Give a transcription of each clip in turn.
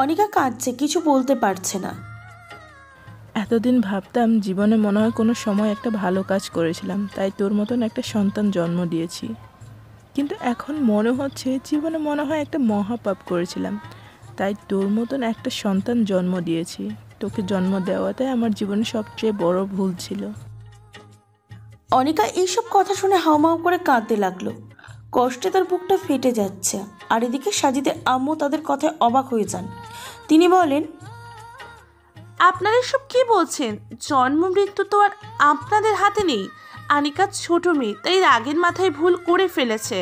অনিকা কাঁদছে, কিছু বলতে পারছে না। এতদিন ভাবতাম জীবনে মনে হয় কোনো সময় একটা ভালো কাজ করেছিলাম, তাই তোর মতন একটা সন্তান জন্ম দিয়েছি। কিন্তু এখন মনে হচ্ছে জীবনে মনে হয় একটা মহাপাপ করেছিলাম, তাই তোর মতন একটা সন্তান জন্ম দিয়েছি। তোকে জন্ম দেওয়াটাই আমার জীবনে সবচেয়ে বড় ভুল ছিল। অনিকা এইসব কথা শুনে হাউমাউ করে কাঁদতে লাগলো। কষ্টে তার বুকটা ফেটে যাচ্ছে। আর এদিকে সাজিদের আম্মু তাদের কথায় অবাক হয়ে যান। তিনি বলেন, আপনারা এসব কি বলছেন? জন্ম মৃত্যু তো আর আপনাদের হাতে নেই। আনিকা ছোট মেয়ে, তাই রাগের মাথায় ভুল করে ফেলেছে।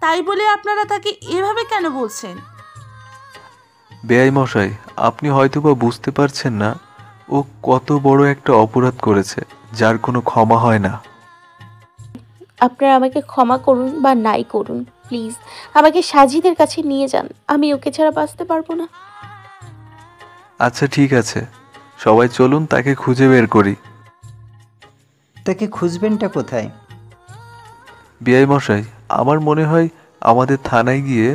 তাই বলে আপনারা তাকে এভাবে কেন বলছেন? বেআই মশাই, আপনি হয়তোবা বুঝতে পারছেন না ও কত বড় একটা অপরাধ করেছে, যার কোনো ক্ষমা হয় না। আপনারা আমাকে ক্ষমা করুন বা নাই করুন, প্লিজ আমাকে সাজিদের কাছে নিয়ে যান। আমি ওকে ছাড়া বাঁচতে পারবো না। আচ্ছা ঠিক আছে, সবাই চলুন তাকে খুঁজে বের করি। তাকে খুঁজবেনটা কোথায়? বেআই মশাই, আমার মনে হয় আমাদের থানায় গিয়ে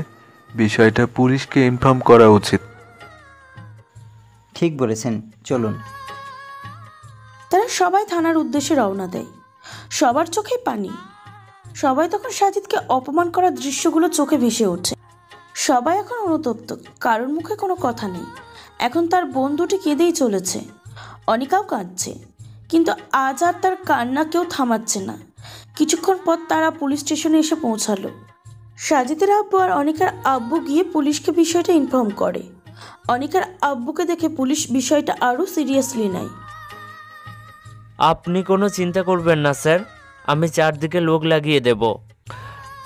বিষয়টা পুলিশকে ইনফর্ম করা উচিত। ঠিক বলেছেন, চলুন। তারা সবাই থানার উদ্দেশ্যে রওনা দেয়। সবার চোখে পানি। সবাই তখন সাজিদকে অপমান করার দৃশ্যগুলো চোখে ভেসে ওঠে। সবাই এখন অনুতপ্ত, কারোর মুখে কোনো কথা নেই। এখন তার বোন দুটি কেঁদেই চলেছে। অনিকাও কাঁদছে, কিন্তু আজ আর তার কান্না কেউ থামাচ্ছে না। কিছুক্ষণ পর তারা পুলিশ স্টেশনে এসে পৌঁছালো। সাজিদের আব্বু আর অনিকার আব্বু গিয়ে পুলিশকে বিষয়টা ইনফর্ম করে। অনিকার আব্বুকে দেখে পুলিশ বিষয়টা আরও সিরিয়াসলি নেয়। আপনি কোনো চিন্তা করবেন না স্যার, আমি চারদিকে লোক লাগিয়ে দেব।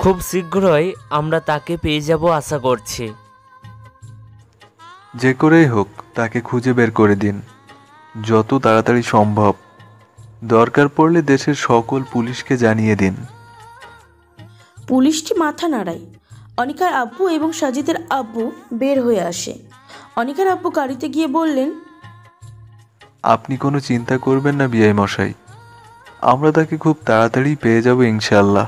খুব শীঘ্রই আমরা তাকে পেয়ে যাব আশা করছি। যে করেই হোক তাকে খুঁজে বের করে দিন, যত তাড়াতাড়ি সম্ভব। দরকার পড়লে দেশের সকল পুলিশকে জানিয়ে দিন। পুলিশটি মাথা নাড়ায়। অনিকার আব্বু এবং সাজিদের আব্বু বের হয়ে আসে। অনিকার আব্বু গাড়িতে গিয়ে বললেন, আপনি কোনো চিন্তা করবেন না বিআই মশাই, আমরা তাকে খুব তাড়াতাড়ি পেয়ে যাব ইনশাআল্লাহ।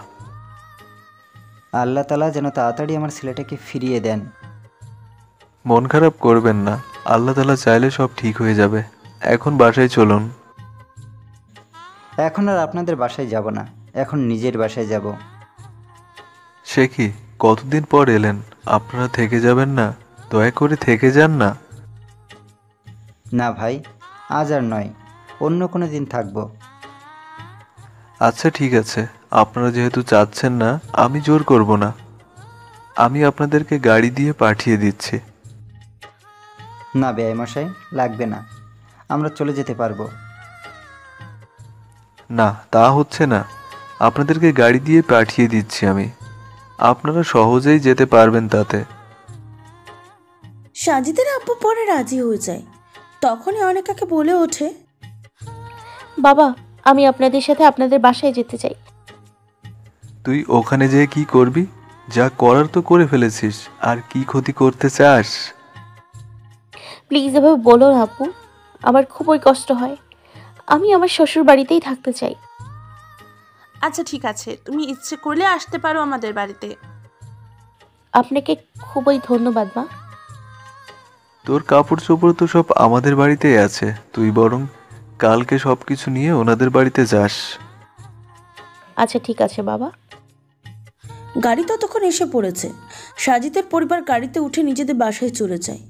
আল্লাহ তাআলা যেন তাড়াতাড়ি আমার ছেলেটাকে ফিরিয়ে দেন। মন খারাপ করবেন না, আল্লাহ তাআলা চাইলে সব ঠিক হয়ে যাবে। এখন বাসায় চলুন। এখন আর আপনাদের বাসায় যাব না, এখন নিজের বাসায় যাব। সে কি, কতদিন পর এলেন, আপনারা থেকে যাবেন না? দয়া করে থেকে যান না। না ভাই, আজ আর নয়, অন্য কোনো দিন থাকবো। আচ্ছা ঠিক আছে, আপনারা যেহেতু চাচ্ছেন না, আমি জোর করব না। আমি আপনাদেরকে গাড়ি দিয়ে পাঠিয়ে দিচ্ছি। না বেআই মশাই, লাগবে না, আমরা চলে যেতে পারবো। না, তা হচ্ছে না। আপনাদেরকে গাড়ি দিয়ে পাঠিয়ে দিচ্ছি আমি, আপনারা সহজেই যেতে পারবেন তাতে। সাজিদের আব্বু পরে রাজি হয়ে যায়। তখনই অনিকাকে বলে ওঠে, বাবা, আমি আপনাদের সাথে আপনাদের বাসায় যেতে চাই। তুই ওখানে যেয়ে কি করবি? যা করার তো করে ফেলেছিস, আর কি ক্ষতি করতে চাস? প্লিজ এভাবে বলো না আপু, আমার খুবই কষ্ট হয়। আমি আমার শ্বশুর বাড়িতেই থাকতে চাই। আচ্ছা ঠিক আছে, তুমি ইচ্ছে করলে আসতে পারো আমাদের বাড়িতে। আপনাকে খুবই ধন্যবাদ মা। তোর কাপড় চোপড় তো সব আমাদের বাড়িতেই আছে, তুই বরং কালকে সব কিছু নিয়ে ওনাদের বাড়িতে যাস। আচ্ছা ঠিক আছে বাবা। গাড়ি ততক্ষণ এসে পড়েছে। সাজিদের পরিবার গাড়িতে উঠে নিজেদের বাসায় চলে যায়।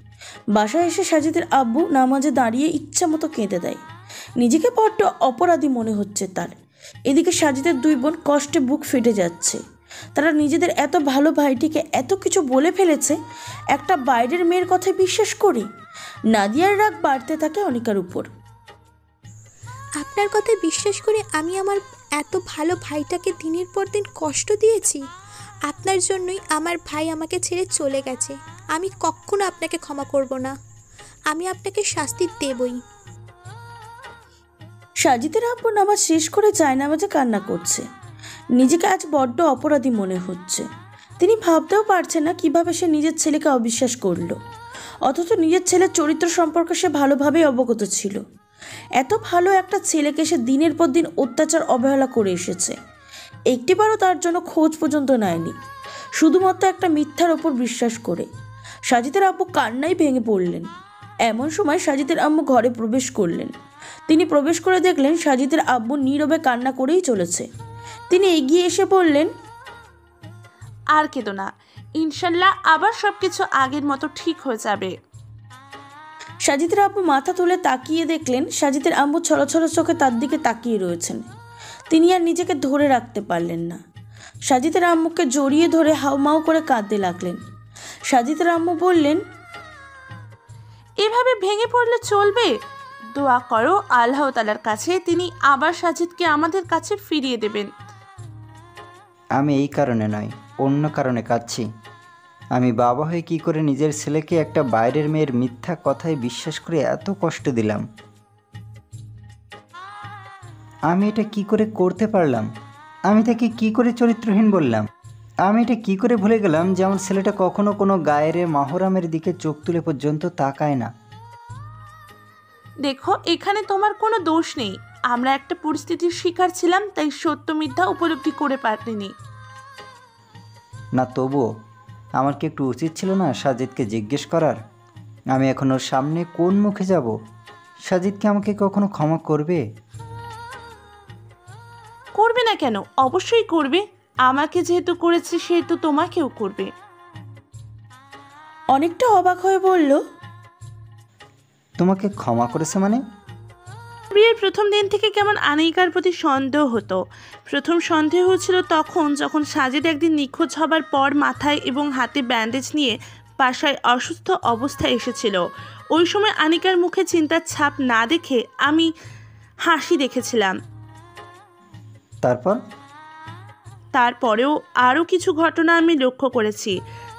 বাসায় এসে সাজিদের আব্বু নামাজে দাঁড়িয়ে ইচ্ছা মতো কেঁদে দেয়। নিজেকে বড্ড অপরাধী মনে হচ্ছে তার। এদিকে সাজিদের দুই বোন কষ্টে বুক ফেটে যাচ্ছে। তারা নিজেদের এত ভালো ভাইটিকে এত কিছু বলে ফেলেছে, একটা বাইরের মেয়ের কথায় বিশ্বাস করে। নাদিয়ার রাগ বাড়তে থাকে অনিকার উপর। আপনার কথায় বিশ্বাস করে আমি আমার এত ভালো ভাইটাকে দিনের পর দিন কষ্ট দিয়েছি। আপনার জন্যই আমার ভাই আমাকে ছেড়ে চলে গেছে। আমি কখনো আপনাকে ক্ষমা করব না, আমি আপনাকে শাস্তি দেবই। সাজিদের আব্বু নামাজ শেষ করে জায়নামাজে কান্না করছে। নিজেকে আজ বড্ড অপরাধী মনে হচ্ছে। তিনি ভাবতেও পারছেন না কিভাবে সে নিজের ছেলেকে অবিশ্বাস করলো, অথচ নিজের ছেলের চরিত্র সম্পর্কে সে ভালোভাবেই অবগত ছিল। এত ভালো একটা ছেলেকে সে দিনের পর দিন অত্যাচার অবহেলা করে এসেছে, একটিবারও তার জন্য খোঁজ পর্যন্ত নেয়নি। শুধুমাত্র একটা মিথ্যার ওপর বিশ্বাস করে। সাজিদের আব্বু কান্নায় ভেঙে পড়লেন। এমন সময় সাজিদের আম্মু ঘরে প্রবেশ করলেন। তিনি প্রবেশ করে দেখলেন সাজিদের আব্বু নীরবে কান্না করেই চলেছে। তিনি এগিয়ে এসে বললেন, আর কেঁদো না, ইনশাল্লাহ আবার সব কিছু আগের মতো ঠিক হয়ে যাবে। সাজিদের আব্বু মাথা তুলে তাকিয়ে দেখলেন সাজিদের আম্মু ছলছল চোখে তার দিকে তাকিয়ে রয়েছেন। তিনি আর নিজেকে ধরে রাখতে পারলেন না। সাজিদের আম্মুকে জড়িয়ে ধরে হাউমাউ করে কাঁদতে লাগলেন। সাজিদের আম্মু বললেন, এভাবে ভেঙে পড়লে চলবে? দোয়া করো আল্লাহ তাআলার কাছে, তিনি আবার সাজিদকে আমাদের কাছে ফিরিয়ে দেবেন। আমি এই কারণে নয়, অন্য কারণে কাঁদছি। আমি বাবা হয়ে কি করে নিজের ছেলেকে একটা বাইরের মেয়ের মিথ্যা কথায় বিশ্বাস করে এত কষ্ট দিলাম? আমি এটা কি করে করতে পারলাম? আমি তাকে কি করে চরিত্রহীন বললাম? আমি এটা কি করে ভুলে গেলাম যে আমার ছেলেটা কখনো কোনো গায়ের মাহরামের দিকে চোখ তুলে পর্যন্ত তাকায় না? দেখো, এখানে তোমার কোনো দোষ নেই। আমরা একটা পরিস্থিতির শিকার ছিলাম, তাই সত্য মিথ্যা উপলব্ধি করে পারিনি। না, তবুও আমার কি একটু উচিত ছিল না সাজিদকে জিজ্ঞেস করার? আমি এখন ওর সামনে কোন মুখে যাব? সাজিদ কি আমাকে কখনো ক্ষমা করবে? করবে না কেন? অবশ্যই করবে। আমাকে যেহেতু করেছে সেহেতু তোমাকেও করবে। অনেকটা অবাক হয়ে বলল, তোমাকে ক্ষমা করেছে মানে? বিয়ের প্রথম দিন থেকে কেমন আনিকার প্রতি সন্দেহ হতো। প্রথম সন্দেহ হচ্ছিল তখন যখন সাজিদ একদিন নিখোঁজ হবার পর মাথায় এবং হাতে ব্যান্ডেজ নিয়ে বাসায় অসুস্থ অবস্থায় এসেছিল। ওই সময় আনিকার মুখে চিন্তার ছাপ না দেখে আমি হাসি দেখেছিলাম। তারপরেও আরও কিছু ঘটনা আমি লক্ষ্য করেছি,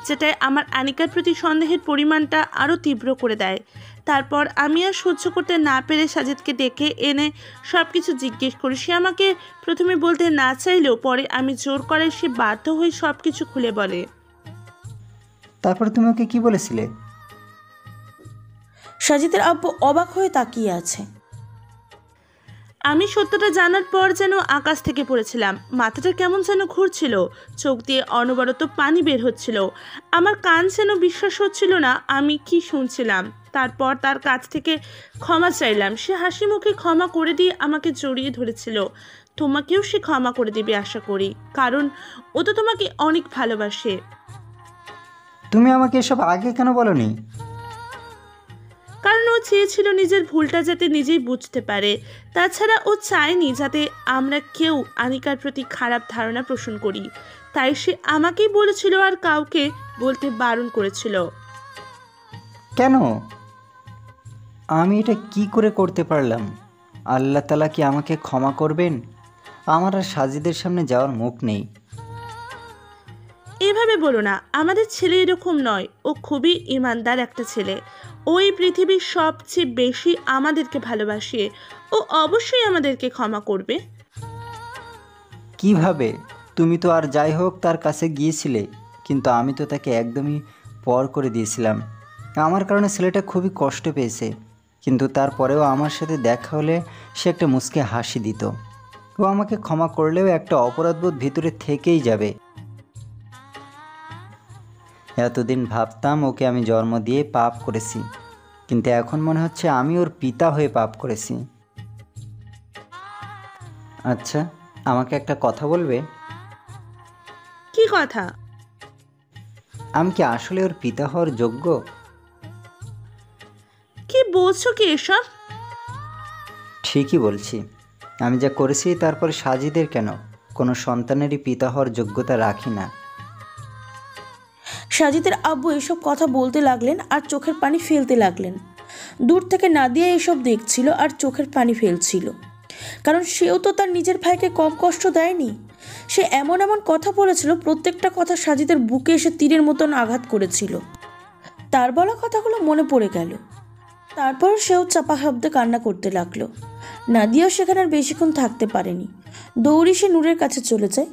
যেটাই আমার আনিকার প্রতি সন্দেহের পরিমাণটা আরও তীব্র করে দেয়। তারপর আমি আর সহ্য করতে না পেরে সাজিদকে ডেকে এনে সব কিছু জিজ্ঞেস করি। সে আমাকে প্রথমে বলতে না চাইলেও পরে আমি জোর করে সে বাধ্য হয়ে সব কিছু খুলে বলে। তারপর তুমি ওকে কি বলেছিলে? সাজিদের আব্বু অবাক হয়ে তাকিয়ে আছে। আমি সত্যটা জানার পর যেন আকাশ থেকে পড়েছিলাম। মাথাটা কেমন যেন ঘুরছিল, চোখ দিয়ে অনবরত পানি বের হচ্ছিল। আমার কান যেন বিশ্বাস হচ্ছিল না আমি কি শুনছিলাম। তারপর তার কাছ থেকে ক্ষমা চাইলাম। সে হাসি মুখে ক্ষমা করে দিয়ে আমাকে জড়িয়ে ধরেছিল। তোমাকেও সে ক্ষমা করে দেবে আশা করি, কারণ ও তো তোমাকে অনেক ভালোবাসে। তুমি আমাকে এসব আগে কেন বলনি? কারণ ও চেয়েছিল নিজের ভুলটা যাতে নিজেই বুঝতে পারে। তাছাড়া ও চায়নি যাতে আমরা কেউ আনিকার প্রতি খারাপ ধারণা পোষণ করি। তাই সে আমাকেই বলেছিল আর কাউকে বলতে বারণ করেছিল। কেন? আমি এটা কি করে করতে পারলাম? আল্লাহ তাআলা কি আমাকে ক্ষমা করবেন? আমার আর সাজিদের সামনে যাওয়ার মুখ নেই। এভাবে বলো না, আমাদের ছেলে এরকম নয়। ও খুবই ইমানদার একটা ছেলে। ওই পৃথিবীর সবচেয়ে বেশি আমাদেরকে ভালোবাসে। ও অবশ্যই আমাদেরকে ক্ষমা করবে। কিভাবে? তুমি তো আর যাই হোক তার কাছে গিয়েছিলে, কিন্তু আমি তো তাকে একদমই পর করে দিয়েছিলাম। আমার কারণে ছেলেটা খুবই কষ্ট পেয়েছে, কিন্তু তারপরেও আমার সাথে দেখা হলে সে একটা মুচকে হাসি দিত। ও আমাকে ক্ষমা করলেও একটা অপরাধবোধ ভিতরে থেকেই যাবে। এতদিন ভাবতাম ওকে আমি জন্ম দিয়ে পাপ করেছি, কিন্তু এখন মনে হচ্ছে আমি ওর পিতা হয়ে পাপ করেছি। আচ্ছা, আমাকে একটা কথা বলবে? কি কথা? আমি কি আসলে ওর পিতা হওয়ার যোগ্য? কি বলছো কি এসব? ঠিকই বলছি। আমি যা করেছি তারপরে সাজিদের কেন কোনো সন্তানেরই পিতা হওয়ার যোগ্যতা রাখি না। সাজিদের আব্বু এসব কথা বলতে লাগলেন আর চোখের পানি ফেলতে লাগলেন। দূর থেকে নাদিয়া এসব দেখছিল আর চোখের পানি ফেলছিল, কারণ সেও তো তার নিজের ভাইকে কম কষ্ট দেয়নি। সে এমন এমন কথা বলেছিল, প্রত্যেকটা কথা সাজিদের বুকে এসে তীরের মতন আঘাত করেছিল। তার বলা কথাগুলো মনে পড়ে গেল। তারপর সেও চাপা শব্দে কান্না করতে লাগলো। নাদিয়াও সেখানে আর বেশিক্ষণ থাকতে পারেনি। দৌড়ি সে নূরের কাছে চলে যায়।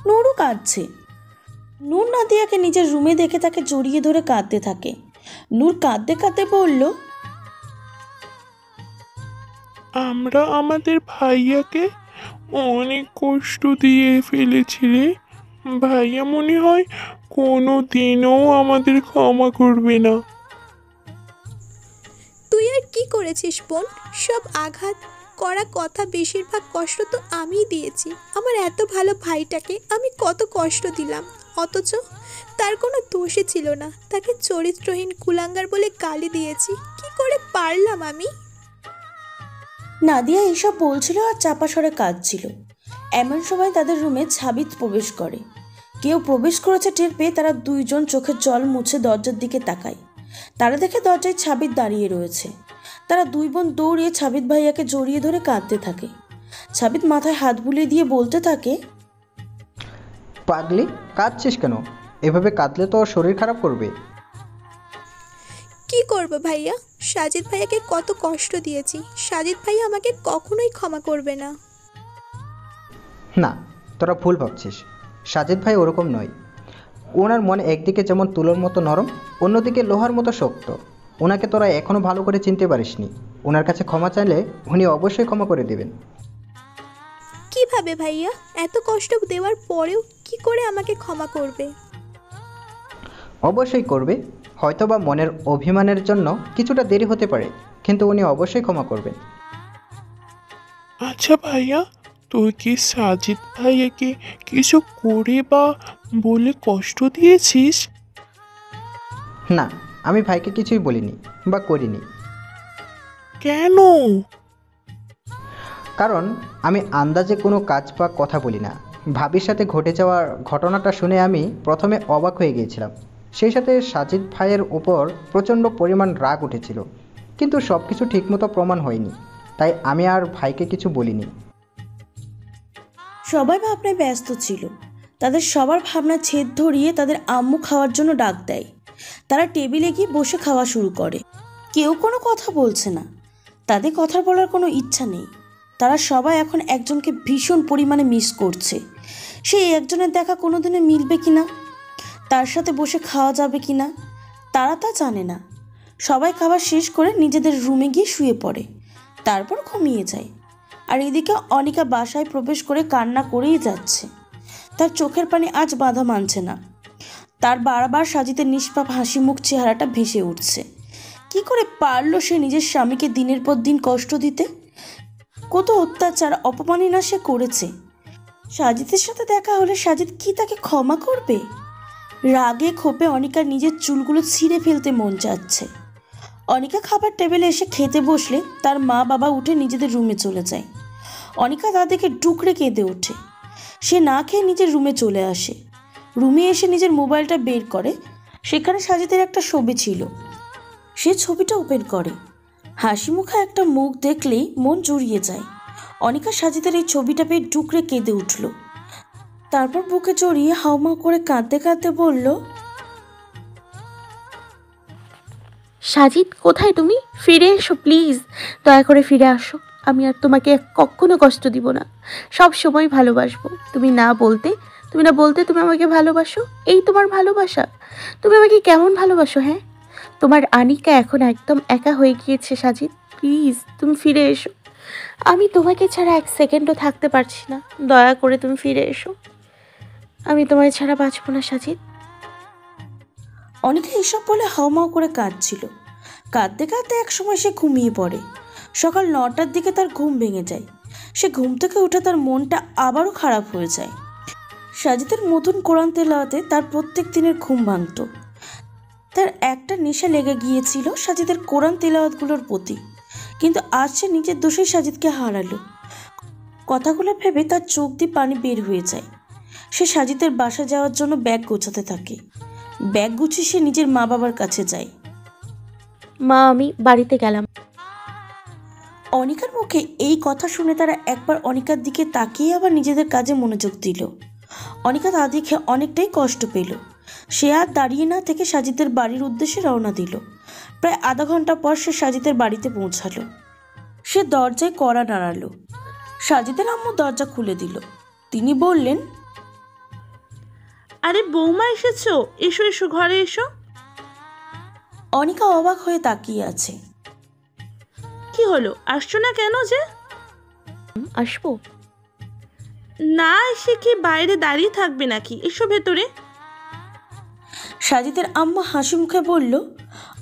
নূরও কাঁদছে। নূর নাদিয়াকে নিজের রুমে দেখে তাকে জড়িয়ে ধরে কাঁদতে থাকে। নূর কাঁদতে কাঁদতে বলল, আমরা আমাদের ভাইয়াকে অনেক কষ্ট দিয়ে ফেলেছি রে। ভাইয়া মনে হয় কোনো দিনও আমাদের ক্ষমা করবে না। তুই আর কি করেছিস বোন? সব আঘাত করা কথা, বেশিরভাগ কষ্ট তো আমিই দিয়েছি। আমার এত ভালো ভাইটাকে আমি কত কষ্ট দিলাম, অথচ তার কোনো দোষই ছিল না। তাকে চরিত্রহীন কুলাঙ্গার বলে গালি দিয়েছি। কি করে পারলাম আমি? নাদিয়া এইসব বলছিল আর চাপা স্বরে কাঁদছিল। এমন সময় তাদের রুমে ছাবিত প্রবেশ করে। কেউ প্রবেশ করেছে টের পেয়ে তারা দুইজন চোখের জল মুছে দরজার দিকে তাকায়। তারা দেখে দরজায় ছাবিত দাঁড়িয়ে রয়েছে। তারা দুই বোন দৌড়িয়ে ছাবিত ভাইয়াকে জড়িয়ে ধরে কাঁদতে থাকে। ছাবিত মাথায় হাত বুলিয়ে দিয়ে বলতে থাকে, পাগলি, কাঁদছিস কেন? এভাবে কাঁদলে তো শরীর খারাপ করবে। কি করব ভাইয়া? সাজিদ ভাইয়াকে কত কষ্ট দিয়েছি। সাজিদ ভাইয়া আমাকে কখনোই ক্ষমা করবে না। না, তোরা ভুল ভাবছিস। সাজিদ ভাই ওরকম নয়। ওনার মন একদিকে যেমন তুলোর মতো নরম, অন্যদিকে লোহার মতো শক্ত। ওনাকে তোরা এখনও ভালো করে চিনতে পারিসনি। ওনার কাছে ক্ষমা চাইলে উনি অবশ্যই ক্ষমা করে দেবেন। কিভাবে ভাইয়া? এত কষ্ট দেওয়ার পরেও কি করে আমাকে ক্ষমা করবে? অবশ্যই করবে। হয়তোবা মনের অভিমানের জন্য কিছুটা দেরি হতে পারে, কিন্তু উনি অবশ্যই ক্ষমা করবেন। আচ্ছা ভাইয়া, তুই কি সাজিদ ভাইয়াকে কিছু করে বা বলে কষ্ট দিয়েছিস? না, আমি ভাইকে কিছুই বলিনি বা করিনি। কেন? কারণ আমি আন্দাজে কোনো কাজ বা কথা বলি না। ভাবির সাথে ঘটে যাওয়া ঘটনাটা শুনে আমি প্রথমে অবাক হয়ে গিয়েছিলাম। সেই সাথে সাজিদ ভাইয়ের উপর প্রচণ্ড পরিমাণ রাগ উঠেছিল, কিন্তু সব কিছু ঠিকমতো প্রমাণ হয়নি, তাই আমি আর ভাইকে কিছু বলিনি। সবাই ভাবনায় ব্যস্ত ছিল। তাদের সবার ভাবনা ছেদ ধরিয়ে তাদের আম্মু খাওয়ার জন্য ডাক দেয়। তারা টেবিলে গিয়ে বসে খাওয়া শুরু করে। কেউ কোনো কথা বলছে না। তাদের কথা বলার কোনো ইচ্ছা নেই। তারা সবাই এখন একজনকে ভীষণ পরিমাণে মিস করছে। সেই একজনের দেখা কোনোদিনও মিলবে কি না, তার সাথে বসে খাওয়া যাবে কি না, তারা তা জানে না। সবাই খাবার শেষ করে নিজেদের রুমে গিয়ে শুয়ে পড়ে, তারপর ঘুমিয়ে যায়। আর এদিকে অনিকা বাসায় প্রবেশ করে কান্না করেই যাচ্ছে। তার চোখের পানি আজ বাধা মানছে না। তার বারবার সাজিদের নিষ্পাপ হাসি মুখ চেহারাটা ভেসে উঠছে। কি করে পারলো সে নিজের স্বামীকে দিনের পর দিন কষ্ট দিতে? কত অত্যাচার অপমানই না সে করেছে। সাজিদের সাথে দেখা হলে সাজিদ কি তাকে ক্ষমা করবে? রাগে ক্ষোভে অনিকার নিজের চুলগুলো ছিঁড়ে ফেলতে মন চাচ্ছে। অনিকা খাবার টেবিলে এসে খেতে বসলে তার মা বাবা উঠে নিজেদের রুমে চলে যায়। অনিকা তাদেরকে ডুকরে কেঁদে ওঠে। সে না খেয়ে নিজের রুমে চলে আসে। রুমে এসে নিজের মোবাইলটা বের করে। সেখানে সাজিদের একটা ছবি ছিল। সে ছবিটা ওপেন করে। হাসি মুখে একটা মুখ দেখলেই মন জুড়িয়ে যায়। অনিকা সাজিদের এই ছবিটা পেয়ে ডুকরে কেঁদে উঠল। তারপর বুকে জড়িয়ে হাউমাউ করে কাঁদতে কাঁদতে বলল, সাজিদ, কোথায় তুমি? ফিরে এসো প্লিজ, দয়া করে ফিরে আসো। আমি আর তোমাকে কখনো কষ্ট দিব না, সব সময় ভালোবাসবো। তুমি না বলতে তুমি আমাকে ভালোবাসো। এই তোমার ভালোবাসা? তুমি আমাকে কেমন ভালোবাসো? হ্যাঁ, তোমার আনিকা এখন একদম একা হয়ে গিয়েছে। সাজিদ, প্লিজ তুমি ফিরে এসো। আমি তোমাকে ছাড়া এক সেকেন্ডও থাকতে পারছি না। দয়া করে তুমি ফিরে এসো। আমি তোমায় ছাড়া বাঁচবো না সাজিদ। অনিকা এসব বলে হাউমাউ করে কাঁদছিল। কাঁদতে কাঁদতে একসময় সে ঘুমিয়ে পড়ে। সকাল 9টার দিকে তার ঘুম ভেঙে যায়। সে ঘুম থেকে উঠে তার মনটা আবারও খারাপ হয়ে যায়। সাজিদের নতুন কোরআন তেলাওয়াতে তার প্রত্যেক দিনের ঘুম ভাঙত। তার একটা নেশা লেগে গিয়েছিল সাজিদের কোরআন তেলাওয়াতগুলোর প্রতি। কিন্তু আজ সে নিজের দোষেই সাজিদকে হারালো। কথাগুলো ভেবে তার চোখ দিয়ে পানি বের হয়ে যায়। সে সাজিদের বাসা যাওয়ার জন্য ব্যাগ গোছাতে থাকে। ব্যাগ গুছিয়ে সে নিজের মা বাবার কাছে যায়। মা, আমি বাড়িতে গেলাম। অনিকার মুখে এই কথা শুনে তারা একবার অনিকার দিকে তাকিয়ে আবার নিজেদের কাজে মনোযোগ দিল। অনিকা তা দেখে অনেকটাই কষ্ট পেল। সে আর দাঁড়িয়ে না থেকে সাজিদের বাড়ির উদ্দেশ্যে রওনা দিল। প্রায় আধা ঘন্টা পর সে সাজিদের বাড়িতে পৌঁছালো। সে দরজায় কড়া নাড়ালো। সাজিদের আম্মু দরজা খুলে দিল। তিনি বললেন, আরে বৌমা এসেছো, এসো এসো, ঘরে এসো। অনিকা অবাক হয়ে তাকিয়ে আছে। কি হলো, আসছো না কেন? যে আসবো? না এসে কি বাইরে দাঁড়িয়ে থাকবে নাকি? এসো ভেতরে। সাজিদের আম্মা হাসি মুখে বলল।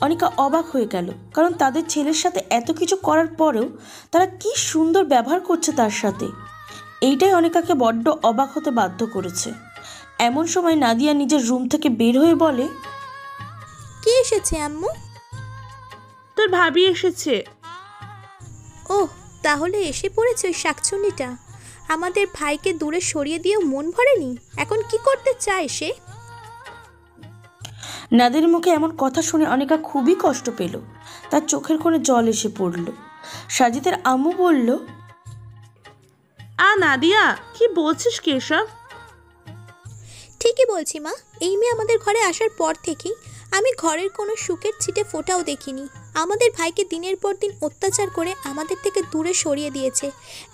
অনিকা অবাক হয়ে গেল, কারণ তাদের ছেলের সাথে এত কিছু করার পরেও তারা কি সুন্দর ব্যবহার করছে তার সাথে। এইটাই অনিকাকে বড্ড অবাক হতে বাধ্য করেছে। এমন সময় নাদিয়া নিজের রুম থেকে বের হয়ে বলে, কে এসেছে আম্মু? তোর ভাবি এসেছে। ওহ, তাহলে এসে পড়েছে ওই শাকচুন্নিটা। আমাদের ভাইকে দূরে সরিয়ে দিয়েও মন ভরেনি। এখন কি করতে চায় সে? নাদির মুখে এমন কথা শুনে অনিকা খুবই কষ্ট পেল। তার চোখের কোণে জল এসে পড়ল। সাজিদের আম্মু বলল, নাদিয়া, কি বলছিস কি এসব? ঠিকই বলছি মা। এই মেয়ে আমাদের ঘরে আসার পর থেকেই আমি ঘরের কোনো সুখের ছিটে ফোঁটাও দেখিনি। আমাদের ভাইকে দিনের পর দিন অত্যাচার করে আমাদের থেকে দূরে সরিয়ে দিয়েছে।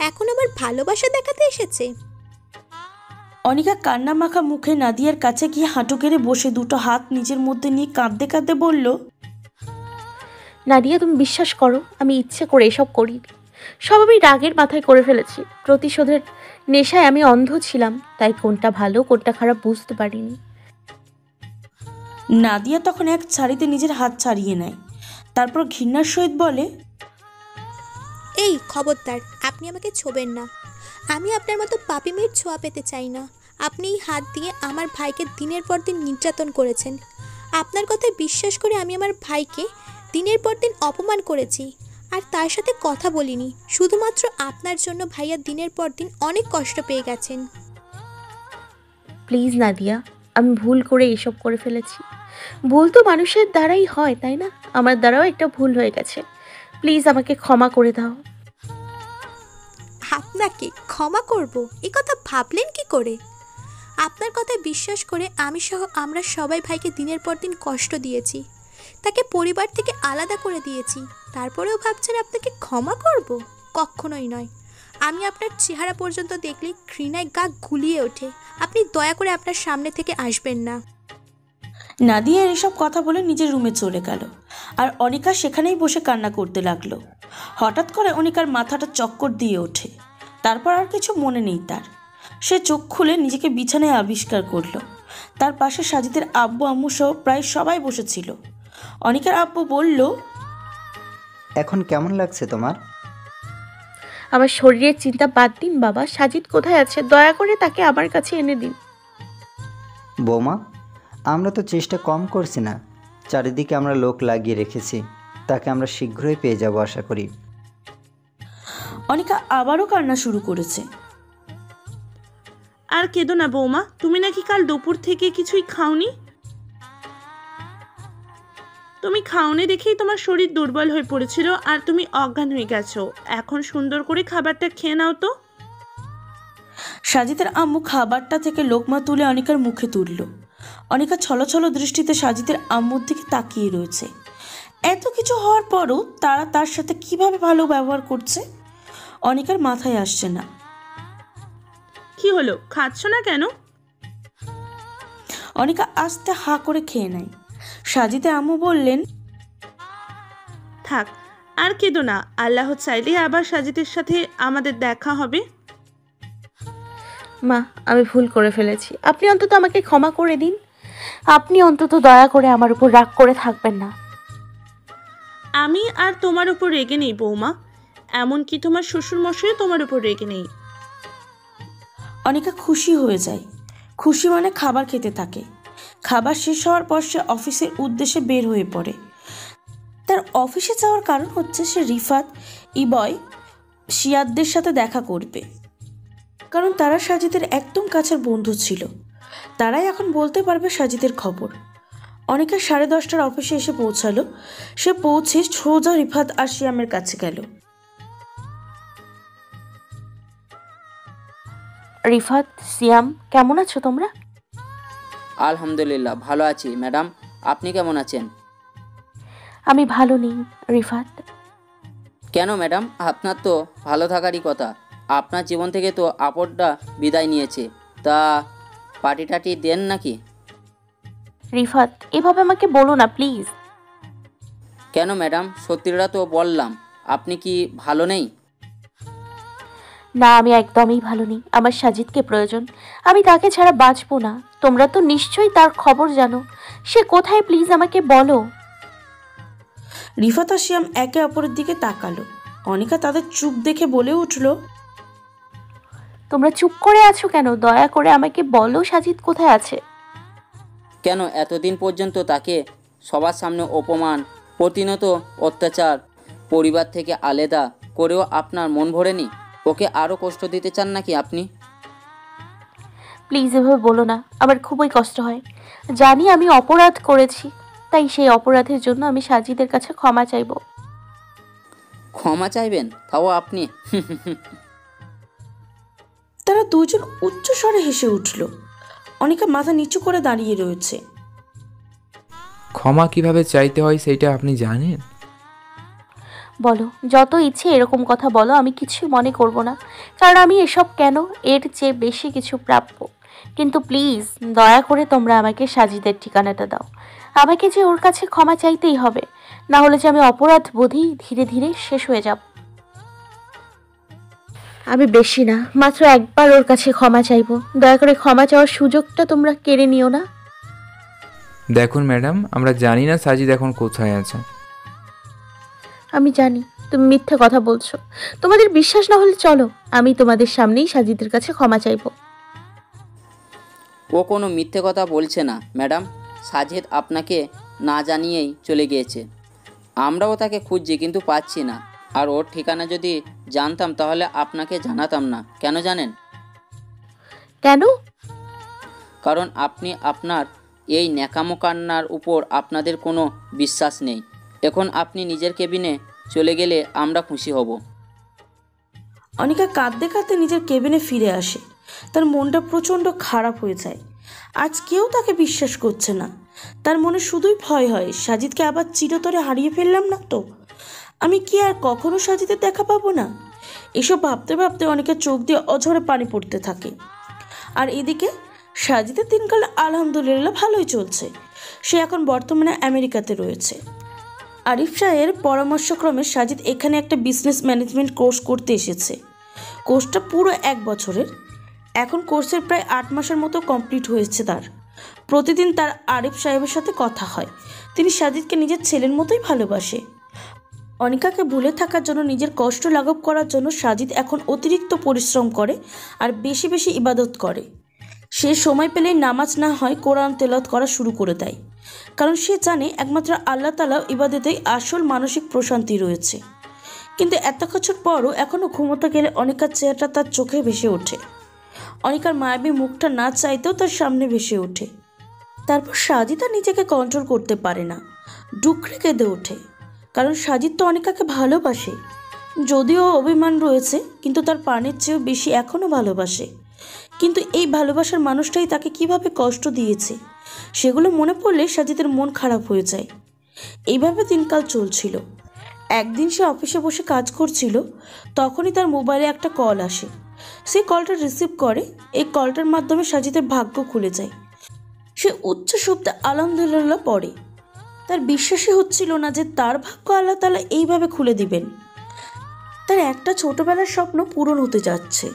এখন আবার ভালোবাসা দেখাতে এসেছে। অনিকা কান্না মাখা মুখে নাদিয়ার কাছে গিয়ে হাঁটু গেড়ে বসে দুটো হাত নিজের মধ্যে নিয়ে কাঁদতে কাঁদতে বলল, নাদিয়া, তুমি বিশ্বাস করো, আমি ইচ্ছে করে এসব করিনি। সব আমি রাগের মাথায় করে ফেলেছি। প্রতিশোধের নেশায় আমি অন্ধ ছিলাম, তাই কোনটা ভালো কোনটা খারাপ বুঝতে পারিনি। নাদিয়া তখন এক ছাড়িতে নিজের হাত ছাড়িয়ে নেয়। তারপর ঘৃণার সহিত বলে, এই খবরদার, আপনি আমাকে ছোবেন না। আমি আপনার মতো পাপী মেয়ের ছোঁয়া পেতে চাই না। আপনি এই হাত দিয়ে আমার ভাইকে দিনের পর দিন নির্যাতন করেছেন। আপনার কথায় বিশ্বাস করে আমি আমার ভাইকে দিনের পর দিন অপমান করেছি, আর তার সাথে কথা বলিনি। শুধুমাত্র আপনার জন্য ভাইয়া দিনের পর দিন অনেক কষ্ট পেয়ে গেছেন। প্লিজ নাদিয়া, আমি ভুল করে এসব করে ফেলেছি। ভুল তো মানুষের দ্বারাই হয়, তাই না? আমার দ্বারাও একটা ভুল হয়ে গেছে। প্লিজ আমাকে ক্ষমা করে দাও। আপনাকে ক্ষমা করব এই কথা ভাবলেন কি করে? আপনার কথায় বিশ্বাস করে আমি সহ আমরা সবাই ভাইকে দিনের পর দিন কষ্ট দিয়েছি, তাকে পরিবার থেকে আলাদা করে দিয়েছি। তারপরেও ভাবছেন আপনাকে ক্ষমা করব? কখনোই নয়। আমি আপনার চেহারা পর্যন্ত দেখলে ঘৃণায় গা গুলিয়ে ওঠে। আপনি দয়া করে আপনার সামনে থেকে আসবেন না। নাদিয়া এসব কথা বলে নিজের রুমে চলে গেল, আর অনিকা সেখানেই বসে কান্না করতে লাগলো। হঠাৎ করে অনিকার মাথাটা চক্কর দিয়ে ওঠে। তারপর আর কিছু মনে নেই তার। সে চোখ খুলে নিজেকে বিছানায় আবিষ্কার করলো। তার পাশে সাজিদের আব্বু আম্মু সহ প্রায় সবাই বসেছিল। অনিকার আব্বু বলল, এখন কেমন লাগছে তোমার? আমার শরীরের চিন্তা বাদ দিন বাবা। সাজিদ কোথায় আছে? দয়া করে তাকে আমার কাছে এনে দিন। বৌমা, আমরা তো চেষ্টা কম করছি না। চারিদিকে আমরা লোক লাগিয়ে রেখেছি। তাকে আমরা শীঘ্রই পেয়ে যাব আশা করি। অনিকা আবারও কান্না শুরু করেছে। আর কেঁদো না বৌমা, তুমি নাকি কাল দুপুর থেকে কিছুই খাওনি। তুমি খাওনি দেখেই তোমার শরীর দুর্বল হয়ে পড়েছিল আর তুমি অজ্ঞান হয়ে গেছো। এখন সুন্দর করে খাবারটা খেয়ে নাও তো। সাজিদের আম্মু খাবারটা থেকে লোকমা তুলে অনিকার মুখে তুলল। অনিকা ছলছল দৃষ্টিতে সাজিদের আম্মুর দিকে তাকিয়ে রয়েছে। এত কিছু হওয়ার পরও তারা তার সাথে কিভাবে ভালো ব্যবহার করছে অনিকার মাথায় আসছে না। কি হলো, খাচ্ছ না কেন? অনিকা আস্তে হা করে খেয়ে নেয়। সাজিদের আম্মু বললেন, থাক আর কেঁদো না। আল্লাহ চাইলে আবার সাজিদের সাথে আমাদের দেখা হবে। মা, আমি ভুল করে ফেলেছি। আপনি অন্তত আমাকে ক্ষমা করে দিন। আপনি অন্তত দয়া করে আমার উপর রাগ করে থাকবেন না। আমি আর তোমার উপর রেগে নেই বৌমা, এমনকি তোমার শ্বশুর মশাইও তোমার উপর রেগে নেই। অনিকা খুশি হয়ে যায়। খুশি মানে খাবার খেতে থাকে। খাবার শেষ হওয়ার পর সে অফিসের উদ্দেশ্যে বের হয়ে পড়ে। তার অফিসে যাওয়ার কারণ হচ্ছে সে রিফাত, ইবয়, শিয়াদদের সাথে দেখা করবে, কারণ তারা সাজিদের একদম কাছের বন্ধু ছিল। তারাই এখন বলতে পারবে সাজিদের খবর। অনিকা 10:30টার অফিসে এসে পৌঁছালো। সে পৌঁছে সোজা রিফাত আর শিয়ামের কাছে গেল। রিফাত, সিয়াম, কেমন আছো তোমরা? আলহামদুলিল্লাহ ভালো আছি ম্যাডাম, আপনি কেমন আছেন? আমি ভালো নেই রিফাত। কেন ম্যাডাম, আপনার তো ভালো থাকারই কথা। আপনার জীবন থেকে তো আপদটা বিদায় নিয়েছে, তা পার্টি টাটি দেন নাকি? রিফাত, এভাবে আমাকে বলো না প্লিজ। কেন ম্যাডাম, সত্যিটা তো বললাম। আপনি কি ভালো নেই? না, আমি একদমই ভালো নেই। আমার সাজিদকে প্রয়োজন, আমি তাকে ছাড়া বাঁচবো না। তোমরা তো নিশ্চয়ই তার খবর জানো। সে কোথায় প্লিজ আমাকে বলো। রিফাত আর শিয়াম একে অপরের দিকে তাকালো। অনিকা তাদের চুপ দেখে বলে উঠল, তোমরা চুপ করে আছো কেন? দয়া করে আমাকে বলো সাজিদ কোথায় আছে। কেন এতদিন পর্যন্ত তাকে সবার সামনে অপমান, প্রতিনিয়ত অত্যাচার, পরিবার থেকে আলাদা করেও আপনার মন ভরেনি? ওকে আরও কষ্ট দিতে চান নাকি আপনি? প্লিজ এভাবে বলো না, আমার খুবই কষ্ট হয়। জানি আমি অপরাধ করেছি, তাই সেই অপরাধের জন্য আমি সাজিদের কাছে ক্ষমা চাইবো। ক্ষমা চাইবেন? তাও আপনি? তারা দুজন উচ্চ স্বরে হেসে উঠল। অনিকা মাথা নিচু করে দাঁড়িয়ে রয়েছে। ক্ষমা কিভাবে চাইতে হয় সেটা আপনি জানেন? বলো, যত ইচ্ছে এরকম কথা বলো, আমি কিছুই মনে করব না। কারণ আমি এসব কেন, এর চেয়ে বেশি কিছু প্রাপ্য। কিন্তু প্লিজ দয়া করে তোমরা আমাকে সাজিদের ঠিকানাটা দাও। আমাকে যে ওর কাছে ক্ষমা চাইতেই হবে, না হলে যে আমি অপরাধ বোধই ধীরে ধীরে শেষ হয়ে যাব। আমি বেশি না, মাত্র একবার ওর কাছে ক্ষমা চাইবো। দয়া করে ক্ষমা চাওয়ার সুযোগটা তোমরা কেড়ে নিও না। দেখুন ম্যাডাম, আমরা জানি না সাজিদ এখন কোথায় আছে। আমি জানি তুমি মিথ্যে কথা বলছো। তোমাদের বিশ্বাস না হলে চলো, আমি তোমাদের সামনেই সাজিদের কাছে ক্ষমা চাইবো। ও কোনো মিথ্যে কথা বলছে না ম্যাডাম। সাজিদ আপনাকে না জানিয়েই চলে গিয়েছে। আমরাও তাকে খুঁজছি কিন্তু পাচ্ছি না। আর ওর ঠিকানা যদি জানতাম তাহলে আপনাকে জানাতাম না। কেন জানেন? কেন? কারণ আপনি আপনার এই ন্যাকামো কান্নার উপর আপনাদের কোনো বিশ্বাস নেই। এখন আপনি নিজের কেবিনে চলে গেলে আমরা খুশি হব। অনিকা কাঁদতে কাঁদতে নিজের কেবিনে ফিরে আসে। তার মনটা প্রচণ্ড খারাপ হয়ে যায়। আজ কেউ তাকে বিশ্বাস করছে না। তার মনে শুধুই ভয় হয়, সাজিদকে আবার চিরতরে হারিয়ে ফেললাম না তো? আমি কি আর কখনো সাজিদের দেখা পাবো না? এসব ভাবতে ভাবতে অনেকের চোখ দিয়ে অঝরে পানি পড়তে থাকে। আর এদিকে সাজিদের দিনকাল আলহামদুলিল্লাহ ভালোই চলছে। সে এখন বর্তমানে আমেরিকাতে রয়েছে। আরিফ শাহের পরামর্শক্রমে সাজিদ এখানে একটা বিজনেস ম্যানেজমেন্ট কোর্স করতে এসেছে। কোর্সটা পুরো 1 বছরের। এখন কোর্সের প্রায় 8 মাসের মতো কমপ্লিট হয়েছে তার। প্রতিদিন তার আরিফ সাহেবের সাথে কথা হয়। তিনি সাজিদকে নিজের ছেলের মতোই ভালোবাসে। অনিকাকে ভুলে থাকার জন্য, নিজের কষ্ট লাঘব করার জন্য সাজিদ এখন অতিরিক্ত পরিশ্রম করে আর বেশি বেশি ইবাদত করে। সে সময় পেলেই নামাজ না হয় কোরআন তেলাওয়াত করা শুরু করে দেয়। কারণ সে জানে একমাত্র আল্লাহ তাআলা ইবাদতেই আসল মানসিক প্রশান্তি রয়েছে। কিন্তু এত কিছুর পরও এখনও ঘুমোতে গেলে অনিকার চেহারাটা তার চোখে ভেসে ওঠে। অনিকার মায়াবী মুখটা না চাইতেও তার সামনে ভেসে ওঠে। তারপর সাজিদ আর নিজেকে কন্ট্রোল করতে পারে না, ডুকরে কেঁদে ওঠে। কারণ সাজিদ তো অনিকাকে ভালোবাসে। যদিও অভিমান রয়েছে, কিন্তু তার প্রাণের চেয়েও বেশি এখনও ভালোবাসে। কিন্তু এই ভালোবাসার মানুষটাই তাকে কিভাবে কষ্ট দিয়েছে, সেগুলো মনে পড়লে সাজিদের মন খারাপ হয়ে যায়। এইভাবে দিনকাল চলছিল। একদিন সে অফিসে বসে কাজ করছিল, তখনই তার মোবাইলে একটা কল আসে। সে কলটা রিসিভ করে। এই কলটার মাধ্যমে সাজিদের ভাগ্য খুলে যায়। সে উচ্চ শব্দে আলহামদুলিল্লাহ পড়ে। তার বিশ্বাসই হচ্ছিল না যে তার ভাগ্য আল্লাহ তাআলা এইভাবে খুলে দিবেন। তার একটা ছোটবেলার স্বপ্ন পূরণ হতে যাচ্ছে।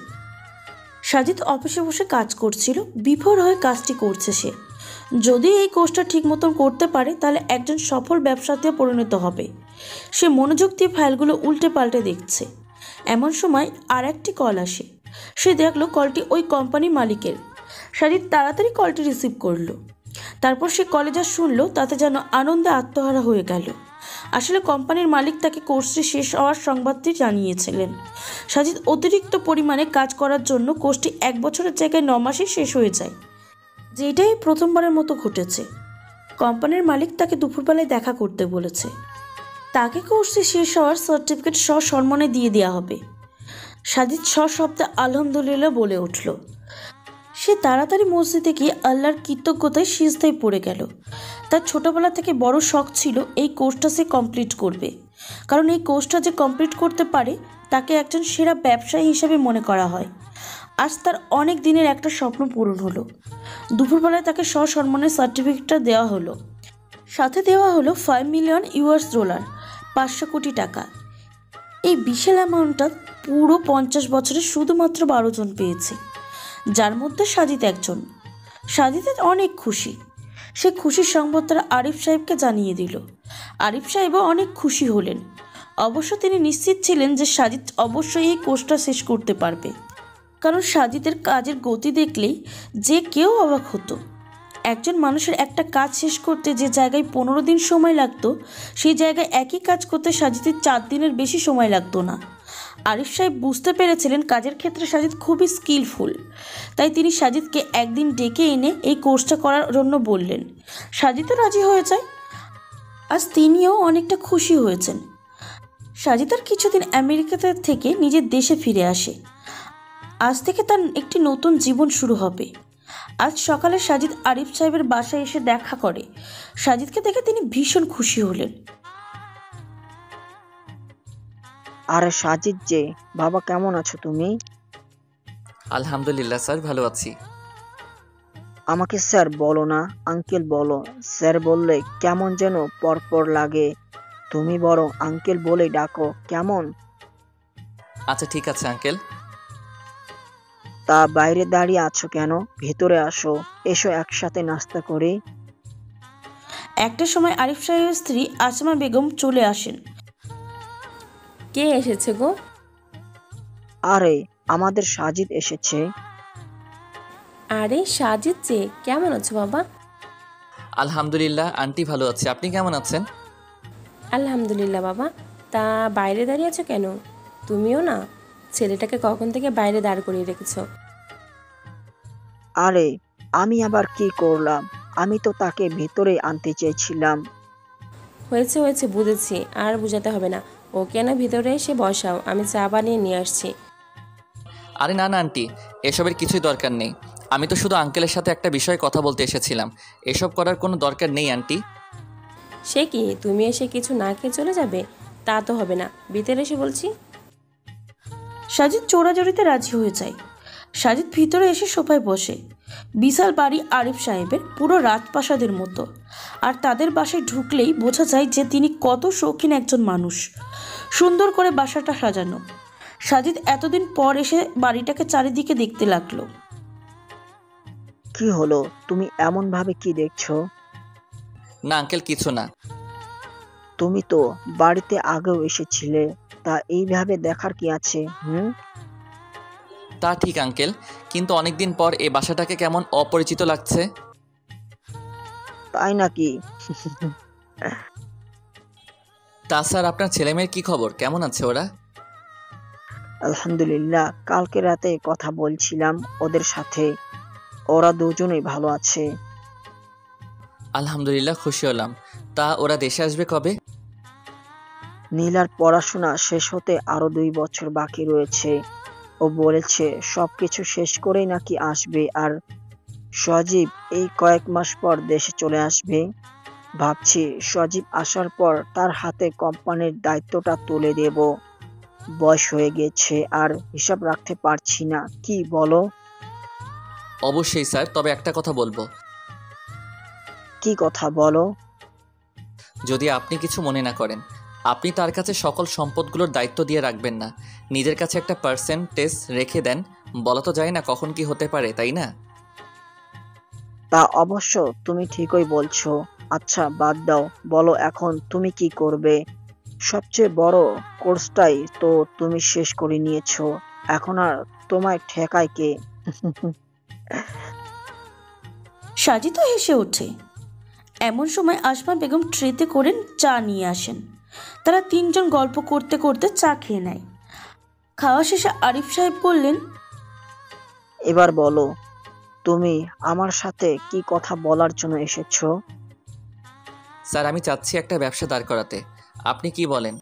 সাজিদ অফিসে বসে কাজ করছিল, বিভোর হয়ে কাজটি করছে সে। যদি এই কোর্সটা ঠিক মতন করতে পারে তাহলে একজন সফল ব্যবসাতে পরিণত হবে। সে মনোযোগ দিয়ে ফাইলগুলো উল্টে পাল্টে দেখছে। এমন সময় আর একটি কল আসে। সে দেখলো কলটি ওই কোম্পানির মালিকের। সাজিদ তাড়াতাড়ি কলটি রিসিভ করলো। তারপর সে কলে যা শুনলো তাতে যেন আনন্দে আত্মহারা হয়ে গেল। আসলে কোম্পানির মালিক তাকে কোর্সটি শেষ হওয়ার সংবাদটি জানিয়েছিলেন। সাজিদ অতিরিক্ত পরিমাণে কাজ করার জন্য কোর্সটি 1 বছরের জায়গায় 9 মাসে শেষ হয়ে যায়, যেটাই প্রথমবারের মতো ঘটেছে। কোম্পানির মালিক তাকে দুপুরবেলায় দেখা করতে বলেছে। তাকে কোর্সটি শেষ হওয়ার সার্টিফিকেট সসম্মানে দিয়ে দেওয়া হবে। সাজিদ সশব্দে আলহামদুলিল্লাহ বলে উঠল। সে তাড়াতাড়ি মসজিদে গিয়ে আল্লাহর কৃতজ্ঞতায় সিজদায় পড়ে গেল। তার ছোটবেলা থেকে বড় শখ ছিল এই কোর্সটা সে কমপ্লিট করবে। কারণ এই কোর্সটা যে কমপ্লিট করতে পারে তাকে একজন সেরা ব্যবসায়ী হিসেবে মনে করা হয়। আজ তার অনেক দিনের একটা স্বপ্ন পূরণ হলো। দুপুরবেলায় তাকে সসম্মানের সার্টিফিকেটটা দেওয়া হলো। সাথে দেওয়া হলো $5 মিলিয়ন, $500 কোটি টাকা। এই বিশাল অ্যামাউন্টটা পুরো 50 বছরে শুধুমাত্র 12 জন পেয়েছে, যার মধ্যে সাজিদ একজন। সাজিদের অনেক খুশি। সে খুশির সংবাদ তারা আরিফ সাহেবকে জানিয়ে দিল। আরিফ সাহেবও অনেক খুশি হলেন। অবশ্য তিনি নিশ্চিত ছিলেন যে সাজিদ অবশ্যই এই কোর্সটা শেষ করতে পারবে, কারণ সাজিদের কাজের গতি দেখলেই যে কেউ অবাক হতো। একজন মানুষের একটা কাজ শেষ করতে যে জায়গায় 15 দিন সময় লাগতো, সেই জায়গায় একই কাজ করতে সাজিদের 4 দিনের বেশি সময় লাগতো না। আরিফ সাহেব বুঝতে পেরেছিলেন কাজের ক্ষেত্রে সাজিদ খুবই স্কিলফুল, তাই তিনি সাজিদকে একদিন ডেকে এনে এই কোর্সটা করার জন্য বললেন। সাজিদও রাজি হয়ে যায়। আজ তিনিও অনেকটা খুশি হয়েছেন। সাজিদ আর কিছুদিন আমেরিকাতে থেকে নিজের দেশে ফিরে আসে। আজ থেকে তার একটি নতুন জীবন শুরু হবে। আজ সকালে সাজিদ আরিফ সাহেবের বাসায় এসে দেখা করে। সাজিদকে দেখে তিনি ভীষণ খুশি হলেন। আরে সাজিদ যে, বাবা কেমন আছো তুমি? আলহামদুলিল্লাহ স্যার, ভালো আছি। আমাকে স্যার বলো না, আঙ্কেল বলো। স্যার বললে কেমন যেন পরপর লাগে। তুমি বরং আঙ্কেল বলে ডাকো, কেমন? আচ্ছা ঠিক আছে আঙ্কেল। তা বাইরে দাঁড়িয়ে আছো কেন? ভেতরে আসো, এসো একসাথে নাস্তা করি। একটা সময় আরিফ সাহেবের স্ত্রী আসমা বেগম চলে আসেন। কে এসেছে গো? আরে আমাদের সাজিদ এসেছে। আরে সাজিদ যে, কেমন আছো বাবা? আলহামদুলিল্লাহ আন্টি, ভালো আছে। আপনি কেমন আছেন? আলহামদুলিল্লাহ বাবা। তা বাইরে দাঁড়িয়ে আছো কেন? তুমিও না, ছেলেটাকে কখন থেকে বাইরে দাঁড় করিয়ে রেখেছো? আরে আমি আবার কি করলাম? আমি তো তাকে ভেতরে আনতে চেয়েছিলাম। হয়েছে হয়েছে, বুঝেছি, আর বুঝাতে হবে না। ওকে না ভিতরে এসে বসাও, আমি চা বানিয়ে নিয়ে আসছি। আরে না না আন্টি, এসবের কিছুই দরকার নেই। আমি তো শুধু আঙ্কেলের সাথে একটা বিষয়ে কথা বলতে এসেছিলাম। এসব করার কোনো দরকার নেই আন্টি। সে কি, তুমি এসে কিছু না খেয়ে চলে যাবে? তা তো হবে না, ভিতরে এসে বলছি। সাজিদ চোরাজড়িতে রাজি হয়ে যায়। সাজিদ ভিতরে এসে সোফায় বসে। বিশাল বাড়ি আরিফ সাহেবের, পুরো রাজপ্রাসাদের মতো। আর তাদের বাসায় ঢুকলেই বোঝা যায় যে তিনি কত শৌখিন একজন মানুষ। সুন্দর করে বাসাটা সাজানো। সাজিদ এতদিন পর এসে বাড়িটাকে চারিদিকে দেখতে লাগলো। কি হলো, তুমি এমন ভাবে কি দেখছো? না আঙ্কেল, কিছু না। তুমি তো বাড়িতে আগেও এসেছিলে, তা এইভাবে দেখার কি আছে? তা ঠিক আঙ্কেল, কিন্তু অনেকদিন পর এই বাসাটাকে কেমন অপরিচিত লাগছে। তাই নাকি? তা স্যার, আপনার ছেলেমেয়ের কি খবর? কেমন আছে ওরা? আলহামদুলিল্লাহ, কালকে রাতে কথা বলছিলাম ওদের সাথে। ওরা দুজনেই ভালো আছে। আলহামদুলিল্লাহ, খুশি হলাম। তা ওরা দেশে আসবে কবে? নীলার পড়াশোনা শেষ হতে আরো 2 বছর বাকি রয়েছে। ও বলেছে সবকিছু শেষ করেই নাকি আসবে। আর সজীব এই কয়েক মাস পর দেশে চলে আসবে। ভাবছি সজীব আসার পর তার হাতে কোম্পানির দায়িত্বটা তুলে দেব। বয়স হয়ে গেছে, আর হিসাব রাখতে পারছি না। কি বলো? অবশ্যই স্যার, তবে একটা কথা বলবো। কি কথা বলো? যদি আপনি কিছু মনে না করেন, আপনি তার কাছে সকল সম্পদগুলোর দায়িত্ব দিয়ে রাখবেন না। নিজের কাছে একটা পার্সেন্টেজ রেখে দেন। বলা তো যায় না কখন কি হতে পারে, তাই না? তা অবশ্য তুমি ঠিকই বলছো। আচ্ছা বাদ দাও, বলো এখন তুমি কি করবে? সবচেয়ে বড় কোর্সটাই তো তুমি শেষ করে নিয়েছো, এখন আর তোমায় ঠেকায় কে? সাজিদও হেসে ওঠে। এমন সময় আসমা বেগম ট্রেতে করে চা নিয়ে আসেন। তারা 3 জন গল্প করতে করতে চা খেয়ে নেয়। খাওয়া শেষে আরিফ সাহেব বললেন, এবার বলো, তুমি আমার সাথে কি কথা বলার জন্য এসেছো? স্যার, আমি চাচ্ছি একটা ব্যবসা দাঁড় করাতে। আপনি কি বলেন?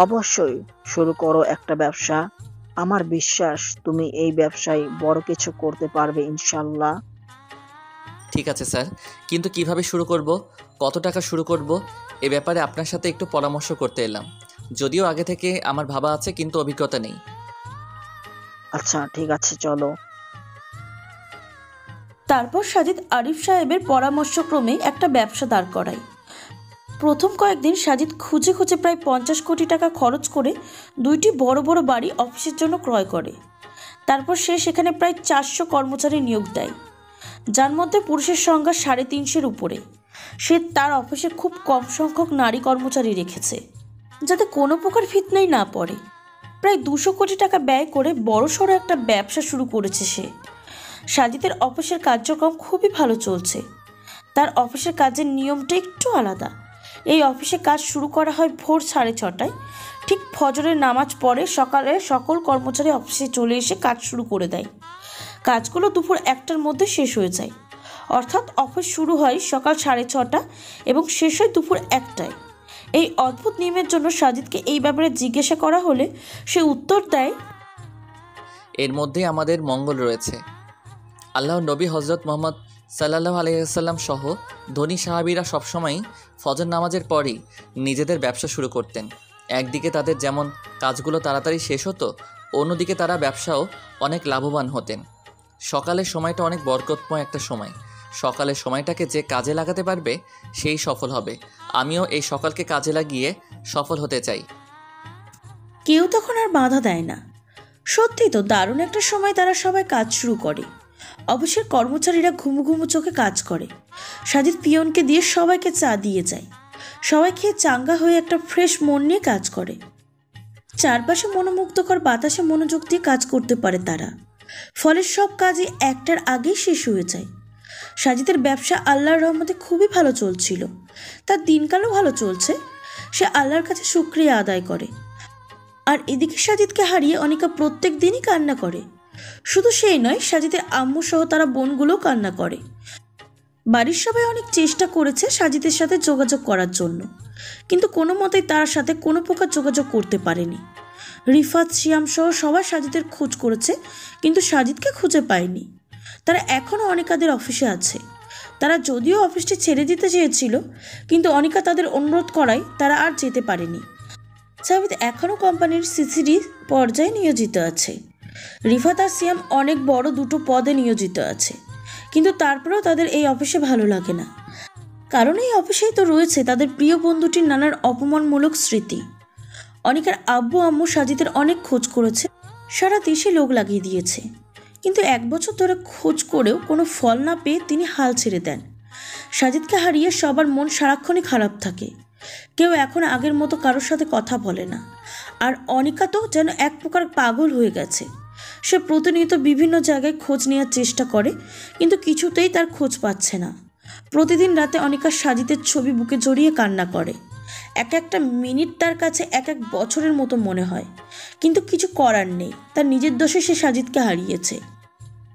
অবশ্যই শুরু করো একটা ব্যবসা। আমার বিশ্বাস তুমি এই ব্যবসায় বড় কিছু করতে পারবে ইনশাল্লাহ। ঠিক আছে স্যার, কিন্তু কিভাবে শুরু করব, কত টাকা শুরু করব, এ ব্যাপারে আপনার সাথে একটু পরামর্শ করতে এলাম। যদিও আগে থেকে আমার ভাবা আছে, কিন্তু অভিজ্ঞতা নেই। আচ্ছা ঠিক আছে, চলো। তারপর সাজিদ আরিফ সাহেবের পরামর্শক্রমে একটা ব্যবসা দাঁড় করায়। প্রথম কয়েকদিন সাজিদ খুঁজে খুঁজে প্রায় 50 কোটি টাকা খরচ করে 2টি বড় বড় বাড়ি অফিসের জন্য ক্রয় করে। তারপর সে সেখানে প্রায় 400 কর্মচারী নিয়োগ দেয়, যার মধ্যে পুরুষের সংখ্যা 350-এর উপরে। সে তার অফিসে খুব কম সংখ্যক নারী কর্মচারী রেখেছে, যাতে কোনো প্রকার ফিতনাই না পড়ে। প্রায় 200 কোটি টাকা ব্যয় করে বড়সড় একটা ব্যবসা শুরু করেছে সে। সাজিদের অফিসের কার্যক্রম খুবই ভালো চলছে। তার অফিসের কাজের নিয়মটা একটু আলাদা। এই অফিসে কাজ শুরু করা হয় ভোর 6:30টায়। ঠিক ফজরের নামাজ পড়ে সকালে সকল কর্মচারী অফিসে চলে এসে কাজ শুরু করে দেয়। কাজগুলো দুপুর 1টার মধ্যে শেষ হয়ে যায়, অর্থাৎ অফিস শুরু হয় সকাল 6:30 এবং শেষ হয় দুপুর 1টায়। এই অদ্ভুত নিয়মের জন্য সাজিদকে এই ব্যাপারে জিজ্ঞাসা করা হলে সে উত্তর দেয়, এর মধ্যে আমাদের মঙ্গল রয়েছে। আল্লাহর নবী হজরত মোহাম্মদ সাল্লাল্লাহু আলাইহি ওয়াসাল্লাম সহ ধনী সাহাবীরা সবসময়ই ফজর নামাজের পরই নিজেদের ব্যবসা শুরু করতেন। একদিকে তাদের যেমন কাজগুলো তাড়াতাড়ি শেষ হতো, অন্যদিকে তারা ব্যবসাও অনেক লাভবান হতেন। সকালের সময়টা অনেক বরকতময় একটা সময়। সকালের সময়টাকে যে কাজে লাগাতে পারবে সেই সফল হবে। আমিও এই সকালকে কাজে লাগিয়ে সফল হতে চাই। কেউ তখন আর বাধা দেয় না। সত্যি তো দারুণ একটা সময় তারা সবাই কাজ শুরু করে। অফিসের কর্মচারীরা ঘুমু ঘুমু চোখে কাজ করে। সাজিদ পিয়নকে দিয়ে সবাইকে চা দিয়ে যায়। সবাই খেয়ে চাঙ্গা হয়ে একটা ফ্রেশ মন নিয়ে কাজ করে। চারপাশে মনোমুগ্ধকর বাতাসে মনোযোগ দিয়ে কাজ করতে পারে তারা। ফলে সব কাজই 1টার আগেই শেষ হয়ে যায়। সাজিদের ব্যবসা আল্লাহর রহমতে খুবই ভালো চলছিল। তার দিনকালও ভালো চলছে। সে আল্লাহর কাছে শুকরিয়া আদায় করে। আর এদিকে সাজিদকে হারিয়ে অনিকা প্রত্যেক দিনই কান্না করে। শুধু সেই নয়, সাজিদের আম্মু সহ তারা বোনগুলোও কান্না করে। বাড়ির সবাই অনেক চেষ্টা করেছে সাজিদের সাথে যোগাযোগ করার জন্য, কিন্তু কোনো মতেই তার সাথে কোনো প্রকার যোগাযোগ করতে পারেনি। রিফাত, শিয়াম সহ সবাই সাজিদের খোঁজ করেছে, কিন্তু সাজিদকে খুঁজে পায়নি। তারা এখনও অনিকাদের অফিসে আছে। তারা যদিও অফিসটি ছেড়ে দিতে চেয়েছিল, কিন্তু অনিকা তাদের অনুরোধ করায় তারা আর যেতে পারেনি। সাজিদ এখনও কোম্পানির সিসিডি পর্যায়ে নিয়োজিত আছে। রিফাত আর সিয়াম অনেক বড় 2টো পদে নিয়োজিত আছে, কিন্তু তারপরেও তাদের এই অফিসে ভালো লাগে না। কারণ এই অফিসেই তো রয়েছে তাদের প্রিয় বন্ধুটির নানার অপমানমূলক স্মৃতি। অনিকার আব্বু আম্মু সাজিদের অনেক খোঁজ করেছে, সারা দেশে লোক লাগিয়ে দিয়েছে, কিন্তু 1 বছর ধরে খোঁজ করেও কোনো ফল না পেয়ে তিনি হাল ছেড়ে দেন। সাজিদকে হারিয়ে সবার মন সারাক্ষণই খারাপ থাকে। কেউ এখন আগের মতো কারোর সাথে কথা বলে না। আর অনিকা তো যেন এক প্রকার পাগল হয়ে গেছে। সে প্রতিনিয়ত বিভিন্ন জায়গায় খোঁজ নেওয়ার চেষ্টা করে, কিন্তু কিছুতেই তার খোঁজ পাচ্ছে না। প্রতিদিন রাতে অনিকা সাজিদের ছবি বুকে জড়িয়ে কান্না করে। এক একটা মিনিট তার কাছে এক এক বছরের মতো মনে হয়, কিন্তু কিছু করার নেই। তার নিজের দোষে সে সাজিদকে হারিয়েছে।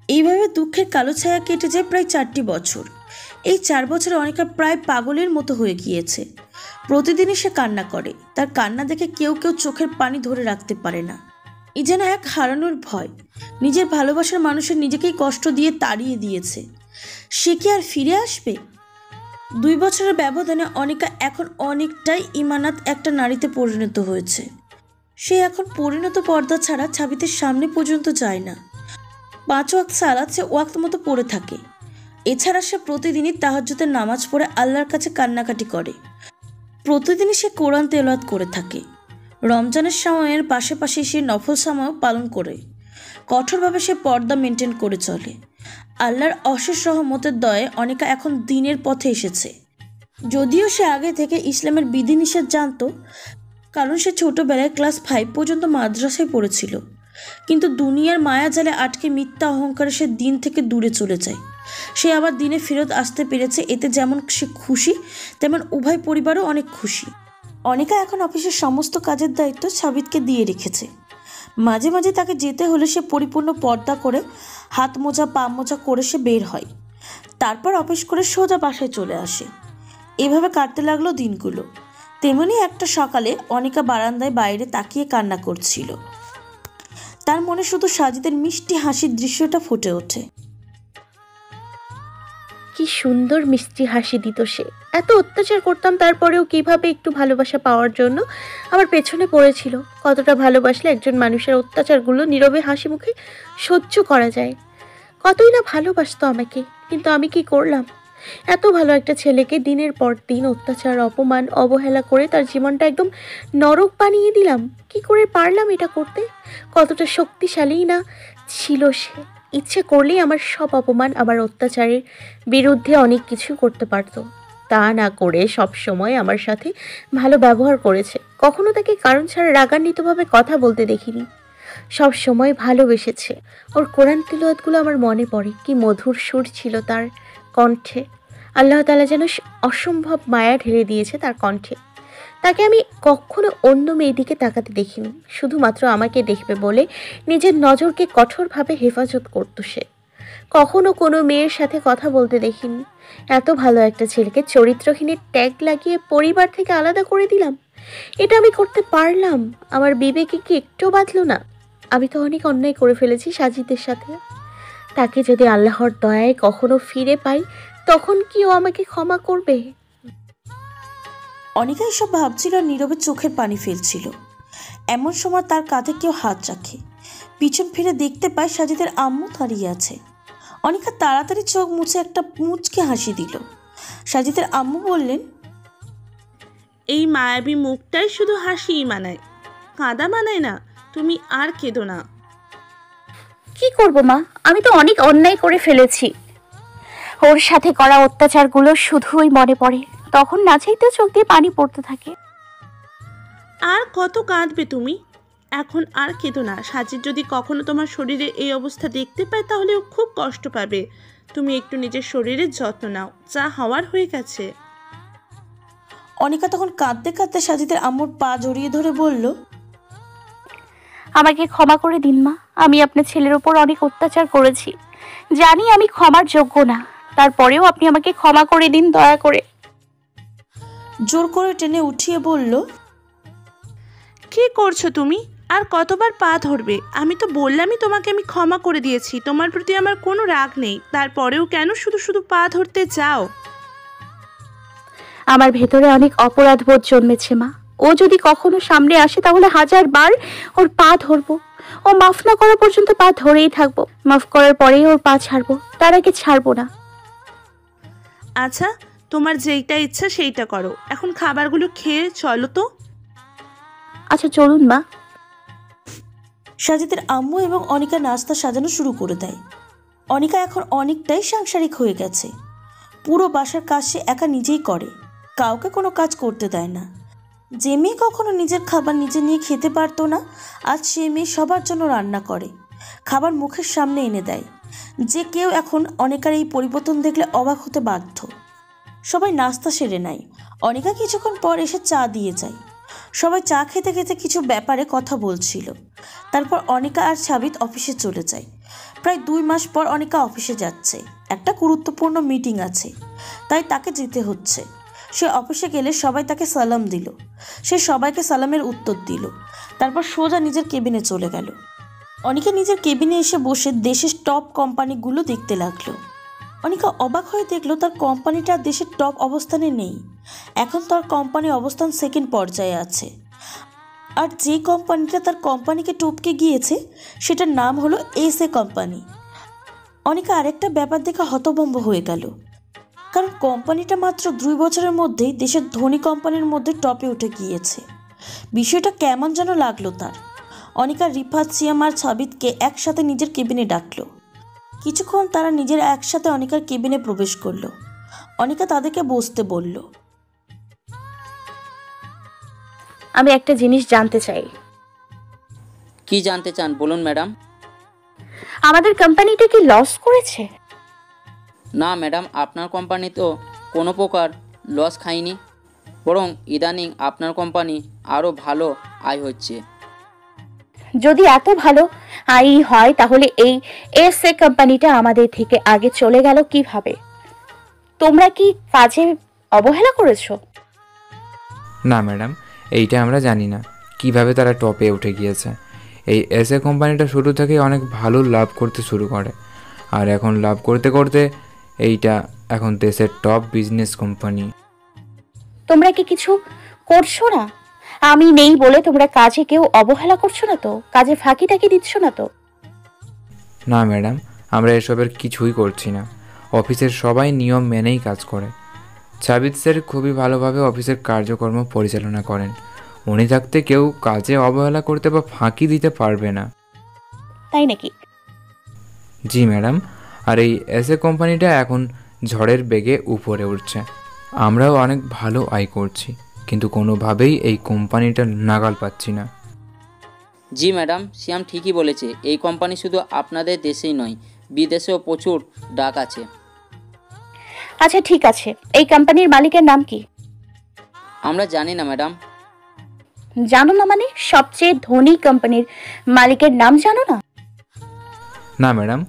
এইভাবে দুঃখের কালো ছায়া কেটে যায় প্রায় 4টি বছর। এই 4 বছরে অনিকা প্রায় পাগলের মতো হয়ে গিয়েছে। প্রতিদিনই সে কান্না করে। তার কান্না দেখে কেউ কেউ চোখের পানি ধরে রাখতে পারে না। এই যেন এক হারানোর ভয়। নিজের ভালোবাসার মানুষের নিজেকেই কষ্ট দিয়ে তাড়িয়ে দিয়েছে। সে কি আর ফিরে আসবে? 2 বছরের ব্যবধানে অনিকা এখন অনেকটাই ইমানাত একটা নারীতে পরিণত হয়েছে। সে এখন পরিণত পর্দা ছাড়া ছাবিতের সামনে পর্যন্ত যায় না। 5 ওয়াক্ত সালাত সে ওয়াক্ত মতো পড়ে থাকে। এছাড়া সে প্রতিদিনই তাহাজ্জুদের নামাজ পড়ে আল্লাহর কাছে কান্নাকাটি করে। প্রতিদিনই সে কোরআন তেলাওয়াত করে থাকে। রমজানের সময়ের পাশাপাশি সে নফল সময়ও পালন করে। কঠোরভাবে সে পর্দা মেনটেন করে চলে। আল্লাহর অশেষ রহমতের দয়ে অনিকা এখন দ্বীনের পথে এসেছে। যদিও সে আগে থেকে ইসলামের বিধিনিষেধ জানত, কারণ সে ছোটবেলায় ক্লাস 5 পর্যন্ত মাদ্রাসায় পড়েছিল, কিন্তু দুনিয়ার মায়াজালে আটকে মিথ্যা অহংকারে সে দিন থেকে দূরে চলে যায়। সে আবার দিনে ফেরত আসতে পেরেছে, এতে যেমন সে খুশি, তেমন উভয় পরিবারও অনেক খুশি। অনিকা এখন অফিসের সমস্ত কাজের দায়িত্ব সাবিতকে দিয়ে রেখেছে। মাঝে মাঝে তাকে যেতে হলে সে পরিপূর্ণ পর্দা করে হাত মোজা পা মোজা করে সে বের হয়। তারপর অফিস করে সোজা বাসায় চলে আসে। এভাবে কাটতে লাগলো দিনগুলো। তেমনি একটা সকালে অনিকা বারান্দায় বাইরে তাকিয়ে কান্না করছিল। তার মনে শুধু সাজিদের মিষ্টি হাসির দৃশ্যটা ফুটে ওঠে। কি সুন্দর মিষ্টি হাসি দিত সে। এত অত্যাচার করতাম, তারপরেও কিভাবে একটু ভালোবাসা পাওয়ার জন্য আমার পেছনে পড়েছিল। কতটা ভালোবাসলে একজন মানুষের অত্যাচারগুলো নীরবে হাসি মুখে সহ্য করা যায়। কতই না ভালোবাসতো আমাকে, কিন্তু আমি কি করলাম? এত ভালো একটা ছেলেকে দিনের পর দিন অত্যাচার, অপমান, অবহেলা করে তার জীবনটা একদম নরক বানিয়ে দিলাম। কি করে পারলাম এটা করতে? কতটা শক্তিশালী না ছিল সে! ইচ্ছে করলেই আমার সব অপমান, আমার অত্যাচারের বিরুদ্ধে অনেক কিছু করতে পারতো। তা না করে সব সময় আমার সাথে ভালো ব্যবহার করেছে। কখনো তাকে কারণ ছাড়া রাগান্বিতভাবে কথা বলতে দেখিনি। সব সময় ভালোবেসেছে। ওর কোরআন তিলাওয়াতগুলো আমার মনে পড়ে। কি মধুর সুর ছিল তার কণ্ঠে। আল্লাহ তাআলা যেন অসম্ভব মায়া ঢেলে দিয়েছে তার কণ্ঠে। তাকে আমি কখনো অন্য মেয়ের দিকে তাকাতে দেখিনি। শুধুমাত্র আমাকে দেখবে বলে নিজের নজরকে কঠোরভাবে হেফাজত করতো সে। কখনো কোনো মেয়ের সাথে কথা বলতে দেখিনি। এত ভালো একটা ছেলেকে চরিত্রহীনের ট্যাগ লাগিয়ে পরিবার থেকে আলাদা করে দিলাম। এটা আমি করতে পারলাম? আমার বিবেকে কি একটু বাঁধলো না? আমি তো অনেক অন্যায় করে ফেলেছি সাজিদের সাথে। তাকে যদি আল্লাহর দয়ায় কখনো ফিরে পাই, তখন কি ও আমাকে ক্ষমা করবে? অনিকা এসব ভাবছিল আর নীরবে চোখের পানি ফেলছিল। এমন সময় তার কাঁধে কেউ হাত রাখে। পিছন ফিরে দেখতে পায় সাজিদের আম্মু দাঁড়িয়ে আছে। অনিকা তাড়াতাড়ি চোখ মুছে একটা মুচকে হাসি দিল। সাজিদের আম্মু বললেন, এই মায়াবী মুখটাই শুধু হাসিই মানায়, কাঁদা মানায় না। তুমি আর কেঁদো না। কি করব মা, আমি তো অনেক অন্যায় করে ফেলেছি। ওর সাথে করা অত্যাচারগুলো শুধুই মনে পড়ে। তখন না চাইতেও চোখ দিয়ে পানি পড়তে থাকে। আর কত কাঁদবে তুমি? এখন আর কেঁদো না। সাজিদ যদি কখনো তোমার শরীরে এই অবস্থা দেখতে পায় তাহলে ও খুব কষ্ট পাবে। তুমি একটু নিজের শরীরের যত্ন নাও, যা হওয়ার হয়ে গেছে। অনিকা তখন কাঁদতে কাঁদতে সাজিদের আম্মুর পা জড়িয়ে ধরে বলল, আমাকে ক্ষমা করে দিন মা। আমি আপনার ছেলের ওপর অনেক অত্যাচার করেছি। জানি আমি ক্ষমার যোগ্য না, তারপরেও আপনি আমাকে ক্ষমা করে দিন দয়া করে। জোর করে টেনে উঠিয়ে বলল, কি করছো তুমি? আর কতবার পা ধরবে? আমি তো বললামই তোমাকে আমি ক্ষমা করে দিয়েছি। তোমার প্রতি আমার কোনো রাগ নেই, তারপরেও কেন শুধু শুধু পা ধরতে চাও? আমার ভেতরে অনেক অপরাধ বোধ জন্মেছে মা। ও যদি কখনো সামনে আসে তাহলে 1000 বার ওর পা ধরবো। ও মাফ না করা পর্যন্ত পা ধরেই থাকবো। মাফ করার পরেই ওর পা ছাড়বো, তার আগে ছাড়বো না। আচ্ছা, তোমার যেইটা ইচ্ছা সেইটা করো। এখন খাবারগুলো খেয়ে চলো তো। আচ্ছা চলুন মা। সাজিদের আম্মু এবং অনিকা নাস্তা সাজানো শুরু করে দেয়। অনিকা এখন অনেকটাই সাংসারিক হয়ে গেছে। পুরো বাসার কাজ সে একা নিজেই করে, কাউকে কোনো কাজ করতে দেয় না। যে মেয়ে কখনো নিজের খাবার নিজে নিয়ে খেতে পারতো না, আজ সে মেয়ে সবার জন্য রান্না করে, খাবার মুখের সামনে এনে দেয়। যে কেউ এখন অনিকার এই পরিবর্তন দেখলে অবাক হতে বাধ্য। সবাই নাস্তা সেরে নেয়। অনিকা কিছুক্ষণ পর এসে চা দিয়ে যায়। সবাই চা খেতে খেতে কিছু ব্যাপারে কথা বলছিল। তারপর অনিকা আর সাবিত অফিসে চলে যায়। প্রায় 2 মাস পর অনিকা অফিসে যাচ্ছে। একটা গুরুত্বপূর্ণ মিটিং আছে, তাই তাকে যেতে হচ্ছে। সে অফিসে গেলে সবাই তাকে সালাম দিল। সে সবাইকে সালামের উত্তর দিল। তারপর সোজা নিজের কেবিনে চলে গেল। অনিকা নিজের কেবিনে এসে বসে দেশের টপ কোম্পানিগুলো দেখতে লাগলো। অনিকা অবাক হয়ে দেখলো তার কোম্পানিটা দেশের টপ অবস্থানে নেই। এখন তার কোম্পানির অবস্থান 2nd পর্যায়ে আছে। আর যে কোম্পানিটা তার কোম্পানিকে টপকে গিয়েছে সেটার নাম হলো এসএ কোম্পানি। অনিকা আরেকটা ব্যাপার দেখে হতভম্ব হয়ে গেল, কারণ কোম্পানিটা মাত্র 2 বছরের মধ্যেই দেশের ধনী কোম্পানির মধ্যে টপে উঠে গিয়েছে। বিষয়টা কেমন যেন লাগলো তার। অনিকা রিফাত, সিয়াম আর সাবিতকে একসাথে নিজের কেবিনে ডাকলো। কিছুক্ষণ তারা নিজের একসাথে অনিকার কেবিনে প্রবেশ করলো। অনিকা তাদেরকে বসতে বলল। আমি একটা জিনিস জানতে চাই। কি জানতে চান বলুন ম্যাডাম। আমাদের কোম্পানিটা কি লস করেছে? না ম্যাডাম, আপনার কোম্পানি তো কোনো প্রকার লস খায়নি, বরং ইদানিং আপনার কোম্পানি আরও ভালো আয় হচ্ছে। যদি এত ভালো আয় হয় তাহলে এই এসএ কোম্পানিটা আমাদের থেকে আগে চলে গেল কিভাবে? তোমরা কি কাজে অবহেলা করেছো? না ম্যাডাম, এইটা আমরা জানি না কিভাবে তারা টপে উঠে গিয়েছে। এই এসএ কোম্পানিটা শুরু থেকে অনেক ভালো লাভ করতে শুরু করে, আর এখন লাভ করতে করতে এইটা এখন দেশের টপ বিজনেস কোম্পানি। তোমরা কি কিছু করছো না? আমি নেই বলে তোমরা কাজে কেউ অবহেলা করছো না তো? কাজে ফাঁকি টাকি দিচ্ছ না তো? না ম্যাডাম, আমরা এসবের কিছুই করছি না। অফিসের সবাই নিয়ম মেনেই কাজ করে। সাবিত স্যার খুবই ভালোভাবে অফিসের কার্যকর্ম পরিচালনা করেন। উনি থাকতে কেউ কাজে অবহেলা করতে বা ফাঁকি দিতে পারবে না। তাই নাকি? জি ম্যাডাম। আর এই এসএ কোম্পানিটা এখন ঝড়ের বেগে উপরে উঠছে। আমরাও অনেক ভালো আয় করছি, কিন্তু কোনোভাবেই এই কোম্পানিটা নাগাল পাচ্ছি না। জি ম্যাডাম, শ্যাম ঠিকই বলেছে। এই কোম্পানি শুধু আপনাদের দেশেই নয়, বিদেশেও প্রচুর ডাক আছে। আচ্ছা ঠিক আছে, এই কোম্পানির মালিকের নাম কি? আমরা জানি না ম্যাডাম। জানো না মানে? সবচেয়ে ধনী কোম্পানির মালিকের নাম জানো না? না ম্যাডাম,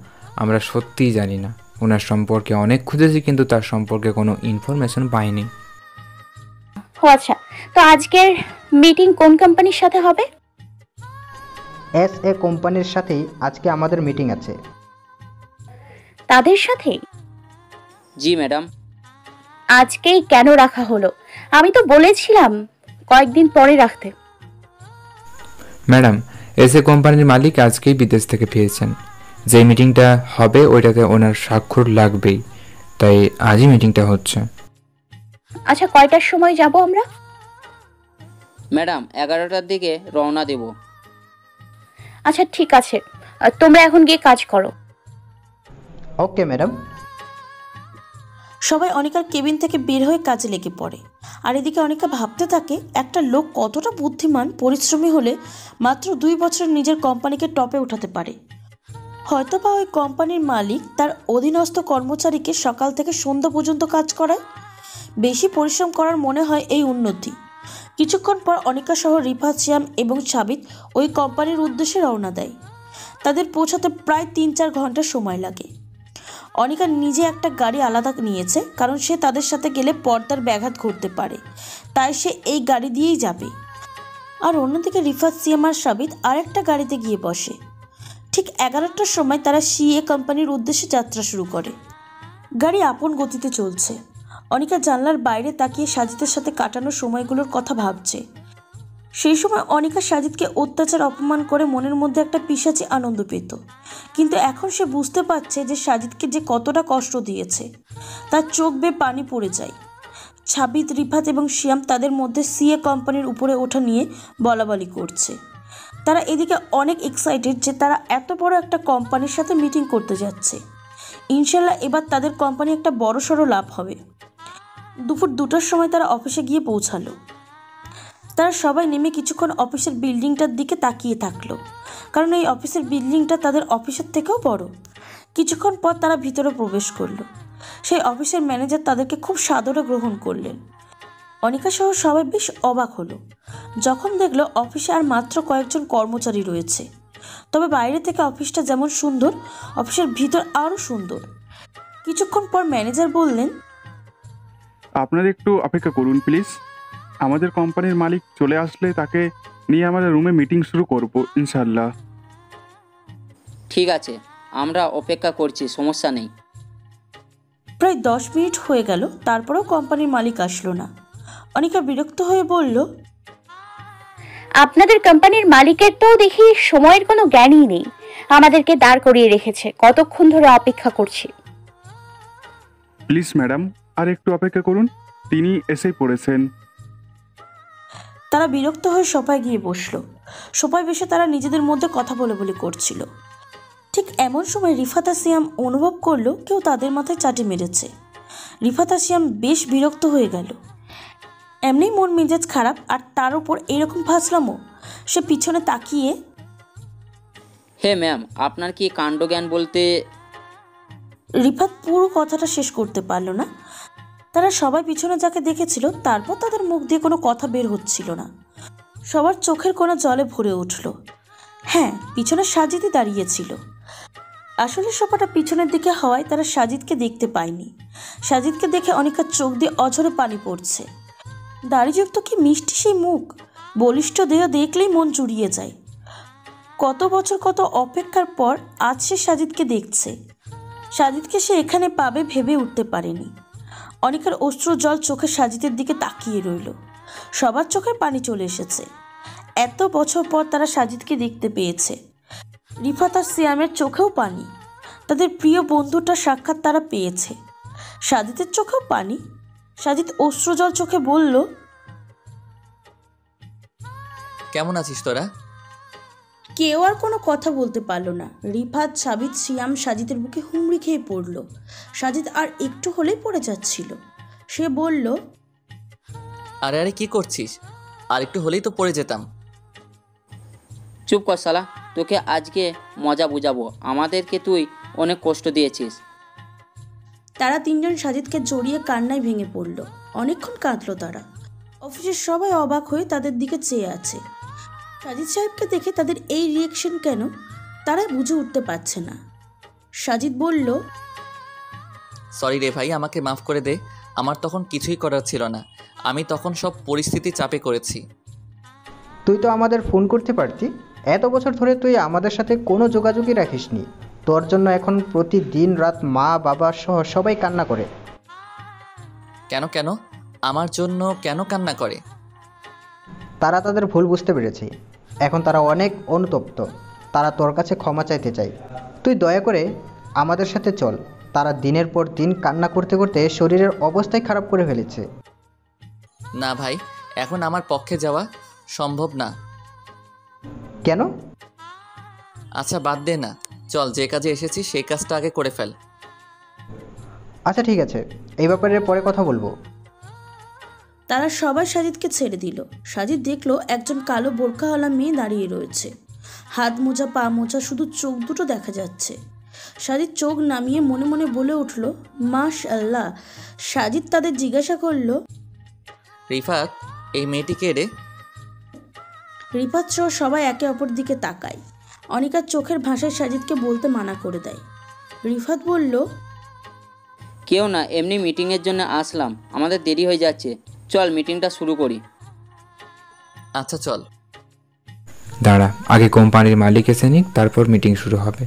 আমরা সত্যিই জানি না। ওনার সম্পর্কে অনেক খুঁজেছি, কিন্তু তার সম্পর্কে কোনো ইনফরমেশন পাইনি। ও আচ্ছা, তো আজকের মিটিং কোন কোম্পানির সাথে হবে? এসএ কোম্পানির সাথেই আজকে আমাদের মিটিং আছে। তাদের সাথে? জি ম্যাডাম। আজকেই কেন রাখা হলো? আমি তো বলেছিলাম কয়েকদিন পরে রাখতে। ম্যাডাম, এসএ কোম্পানির মালিক আজকেই বিদেশ থেকে ফিরেছেন। যে মিটিংটা হবে ওইটাতে ওনার স্বাক্ষর লাগবেই, তাই আজই মিটিংটা হচ্ছে। আচ্ছা, কয়টার সময় যাব আমরা? ম্যাডাম 11টার দিকে রওনা দেব। আচ্ছা ঠিক আছে, তোমরা এখন গিয়ে কাজ করো। Okay madam. সবাই অনিকার কেবিন থেকে বের হয়ে কাজে লেগে পড়ে। আর এদিকে অনিকা ভাবতে থাকে একটা লোক কতটা বুদ্ধিমান, পরিশ্রমী হলে মাত্র 2 বছর নিজের কোম্পানিকে টপে উঠাতে পারে। হয়তোবা ওই কোম্পানির মালিক তার অধীনস্থ কর্মচারীকে সকাল থেকে সন্ধ্যা পর্যন্ত কাজ করায়। বেশি পরিশ্রম করার মনে হয় এই উন্নতি। কিছুক্ষণ পর অনিকা সহ রিফাত, শ্যাম এবং সাবিত ওই কোম্পানির উদ্দেশ্যে রওনা দেয়। তাদের পৌঁছাতে প্রায় 3-4 ঘন্টা সময় লাগে। অনিকা নিজে একটা গাড়ি আলাদা নিয়েছে, কারণ সে তাদের সাথে গেলে পর্দার ব্যাঘাত ঘটতে পারে, তাই সে এই গাড়ি দিয়েই যাবে। আর অন্যদিকে রিফাত, শ্যাম আর সাবিত আরেকটা গাড়িতে গিয়ে বসে। ঠিক 11টার সময় তারা সিএ কোম্পানির উদ্দেশ্যে যাত্রা শুরু করে। গাড়ি আপন গতিতে চলছে। অনিকা জানলার বাইরে তাকিয়ে সাজিদের সাথে কাটানো সময়গুলোর কথা ভাবছে। সেই সময় অনিকা সাজিদকে অত্যাচার অপমান করে মনের মধ্যে একটা পিশাচি আনন্দ পেত, কিন্তু এখন সে বুঝতে পারছে যে সাজিদকে যে কতটা কষ্ট দিয়েছে। তার চোখ বেয়ে পানি পড়ে যায়। সাবিত, রিফাত এবং শ্যাম তাদের মধ্যে সিএ কোম্পানির উপরে ওঠা নিয়ে বলাবলি করছে। তারা এদিকে অনেক এক্সাইটেড যে তারা এত বড় একটা কোম্পানির সাথে মিটিং করতে যাচ্ছে। ইনশাল্লাহ এবার তাদের কোম্পানি একটা বড়সড় লাভ হবে। দুপুর 2টার সময় তারা অফিসে গিয়ে পৌঁছালো। তারা সবাই নেমে কিছুক্ষণ অফিসের বিল্ডিংটার দিকে তাকিয়ে থাকলো, কারণ এই অফিসের বিল্ডিংটা তাদের অফিসের থেকেও বড়। কিছুক্ষণ পর তারা ভিতরে প্রবেশ করলো। সেই অফিসের ম্যানেজার তাদেরকে খুব সাদরে গ্রহণ করলেন। অনিকা সহ সবাই বেশ অবাক হলো যখন দেখলো অফিসে আর মাত্র কয়েকজন কর্মচারী রয়েছে। তবে বাইরে থেকে অফিসটা যেমন সুন্দর, অফিসের ভিতর আরও সুন্দর। কিছুক্ষণ পর ম্যানেজার বললেন, আপনারা একটু অপেক্ষা করুন প্লিজ। আমাদের কোম্পানির মালিক চলে আসলে তাকে নিয়ে আমাদের রুমে মিটিং শুরু করব ইনশাল্লাহ। ঠিক আছে, আমরা অপেক্ষা করছি, সমস্যা নেই। প্রায় 10 মিনিট হয়ে গেল, তারপরেও কোম্পানির মালিক আসলো না। অনিকা বিরক্ত হয়ে বলল, আপনাদের কোম্পানির মালিকের তো দেখি সময়ের কোনো জ্ঞানই নেই। আমাদেরকে দাঁড় করিয়ে রেখেছে, কতক্ষণ ধরে অপেক্ষা করছি। প্লিজ ম্যাডাম, আর একটু অপেক্ষা করুন, তিনি এসেই পড়েছেন। তারা বিরক্ত হয়ে সোফায় গিয়ে বসলো। সোফায় বসে তারা নিজেদের মধ্যে কথা বলে করছিল। ঠিক এমন সময় রিফাত আর শ্যাম অনুভব করলো কেউ তাদের মাথায় চাটি মেরেছে। রিফাত আর শ্যাম বেশ বিরক্ত হয়ে গেল। এমনি মন মেজাজ খারাপ, আর তার উপর এরকম ফাজলামো। সে পিছনে তাকিয়ে, হে ম্যাম, আপনার কি কাণ্ডজ্ঞান বলতে? রিফাত পুরো কথাটা শেষ করতে পারল না। তারা সবাই পিছনে যাকে দেখেছিল, তারপর তাদের মুখ দিয়ে কোনো কথা বের হচ্ছিল না। সবার চোখের কোণা জলে ভরে উঠল। হ্যাঁ, পিছনে সাজিদই দাঁড়িয়েছিল। আসলে সোফাটা পিছনের দিকে হওয়ায় তারা সাজিদকে দেখতে পায়নি। সাজিদকে দেখে অনিকার চোখ দিয়ে অঝরে পানি পড়ছে। দাড়িযুক্ত কি মিষ্টি সেই মুখ, বলিষ্ঠ দেহ দেখলেই মন জুড়িয়ে যায়। কত বছর, কত অপেক্ষার পর আজ সে সাজিদকে দেখছে। সাজিদকে সে এখানে পাবে ভেবে উঠতে পারেনি। অনিকার অশ্রু জল চোখে সাজিদের দিকে তাকিয়ে রইল। সবার চোখে পানি চলে এসেছে। এত বছর পর তারা সাজিদকে দেখতে পেয়েছে। রিফাত আর সিয়ামের চোখেও পানি। তাদের প্রিয় বন্ধুটার সাক্ষাৎ তারা পেয়েছে। সাজিদের চোখেও পানি। সাজিদ অশ্রুজল চোখে বলল, কেমন আছিস তোরা? কেউ আর কোনো কথা বলতে পারল না। রিফাত, সাবিত, সিয়াম সাজিদের বুকে হুমড়ি খেয়ে পড়ল। সাজিদ আর একটু হলেই পড়ে যাচ্ছিল। সে বলল, আরে আরে কি করছিস? আর একটু হলেই তো পড়ে যেতাম। চুপ কর শালা, তোকে আজকে মজা বুঝাবো। আমাদেরকে তুই অনেক কষ্ট দিয়েছিস। তারা তিনজন সাজিদকে জড়িয়ে কান্নায় ভেঙে পড়ল। অনেকক্ষণ কাঁদল তারা। অফিসের সবাই অবাক হয়ে তাদের দিকে চেয়ে আছে। সাজিদ সাহেবকে দেখে তাদের এই রিয়েকশন কেন তারা বুঝে উঠতে পারছে না। সাজিদ বলল, সরি রে ভাই, আমাকে মাফ করে দে। আমার তখন কিছুই করার ছিল না। আমি তখন সব পরিস্থিতি চাপে করেছি। তুই তো আমাদের ফোন করতে পারতি। এত বছর ধরে তুই আমাদের সাথে কোনো যোগাযোগই রাখিসনি। তোর জন্য এখন প্রতিদিন রাত মা বাবা সহ সবাই কান্না করে। কেন কেন আমার জন্য কেন কান্না করে? তারা তাদের ভুল বুঝতে পেরেছে। এখন তারা অনেক অনুতপ্ত। তারা তোর কাছে ক্ষমা চাইতে চায়। তুই দয়া করে আমাদের সাথে চল। তারা দিনের পর দিন কান্না করতে করতে শরীরের অবস্থাই খারাপ করে ফেলেছে। না ভাই, এখন আমার পক্ষে যাওয়া সম্ভব না। কেন? আচ্ছা বাদ দে না, চল যে কাজে এসেছি সেই কাজটা আগে করে ফেল। আচ্ছা ঠিক আছে, এই ব্যাপারে পরে কথা বলবো। তারা সবাই সাজিদকে ছেড়ে দিল। সাজিদ দেখলো একজন কালো বোরকাওয়ালা মেয়ে দাঁড়িয়ে রয়েছে। হাত মোজা, পা মোজা, শুধু চোখ দুটো দেখা যাচ্ছে। সাজিদ চোখ নামিয়ে মনে মনে বলে উঠল, মাশআল্লাহ। সাজিদ তাদের জিজ্ঞাসা করল, রিফাত, এই মেয়েটি কে রে? রিফাত সহ সবাই একে অপর দিকে তাকায়। অনিকার চোখের ভাষায় সাজিদকে বলতে মানা করে দেয়। রিফাত বলল, কেউ না, এমনি মিটিংয়ের জন্য আসলাম। আমাদের দেরি হয়ে যাচ্ছে, চল মিটিংটা শুরু করি। আচ্ছা চল। দাঁড়া, আগে কোম্পানির মালিক এসে নিক, তারপর মিটিং শুরু হবে।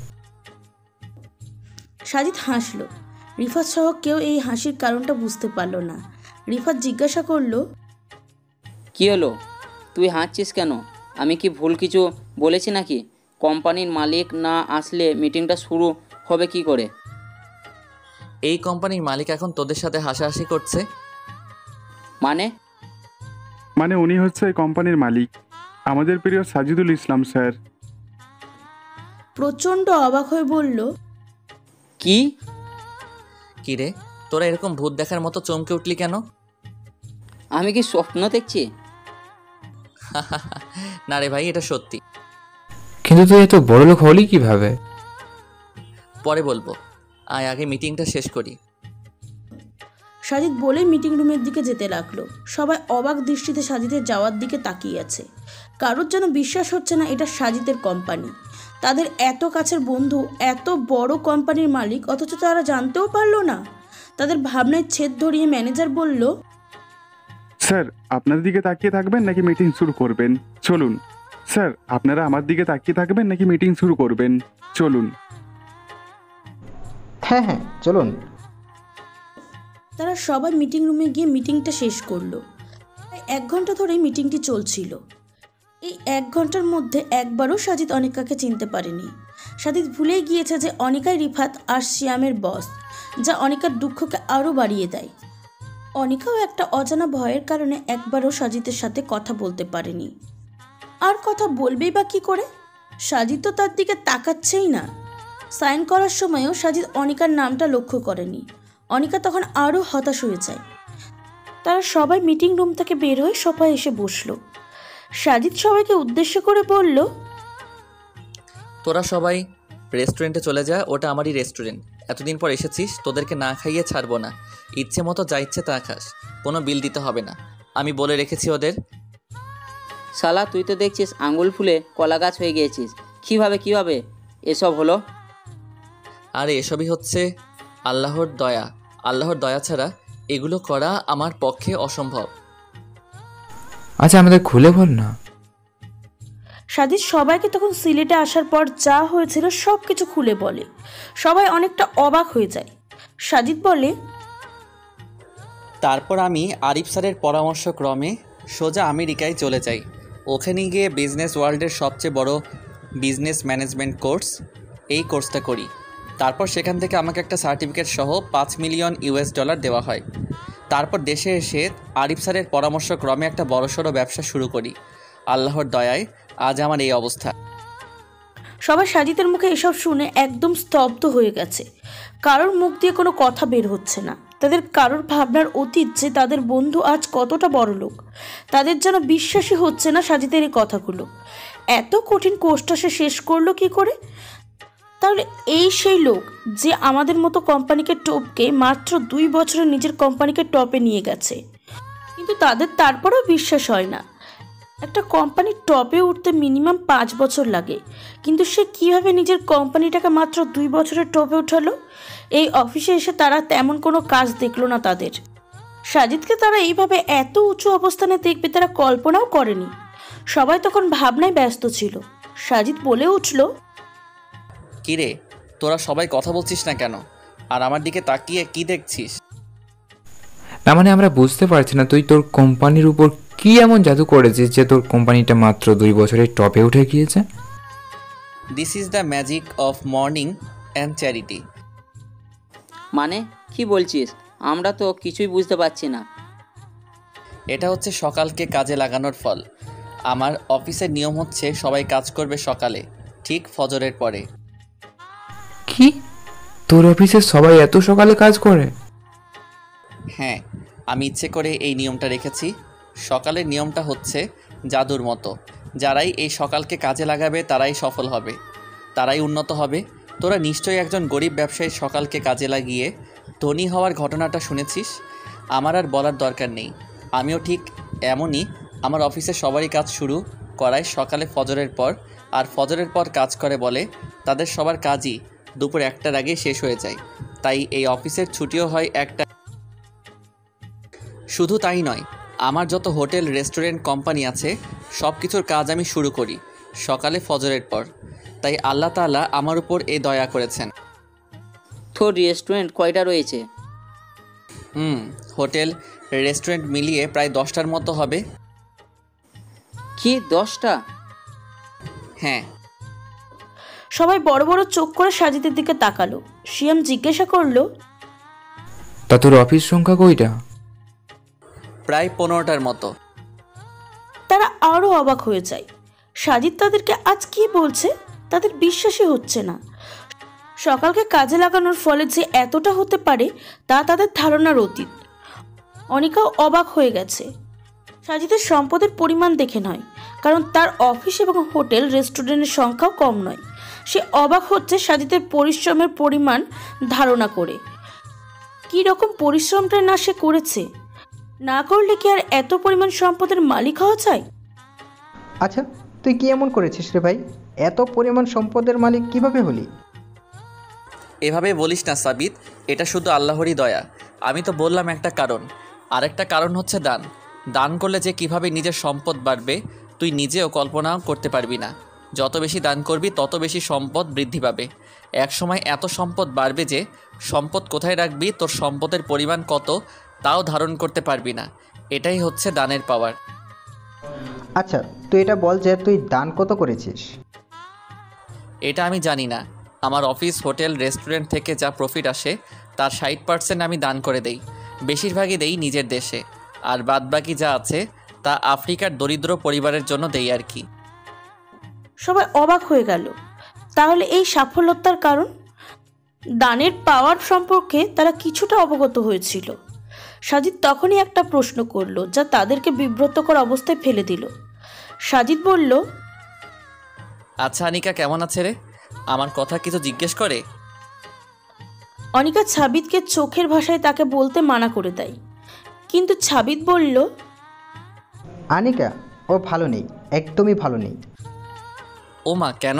সাজিদ হাসল। রিফাত সহ কেউ এই হাসির কারণটা বুঝতে পারল না। রিফাত জিজ্ঞাসা করল, কি হলো, তুই হাসছিস কেন? আমি কি ভুল কিছু বলেছি নাকি? কোম্পানির মালিক না আসলে মিটিংটা শুরু হবে কি করে? এই কোম্পানির মালিক এখন তোদের সাথে হাসাহাসি করছে। মানে উনি হচ্ছে এই কোম্পানির মালিক, আমাদের প্রিয় সাজিদুল ইসলাম স্যার। প্রচণ্ড অবাক হয়ে বলল, কি রে, তোরা এরকম ভূত দেখার মতো চমকে উঠলি কেন? আমি কি স্বপ্ন দেখছি? না রে ভাই, এটা সত্যি। কিন্তু তুই এত বড় লোক হলি কিভাবে? পরে বলবো, আয় আগে মিটিংটা শেষ করি। সাজিদ বলে মিটিং রুমের দিকে যেতে লাগলো। সবাই অবাক দৃষ্টিতে সাজিদের যাওয়ার দিকে তাকিয়ে আছে। কারোর যেন বিশ্বাস হচ্ছে না এটা সাজিদের কোম্পানি। তাদের এত কাছের বন্ধু, এত বড় কোম্পানির মালিক, অথচ তারা জানতেও পারলো না। তাদের ভাবনায় ছেদ ধরিয়ে ম্যানেজার বলল, স্যার, আপনার দিকে তাকিয়ে থাকবেন নাকি মিটিং শুরু করবেন? চলুন। স্যার, আপনারা আমার দিকে তাকিয়ে থাকবেন নাকি মিটিং শুরু করবেন? চলুন। হ্যাঁ হ্যাঁ, চলুন। তারা সবাই মিটিং রুমে গিয়ে মিটিংটা শেষ করলো। প্রায় 1 ঘন্টা ধরেই মিটিংটি চলছিল। এই 1 ঘন্টার মধ্যে একবারও সাজিদ অনিকাকে চিনতে পারেনি। সাজিদ ভুলেই গিয়েছে যে অনিকাই রিফাত আর শিয়ামের বস, যা অনিকার দুঃখকে আরও বাড়িয়ে দেয়। অনিকাও একটা অজানা ভয়ের কারণে একবারও সাজিদের সাথে কথা বলতে পারেনি। আর কথা বলবেই বা কী করে? সাজিদ তো তার দিকে তাকাচ্ছেই না। সাইন করার সময়ও সাজিদ অনিকার নামটা লক্ষ্য করেনি। অনিকা তখন আরও হতাশ হয়ে যায়। তারা সবাই মিটিং রুম থেকে বের হয়ে সোফায় এসে বসলো। সাজিদ সবাইকে উদ্দেশ্য করে বলল, তোরা সবাই রেস্টুরেন্টে চলে যা, ওটা আমারই রেস্টুরেন্ট। এতদিন পর এসেছিস, তোদেরকে না খাইয়ে ছাড়বো না। ইচ্ছে মতো যা ইচ্ছে তা খাস, কোনো বিল দিতে হবে না, আমি বলে রেখেছি ওদের। শালা, তুই তো দেখছিস আঙুল ফুলে কলা গাছ হয়ে গিয়েছিস। কিভাবে এসব হলো? আরে এসবই হচ্ছে আল্লাহর দয়া। আল্লাহর দয়া ছাড়া এগুলো করা আমার পক্ষে অসম্ভব। আচ্ছা, আমাদের খুলে বল না। সাজিদ সবাইকে তখন সিলেটে আসার পর যা হয়েছিল সব কিছু খুলে বলে। সবাই অনেকটা অবাক হয়ে যায়। সাজিদ বলে, তারপর আমি আরিফ স্যারের পরামর্শক্রমে সোজা আমেরিকায় চলে যাই। ওখানে গিয়ে বিজনেস ওয়ার্ল্ডের সবচেয়ে বড় বিজনেস ম্যানেজমেন্ট কোর্স, এই কোর্সটা করি। তারপর সেখান থেকে আমাকে একটা সার্টিফিকেট সহ $5 মিলিয়ন দেওয়া হয়। তারপর দেশে এসে আরিফ স্যারের পরামর্শক্রমে একটা বড়সড় ব্যবসা শুরু করি। আল্লাহর দয়ায় আজ আমার এই অবস্থা। সবাই সাজিদের মুখে এসব শুনে একদম স্তব্ধ হয়ে গেছে। কারোর মুখ দিয়ে কোনো কথা বের হচ্ছে না। তাদের কারোর ভাবনার অতীত যে তাদের বন্ধু আজ কতটা বড় লোক, তাদের যেন বিশ্বাসই হচ্ছে না সাজিদের এই কথাগুলো। এত কঠিন কোর্সটা সে শেষ করলো কি করে? তাহলে এই সেই লোক যে আমাদের মতো কোম্পানিকে টপকে মাত্র 2 বছরে নিজের কোম্পানিকে টপে নিয়ে গেছে। কিন্তু তাদের তারপরেও বিশ্বাস হয় না। একটা কোম্পানি টপে উঠতে মিনিমাম 5 বছর লাগে, কিন্তু সে কিভাবে নিজের কোম্পানিটাকে মাত্র 2 বছরের টপে উঠালো? এই অফিসে এসে তারা তেমন কোনো কাজ দেখলো না তাদের। সাজিদকে তারা এইভাবে এত উঁচু অবস্থানে দেখবে তারা কল্পনাও করেনি। সবাই তখন ভাবনায় ব্যস্ত ছিল। সাজিদ বলে উঠল, কিরে, তোরা সবাই কথা বলছিস না কেন? আর আমার দিকে তাকিয়ে কি দেখছিস? না মানে আমরা বুঝতে পারছি না তুই তোর কোম্পানির উপর কি এমন জাদু করেছিস যে তোর কোম্পানিটা মাত্র 2 বছরের টপে উঠে গিয়েছে। This is the magic of morning and charity. মানে কি বলছিস? আমরা তো কিছুই বুঝতে পারছি না। এটা হচ্ছে সকালকে কাজে লাগানোর ফল। আমার অফিসের নিয়ম হচ্ছে সবাই কাজ করবে সকালে, ঠিক ফজরের পরে। কি, তোর অফিসে সবাই এত সকালে কাজ করে? হ্যাঁ, আমি ইচ্ছে করে এই নিয়মটা রেখেছি। সকালের নিয়মটা হচ্ছে জাদুর মতো। যারাই এই সকালকে কাজে লাগাবে তারাই সফল হবে, তারাই উন্নত হবে। তোরা নিশ্চয়ই একজন গরিব ব্যবসায়ীর সকালকে কাজে লাগিয়ে ধনী হওয়ার ঘটনাটা শুনেছিস। আমার আর বলার দরকার নেই। আমিও ঠিক এমনই। আমার অফিসে সবারই কাজ শুরু করায় সকালে ফজরের পর, আর ফজরের পর কাজ করে বলে তাদের সবার কাজই দুপুর 1টার আগে শেষ হয়ে যায়। তাই এই অফিসের ছুটিও হয় 1টা। শুধু তাই নয়, আমার যত হোটেল, রেস্টুরেন্ট, কোম্পানি আছে সব কিছুর কাজ আমি শুরু করি সকালে ফজরের পর। তাই আল্লাহ তাআলা আমার উপর এই দয়া করেছেন। তোর রেস্টুরেন্ট কয়টা রয়েছে? হোটেল, রেস্টুরেন্ট মিলিয়ে প্রায় 10টার মতো হবে। কি 10টা? হ্যাঁ। সবাই বড় বড় চোখ করে সাজিদের দিকে তাকালো। শিয়াম জিজ্ঞাসা করলো, তা তোর অফিস সংখ্যা কয়টা? প্রায় 15টার মতো। তারা আরো অবাক হয়ে যায়। সাজিদ তাদেরকে আজ কি বলছে তাদের বিশ্বাসই হচ্ছে না। সকালকে কাজে লাগানোর ফলে যে এতটা হতে পারে তা তাদের ধারণার অতীত। অনিকাও অবাক হয়ে গেছে। সাজিদের সম্পদের পরিমাণ দেখে নয়, কারণ তার অফিস এবং হোটেল, রেস্টুরেন্টের সংখ্যাও কম নয়। সে অবাক হচ্ছে সাজিদের পরিশ্রমের পরিমাণ ধারণা করে। কী রকম পরিশ্রমটা না সে করেছে, না করলে কি আর এত পরিমাণ সম্পদের মালিক হওয়া যায়? আচ্ছা, তুই কি এমন করেছিস রে ভাই? এত পরিমাণ সম্পদের মালিক কিভাবে হলি? এভাবে বলিস না সাবিত, এটা শুধু আল্লাহরই দয়া। আমি তো বললাম একটা কারণ, আরেকটা কারণ হচ্ছে দান। দান করলে যে কিভাবে নিজের সম্পদ বাড়বে তুই নিজেও কল্পনাও করতে পারবি না। যত বেশি দান করবি তত বেশি সম্পদ বৃদ্ধি পাবে। এক সময় এত সম্পদ বাড়বে যে সম্পদ কোথায় রাখবি, তোর সম্পদের পরিমাণ কত তাও ধারণ করতে পারবি না। এটাই হচ্ছে দানের পাওয়ার। আচ্ছা, তুই এটা বল যে তুই দান কত করেছিস? এটা আমি জানি না। আমার অফিস, হোটেল, রেস্টুরেন্ট থেকে যা প্রফিট আসে তার 60% আমি দান করে দেই। বেশিরভাগই দেই নিজের দেশে, আর বাদবাকি যা আছে তা আফ্রিকার দরিদ্র পরিবারের জন্য দেই আর কি। সবাই অবাক হয়ে গেল। তাহলে এই সাফল্যতার কারণ? দানের পাওয়ার সম্পর্কে তারা কিছুটা অবগত হয়েছিল। সাজিদ তখনই একটা প্রশ্ন করলো যা তাদেরকে বিব্রতকর অবস্থায় ফেলে দিল। সাজিদ বলল, আচ্ছা আনিকা কেমন আছে রে? আমার কথা কিছু জিজ্ঞেস করে? অনিকা ছাবিদকে চোখের ভাষায় তাকে বলতে মানা করে দেয়, কিন্তু ছাবিদ বলল, আনিকা ও ভালো নেই, একদমই ভালো নেই। ও মা, কেন?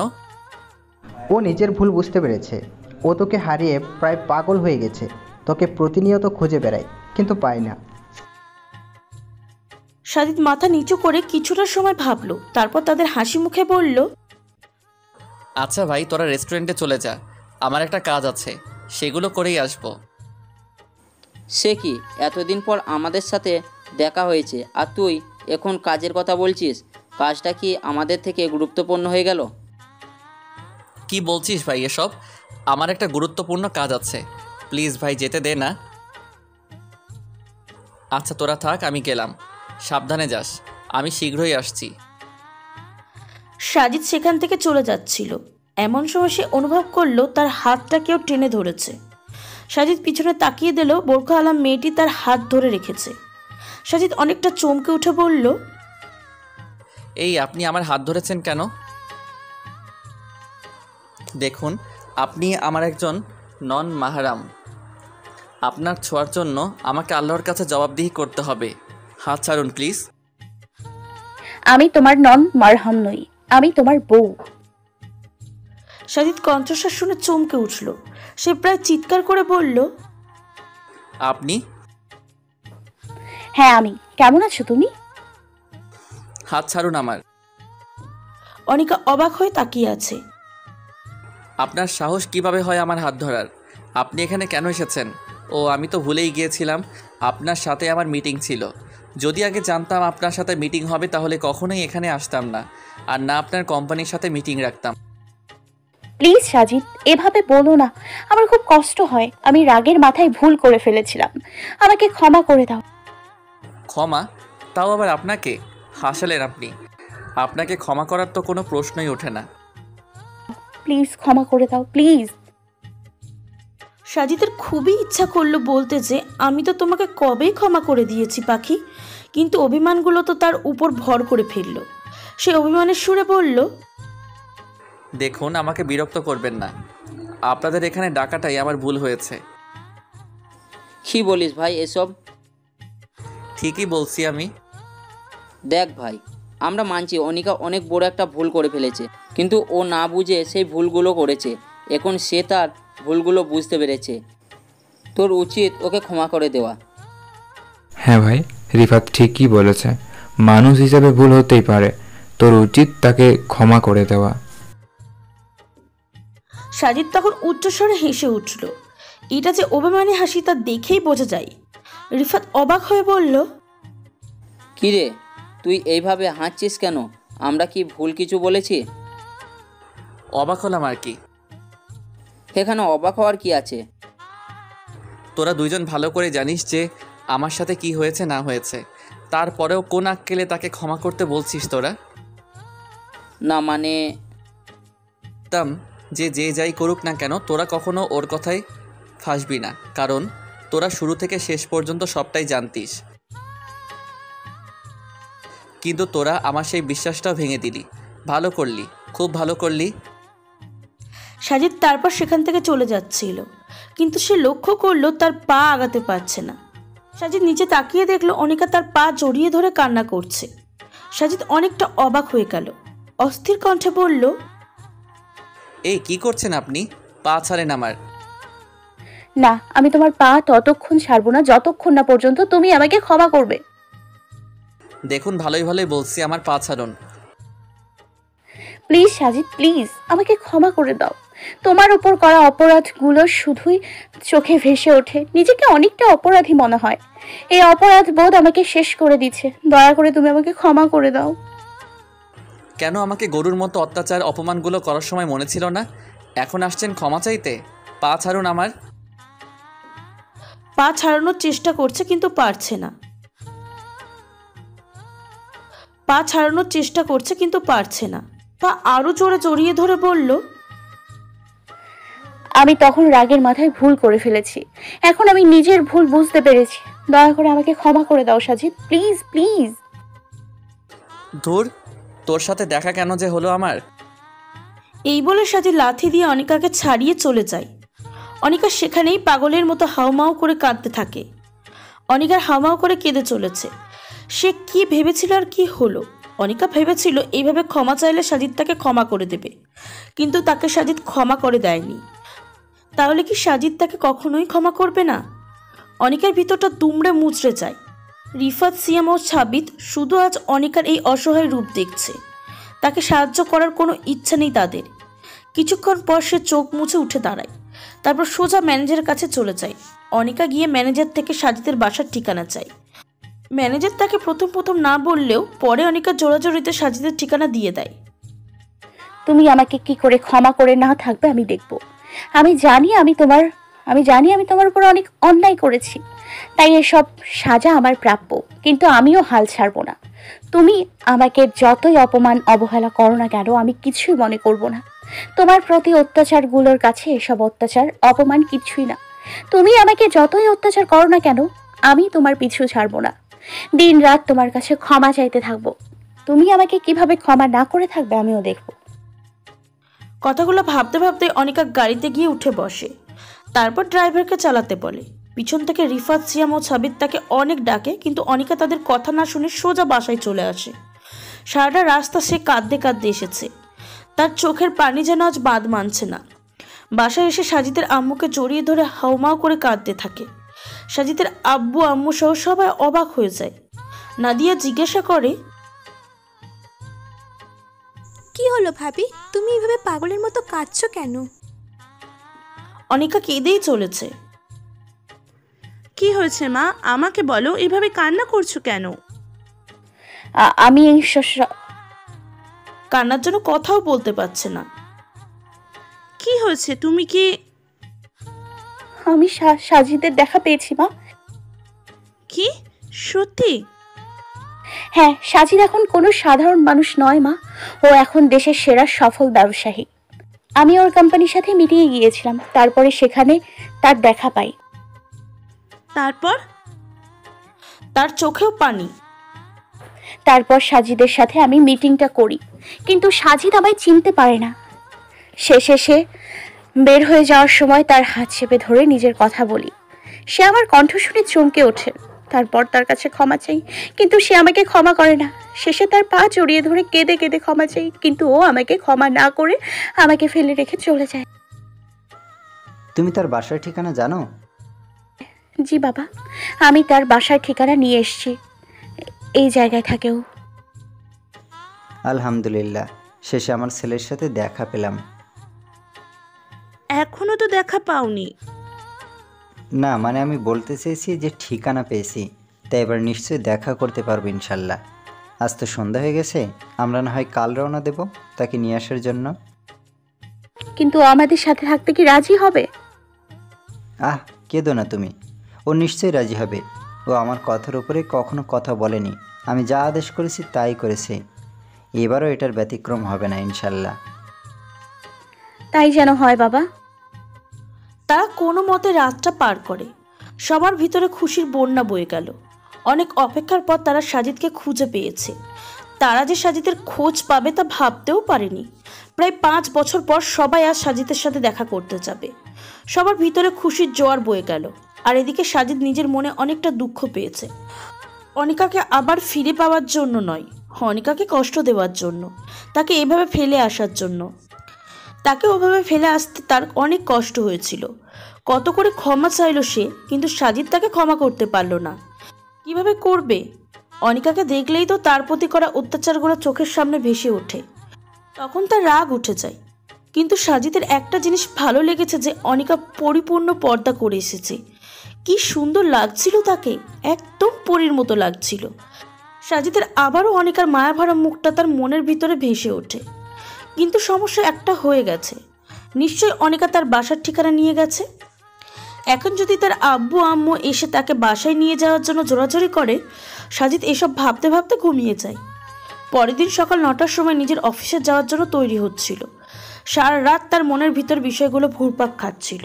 ও নিজের ভুল বুঝতে পেরেছে। ও তোকে হারিয়ে প্রায় পাগল হয়ে গেছে। তোকে প্রতিনিয়ত খুঁজে বেড়ায়, কিন্তু পায় না। সাজিদ মাথা নিচু করে কিছুটা সময় ভাবলো, তারপর তাদের হাসি মুখে বলল, আচ্ছা ভাই, তোরা রেস্টুরেন্টে চলে যা, আমার একটা কাজ আছে, সেগুলো করেই আসবো। সে কি, এতদিন পর আমাদের সাথে দেখা হয়েছে আর তুই এখন কাজের কথা বলছিস? কাজটা কি আমাদের থেকে গুরুত্বপূর্ণ হয়ে গেল? কি বলছিস ভাই এসব? আমার একটা গুরুত্বপূর্ণ কাজ আছে, প্লিজ ভাই যেতে দে না। আচ্ছা তোরা থাক, আমি গেলাম, সাবধানে যাস, আমি শীঘ্রই আসছি। সাজিদ সেখান থেকে চলে যাচ্ছিল, এমন সময় সে অনুভব করলো তার হাতটা কেউ টেনে ধরেছে। সাজিদ পিছনে তাকিয়ে দিল, বোরখা আলা মেয়েটি তার হাত ধরে রেখেছে। সাজিদ অনেকটা চমকে উঠে বলল, এই আপনি আমার হাত ধরেছেন কেন? দেখুন, আপনি আমার একজন নন মাহরাম। আপনার ছোঁয়ার জন্য আমাকে আল্লাহর কাছে জবাবদিহি করতে হবে। হাত ছাড়ুন প্লিজ। আমি তোমার নন মারহাম নই, আমি তোমার বউ। সাজিদ কণ্ঠস্বর শুনে চমকে উঠল। সে প্রায় চিৎকার করে বলল, আপনি? হ্যাঁ আমি। কেমন আছো তুমি? হাত ছাড়ুন আমার। অনিকা অবাক হয়ে তাকিয়ে আছে। আপনার সাহস কিভাবে হয় আমার হাত ধরার? আপনি এখানে কেন এসেছেন? ও আমি তো ভুলেই গিয়েছিলাম, আপনার সাথে আমার মিটিং ছিল। যদি আগে জানতাম আপনার সাথে মিটিং হবে তাহলে কখনোই এখানে আসতাম না, আর না আপনার কোম্পানির সাথে মিটিং রাখতাম। প্লিজ সাজিদ, এভাবে বলো না, আমার খুব কষ্ট হয়। আমি রাগের মাথায় ভুল করে ফেলেছিলাম, আমাকে ক্ষমা করে দাও। ক্ষমা? তাও আবার আপনাকে? হাসালেন আপনি। আপনাকে ক্ষমা করার তো কোনো প্রশ্নই ওঠে না। প্লিজ ক্ষমা করে দাও, প্লিজ। সাজিদের খুবই ইচ্ছা করলো বলতে যে আমি তো তোমাকে কবেই ক্ষমা করে দিয়েছি পাখি, কিন্তু অভিমানগুলো তো তার উপর ভর করে ফেলল। সে অভিমানের সুরে বলল, দেখুন, আমাকে বিরক্ত করবেন না, আপনাদের এখানে ডাকাটাই আমার ভুল হয়েছে। কি বলিস ভাই এসব? ঠিকই বলছি আমি। দেখ ভাই, আমরা মানছি অনিকা অনেক বড় একটা ভুল করে ফেলেছে, কিন্তু ও না বুঝে সেই ভুলগুলো করেছে। এখন সে তার ভুলগুলো বুঝতে পেরেছে, তোর উচিত ওকে ক্ষমা করে দেওয়া। হ্যাঁ ভাই, রিফাত ঠিকই বলেছে, মানুষ হিসেবে ভুল হতেই পারে, তোর উচিত তাকে ক্ষমা করে দেওয়া। সাজিদ তখন উচ্চস্বরে হেসে উঠল। এটা যে অভিমানী হাসি তা দেখেই বোঝা যায়। রিফাত অবাক হয়ে বলল, কিরে তুই এইভাবে হাঁটছিস কেন? আমরা কি ভুল কিছু বলেছি? অবাক হলাম আর কি। এখানে অবাক হওয়ার কি আছে? তোরা দুইজন ভালো করে জানিস যে আমার সাথে কি হয়েছে না হয়েছে, তারপরেও কোন আক্কেলে তাকে ক্ষমা করতে বলছিস তোরা? না মানে যে যাই করুক না কেন, তোরা কখনো ওর কথায় ফাঁসবি না, কারণ তোরা শুরু থেকে শেষ পর্যন্ত সবটাই জানতিস। কিন্তু তোরা আমার সেই বিশ্বাসটাও ভেঙে দিলি। ভালো করলি, খুব ভালো করলি। সাজিদ তারপর সেখান থেকে চলে যাচ্ছিল, কিন্তু সে লক্ষ্য করলো তার পা আগাতে পারছে না। সাজিদ নিচে তাকিয়ে দেখলো অনিকা তার পা জড়িয়ে ধরে কান্না করছে। সাজিদ অনেকটা অবাক হয়ে গেল, অস্থির কণ্ঠে বলল, এই কি করছেন আপনি? পা ছাড়েন আমার। না, আমি তোমার পা ততক্ষণ ছাড়বো না যতক্ষণ না পর্যন্ত তুমি আমাকে ক্ষমা করবে। দেখুন, ভালোই ভালোই বলছি, আমার পা ছাড়ুন। প্লিজ সাজিদ, প্লিজ আমাকে ক্ষমা করে দাও। তোমার উপর করা অপরাধগুলো শুধুই চোখে ভেসে ওঠে, নিজেকে অনেকটা অপরাধী মনে হয়। এই অপরাধ বোধ আমাকে শেষ করে দিচ্ছে। দয়া করে তুমি আমাকে ক্ষমা করে দাও। কেন আমাকে গরুর মতো অত্যাচার অপমানগুলো করার সময় মনে ছিল না? এখন আসছেন ক্ষমা চাইতে? পা ছাড়ুন আমার। পা ছাড়ানোর চেষ্টা করছে কিন্তু পারছে না। পা ছাড়ানোর চেষ্টা করছে কিন্তু পারছে না। পা আরো জোরে জড়িয়ে ধরে বলল, আমি তখন রাগের মাথায় ভুল করে ফেলেছি, এখন আমি নিজের ভুল বুঝতে পেরেছি। দয়া করে আমাকে ক্ষমা করে দাও সাজিদ, প্লিজ প্লিজ। ধুর, তোর সাথে দেখা কেন যে হলো আমার। এই বলে সাজিদ লাথি দিয়ে অনিকাকে ছাড়িয়ে চলে যায়। অনিকা সেখানেই পাগলের মতো হাউমাউ করে কাঁদতে থাকে। অনিকার হাউমাউ করে কেঁদে চলেছে। সে কি ভেবেছিল আর কি হলো? অনিকা ভেবেছিল এইভাবে ক্ষমা চাইলে সাজিদ তাকে ক্ষমা করে দেবে, কিন্তু তাকে সাজিদ ক্ষমা করে দেয়নি। তাহলে কি সাজিদ তাকে কখনোই ক্ষমা করবে না? অনিকার ভিতরটা দুমড়ে মুচড়ে যায়। রিফাত, সিয়াম ও সাবিত শুধু আজ অনিকার এই অসহায় রূপ দেখছে। তাকে সাহায্য করার কোনো ইচ্ছা নেই তাদের। কিছুক্ষণ পর সে চোখ মুছে উঠে দাঁড়ায়, তারপর সোজা ম্যানেজারের কাছে চলে যায়। অনিকা গিয়ে ম্যানেজার থেকে সাজিদের বাসার ঠিকানা চায়। ম্যানেজার তাকে প্রথম না বললেও পরে অনিকা জোরাজোরিতে সাজিদের ঠিকানা দিয়ে দেয়। তুমি আমাকে কি করে ক্ষমা করে না থাকবে আমি দেখব। আমি জানি আমি তোমার উপর অনেক অন্যায় করেছি, তাই এসব সাজা আমার প্রাপ্য, কিন্তু আমিও হাল ছাড়বো না। তুমি আমাকে যতই অপমান অবহেলা করো না কেন, আমি কিছুই মনে করব না। তোমার প্রতি অত্যাচারগুলোর কাছে এসব অত্যাচার অপমান কিছুই না। তুমি আমাকে যতই অত্যাচার করো না কেন, আমি তোমার পিছু ছাড়বো না। দিন রাত তোমার কাছে ক্ষমা চাইতে থাকবো। তুমি আমাকে কিভাবে ক্ষমা না করে থাকবে আমিও দেখবো। কথাগুলো ভাবতে ভাবতে অনিকা গাড়িতে গিয়ে উঠে বসে, তারপর ড্রাইভারকে চালাতে বলে। পিছন থেকে রিফাত, সিয়াম ও সাবিত তাকে অনেক ডাকে, কিন্তু অনিকা তাদের কথা না শুনে সোজা বাসায় চলে আসে। সারাটা রাস্তা সে কাঁদতে কাঁদতে এসেছে, তার চোখের পানি যেন আজ বাঁধ মানছে না। বাসায় এসে সাজিদের আম্মুকে জড়িয়ে ধরে হাউমাউ করে কাঁদতে থাকে। সাজিদের আব্বু আম্মু সহ সবাই অবাক হয়ে যায়। নাদিয়া জিজ্ঞাসা করে, কি হলো ভাবি, তুমি এভাবে পাগলের মতো কাঁদছো কেন? অনিকা কেঁদেই চলেছে। কি হয়েছে মা, আমাকে বলো, এভাবে কান্না করছো কেন? আমি কান্নার জন্য কথাও বলতে পারছে না। কি হয়েছে, তুমি কি? আমি সাজিদের দেখা পেয়েছি মা। কি সত্যি? হ্যাঁ, সাজিদ এখন কোনো সাধারণ মানুষ নয় মা, ও এখন দেশের সেরা সফল ব্যবসায়ী। আমি ওর কোম্পানির সাথে মিটিংয়ে গিয়েছিলাম, তারপরে সেখানে তার দেখা পাই। তারপর? তার চোখেও পানি। তারপর সাজিদের সাথে আমি মিটিংটা করি, কিন্তু সাজিদ আমায় চিনতে পারে না। শেষে সে বের হয়ে যাওয়ার সময় তার হাত চেপে ধরে নিজের কথা বলি। সে আমার কণ্ঠ শুনে চমকে ওঠে। তারপর তার কাছে ক্ষমা চাই, কিন্তু সে আমাকে ক্ষমা করে না। শেষে তার পা জড়িয়ে ধরে কেঁদে কেঁদে ক্ষমা চাই, কিন্তু ও আমাকে ক্ষমা না করে আমাকে ফেলে রেখে চলে যায়। তুমি তার বাসার ঠিকানা জানো? জি বাবা, আমি তার বাসার ঠিকানা নিয়ে এসেছি। এই জায়গায় থাকে ও। আলহামদুলিল্লাহ, শেষে আমার ছেলের সাথে দেখা পেলাম। এখনো তো দেখা পাওনি? না, মানে আমি বলতে চেয়েছি যে ঠিকানা পেয়েছি, তাই এবার নিশ্চয়ই দেখা করতে পারবো ইনশাল্লাহ। আজ তো সন্ধ্যা হয়ে গেছে, আমরা না হয় কাল রওনা দেব তাকে নিয়ে আসার জন্য। কিন্তু আমাদের সাথে থাকতে কি রাজি হবে? কেঁদো না তুমি, ও নিশ্চয়ই রাজি হবে। ও আমার কথার উপরে কখনো কথা বলেনি, আমি যা আদেশ করেছি তাই করেছে। এবারও এটার ব্যতিক্রম হবে না ইনশাল্লাহ। তাই যেন হয় বাবা। তারা কোনো মতে রাতটা পার করে। সবার ভিতরে খুশির বন্যা বয়ে গেল। অনেক অপেক্ষার পর তারা সাজিদকে খুঁজে পেয়েছে। তারা যে সাজিদের খোঁজ পাবে তা ভাবতেও পারেনি। প্রায় 5 বছর পর সবাই আজ সাজিদের সাথে দেখা করতে যাবে। সবার ভিতরে খুশির জোয়ার বয়ে গেল। আর এদিকে সাজিদ নিজের মনে অনেকটা দুঃখ পেয়েছে। অনিকাকে আবার ফিরে পাওয়ার জন্য নয়, অনিকাকে কষ্ট দেওয়ার জন্য, তাকে এভাবে ফেলে আসার জন্য। তাকে ওভাবে ফেলে আসতে তার অনেক কষ্ট হয়েছিল। কত করে ক্ষমা চাইল সে, কিন্তু সাজিদ তাকে ক্ষমা করতে পারল না। কিভাবে করবে? অনিকাকে দেখলেই তো তার প্রতি করা অত্যাচারগুলো চোখের সামনে ভেসে ওঠে। তখন তার রাগ উঠে যায়। কিন্তু সাজিদের একটা জিনিস ভালো লেগেছে, যে অনিকা পরিপূর্ণ পর্দা করে এসেছে। কি সুন্দর লাগছিল তাকে, একদম পরীর মতো লাগছিল। সাজিদের আবারও অনিকার মায়াভরা মুখটা তার মনের ভিতরে ভেসে ওঠে। কিন্তু সমস্যা একটা হয়ে গেছে, নিশ্চয়ই অনিকা তার বাসার ঠিকানা নিয়ে গেছে। এখন যদি তার আব্বু আম্মু এসে তাকে বাসায় নিয়ে যাওয়ার জন্য জোরাজোরি করে, সাজিদ এসব ভাবতে ভাবতে ঘুমিয়ে যায়। পরের দিন সকাল 9টার সময় নিজের অফিসে যাওয়ার জন্য তৈরি হচ্ছিল। সারা রাত তার মনের ভিতর বিষয়গুলো ঘুরপাক খাচ্ছিল।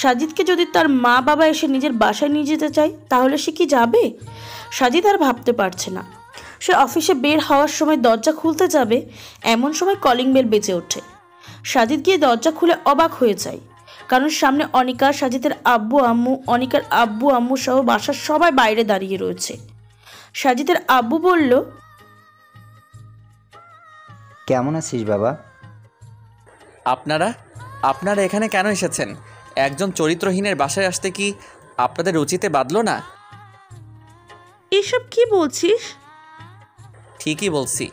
সাজিদকে যদি তার মা বাবা এসে নিজের বাসায় নিয়ে যেতে চায়, তাহলে সে কি যাবে? সাজিদ আর ভাবতে পারছে না। সে অফিসে বের হওয়ার সময় দরজা খুলতে যাবে, এমন সময় কলিং বেল বেজে ওঠে। সাজিদ গিয়ে দরজা খুলে অবাক হয়ে যায়, কারণ সামনে অনিকা, সাজিদের আব্বু আম্মু, অনিকার আব্বু আম্মু সহ বাসার সবাই বাইরে দাঁড়িয়ে রয়েছে। সাজিদের আব্বু বলল, কেমন আছিস বাবা? আপনারা এখানে কেন এসেছেন? একজন চরিত্রহীনের বাসায় আসতে কি আপনাদের রুচিতে বাঁধল না? এসব কি বলছিস? ঠিকই বলছি,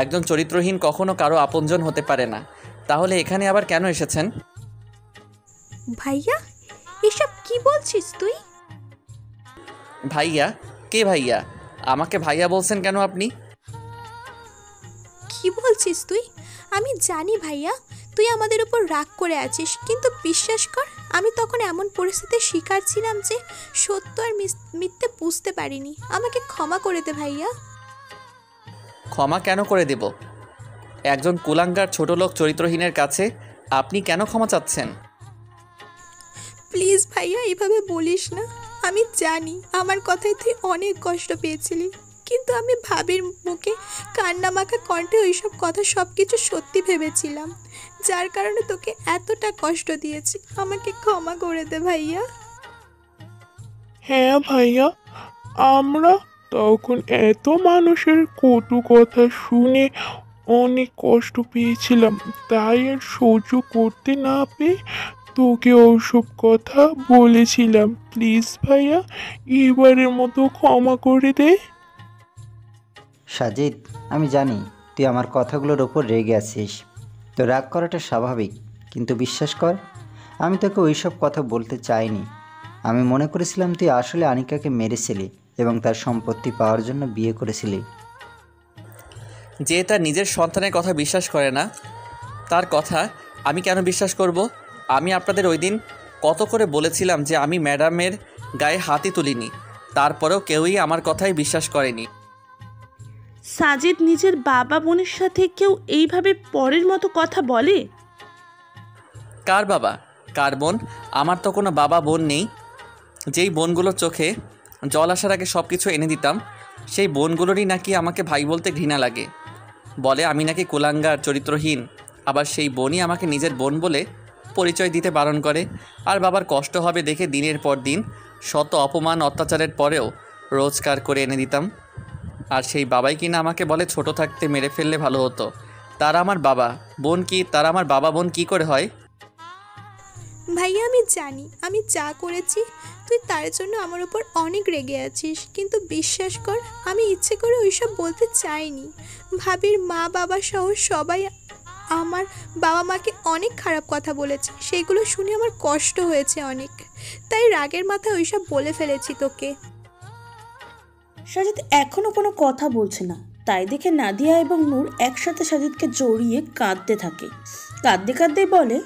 একজন চরিত্রহীন কখনো কারো আপনজন হতে পারে না। তাহলে এখানে আবার কেন এসেছেন? ভাইয়া, এসব কি বলছিস তুই? ভাইয়া? কে ভাইয়া? আমাকে ভাইয়া বলছেন কেন আপনি? কি বলছিস তুই? আমি জানি ভাইয়া, তুই আমাদের উপর রাগ করে আছিস, কিন্তু বিশ্বাস কর আমি তখন এমন পরিস্থিতির শিকার ছিলাম যে সত্য আর মিথ্যে বুঝতে পারিনি। আমাকে ক্ষমা করে দে ভাইয়া। ক্ষমা কেন করে দেব? একজন কুলাঙ্গার ছোট লোক চরিত্রহীনের কাছে আপনি কেন ক্ষমা চাচ্ছেন? প্লিজ ভাইয়া এভাবে বলিস না। আমি জানি আমার কথায় তুই অনেক কষ্ট পেয়েছিলি, কিন্তু আমি ভাবির মুখে কান্না মাখা কণ্ঠে ওইসব কথা সব কিছু সত্যি ভেবেছিলাম, যার কারণে তোকে এতটা কষ্ট দিয়েছি। আমাকে ক্ষমা করে দে ভাইয়া। হ্যাঁ ভাইয়া, আমরা তখন এত মানুষের কটু কথা শুনে অনেক কষ্ট পেয়েছিলাম, তাই আর সহ্য করতে না পেয়ে তোকে ওসব কথা বলেছিলাম। প্লিজ ভাইয়া, এবারের মতো ক্ষমা করে দে। সাজিদ, আমি জানি তুই আমার কথাগুলোর ওপর রেগে আছিস, তো রাগ করাটা স্বাভাবিক, কিন্তু বিশ্বাস কর আমি তোকে ওইসব কথা বলতে চাইনি। আমি মনে করেছিলাম তুই আসলে আনিকাকে মেরেছিলি এবং তার সম্পত্তি পাওয়ার জন্য বিয়ে করেছিলি। যে তার নিজের সন্তানের কথা বিশ্বাস করে না, তার কথা আমি কেন বিশ্বাস করব? আমি আপনাদের ওই দিন কত করে বলেছিলাম যে আমি ম্যাডামের গায়ে হাতই তুলিনি, তারপরেও কেউই আমার কথাই বিশ্বাস করেনি। সাজিদ, নিজের বাবা বোনের সাথে কেউ এইভাবে পরের মতো কথা বলে? কার বাবা কার বোন? আমার তো কোনো বাবা বোন নেই। যেই বোনগুলোর চোখে জল আসার আগে সব কিছু এনে দিতাম, সেই বোনগুলোরই নাকি আমাকে ভাই বলতে ঘৃণা লাগে, বলে আমি নাকি কুলাঙ্গার চরিত্রহীন। আবার সেই বোনই আমাকে নিজের বোন বলে পরিচয় দিতে বারণ করে। আর বাবার কষ্ট হবে দেখে দিনের পর দিন শত অপমান অত্যাচারের পরেও রোজগার করে এনে দিতাম। আর সেই বাবাই কিনা আমাকে বলে ছোট থাকতে মেরে ফেললে ভালো হতো। তারা আমার বাবা বোন কি? তারা আমার বাবা বোন কি করে হয়? ভাইয়া আমি জানি আমি যা করেছি তুই তার জন্য আমার উপর অনেক রেগে আছিস, কিন্তু বিশ্বাস কর আমি ইচ্ছে করে ওইসব বলতে চাইনি। ভাবির মা বাবা সহ সবাই আমার বাবা মাকে অনেক খারাপ কথা বলেছে, সেগুলো শুনে আমার কষ্ট হয়েছে অনেক, তাই রাগের মাথায় ওইসব বলে ফেলেছি তোকে। সাজিদ এখনো কোনো কথা বলছে না, তাই দেখে নাদিয়া এবং নূর একসাথে সাজিদকে জড়িয়ে কাঁদতে থাকে। কাঁদতে কাঁদতেই বলে,